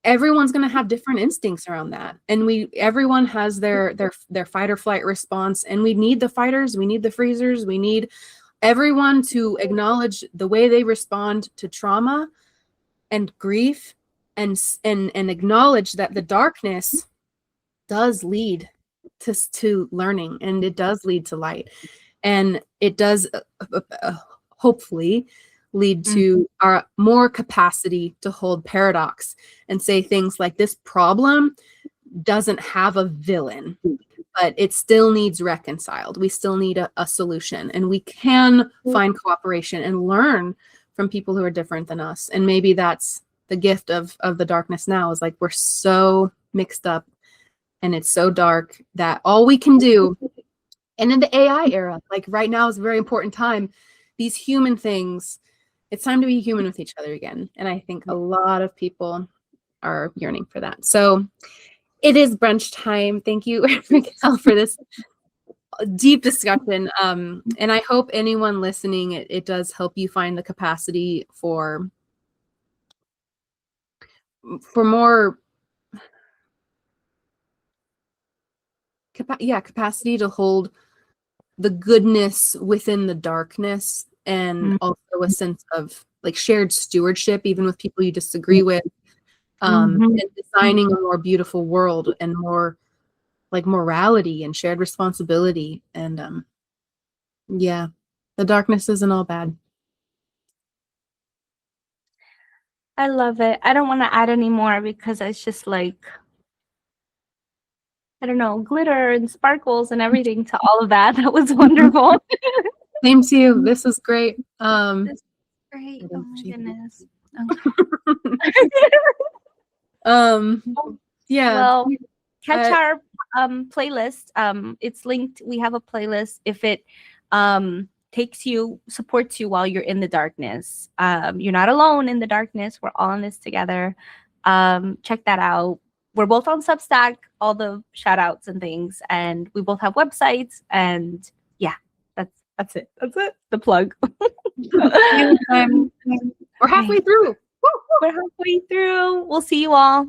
everyone's going to have different instincts around that, and everyone has their fight or flight response, and we need the fighters, we need the freezers, we need everyone to acknowledge the way they respond to trauma and grief, and acknowledge that the darkness does lead to learning, and it does lead to light, and it does hopefully lead to our more capacity to hold paradox and say things like, this problem doesn't have a villain, but it still needs reconciled. We still need a solution, and we can find cooperation and learn from people who are different than us. And maybe that's the gift of the darkness now, is like we're so mixed up and it's so dark that all we can do, and in the AI era, like right now is a very important time, these human things, it's time to be human with each other again. And I think a lot of people are yearning for that. So it is brunch time. Thank you, Miguel, for this deep discussion. And I hope anyone listening, it does help you find the capacity for more capacity to hold the goodness within the darkness, and also a sense of like shared stewardship, even with people you disagree with, and designing a more beautiful world, and more like morality and shared responsibility. And the darkness isn't all bad. I love it. I don't want to add any more, because it's just like, I don't know, glitter and sparkles and everything to all of that. That was wonderful. Same to you. This is great. This is great. Oh my goodness. Well, catch our playlist. It's linked. We have a playlist. If it supports you while you're in the darkness, you're not alone in the darkness. We're all in this together. Check that out. We're both on Substack, all the shout outs and things, and we both have websites, and that's it. The plug. We're halfway through. We're halfway through. We'll see you all.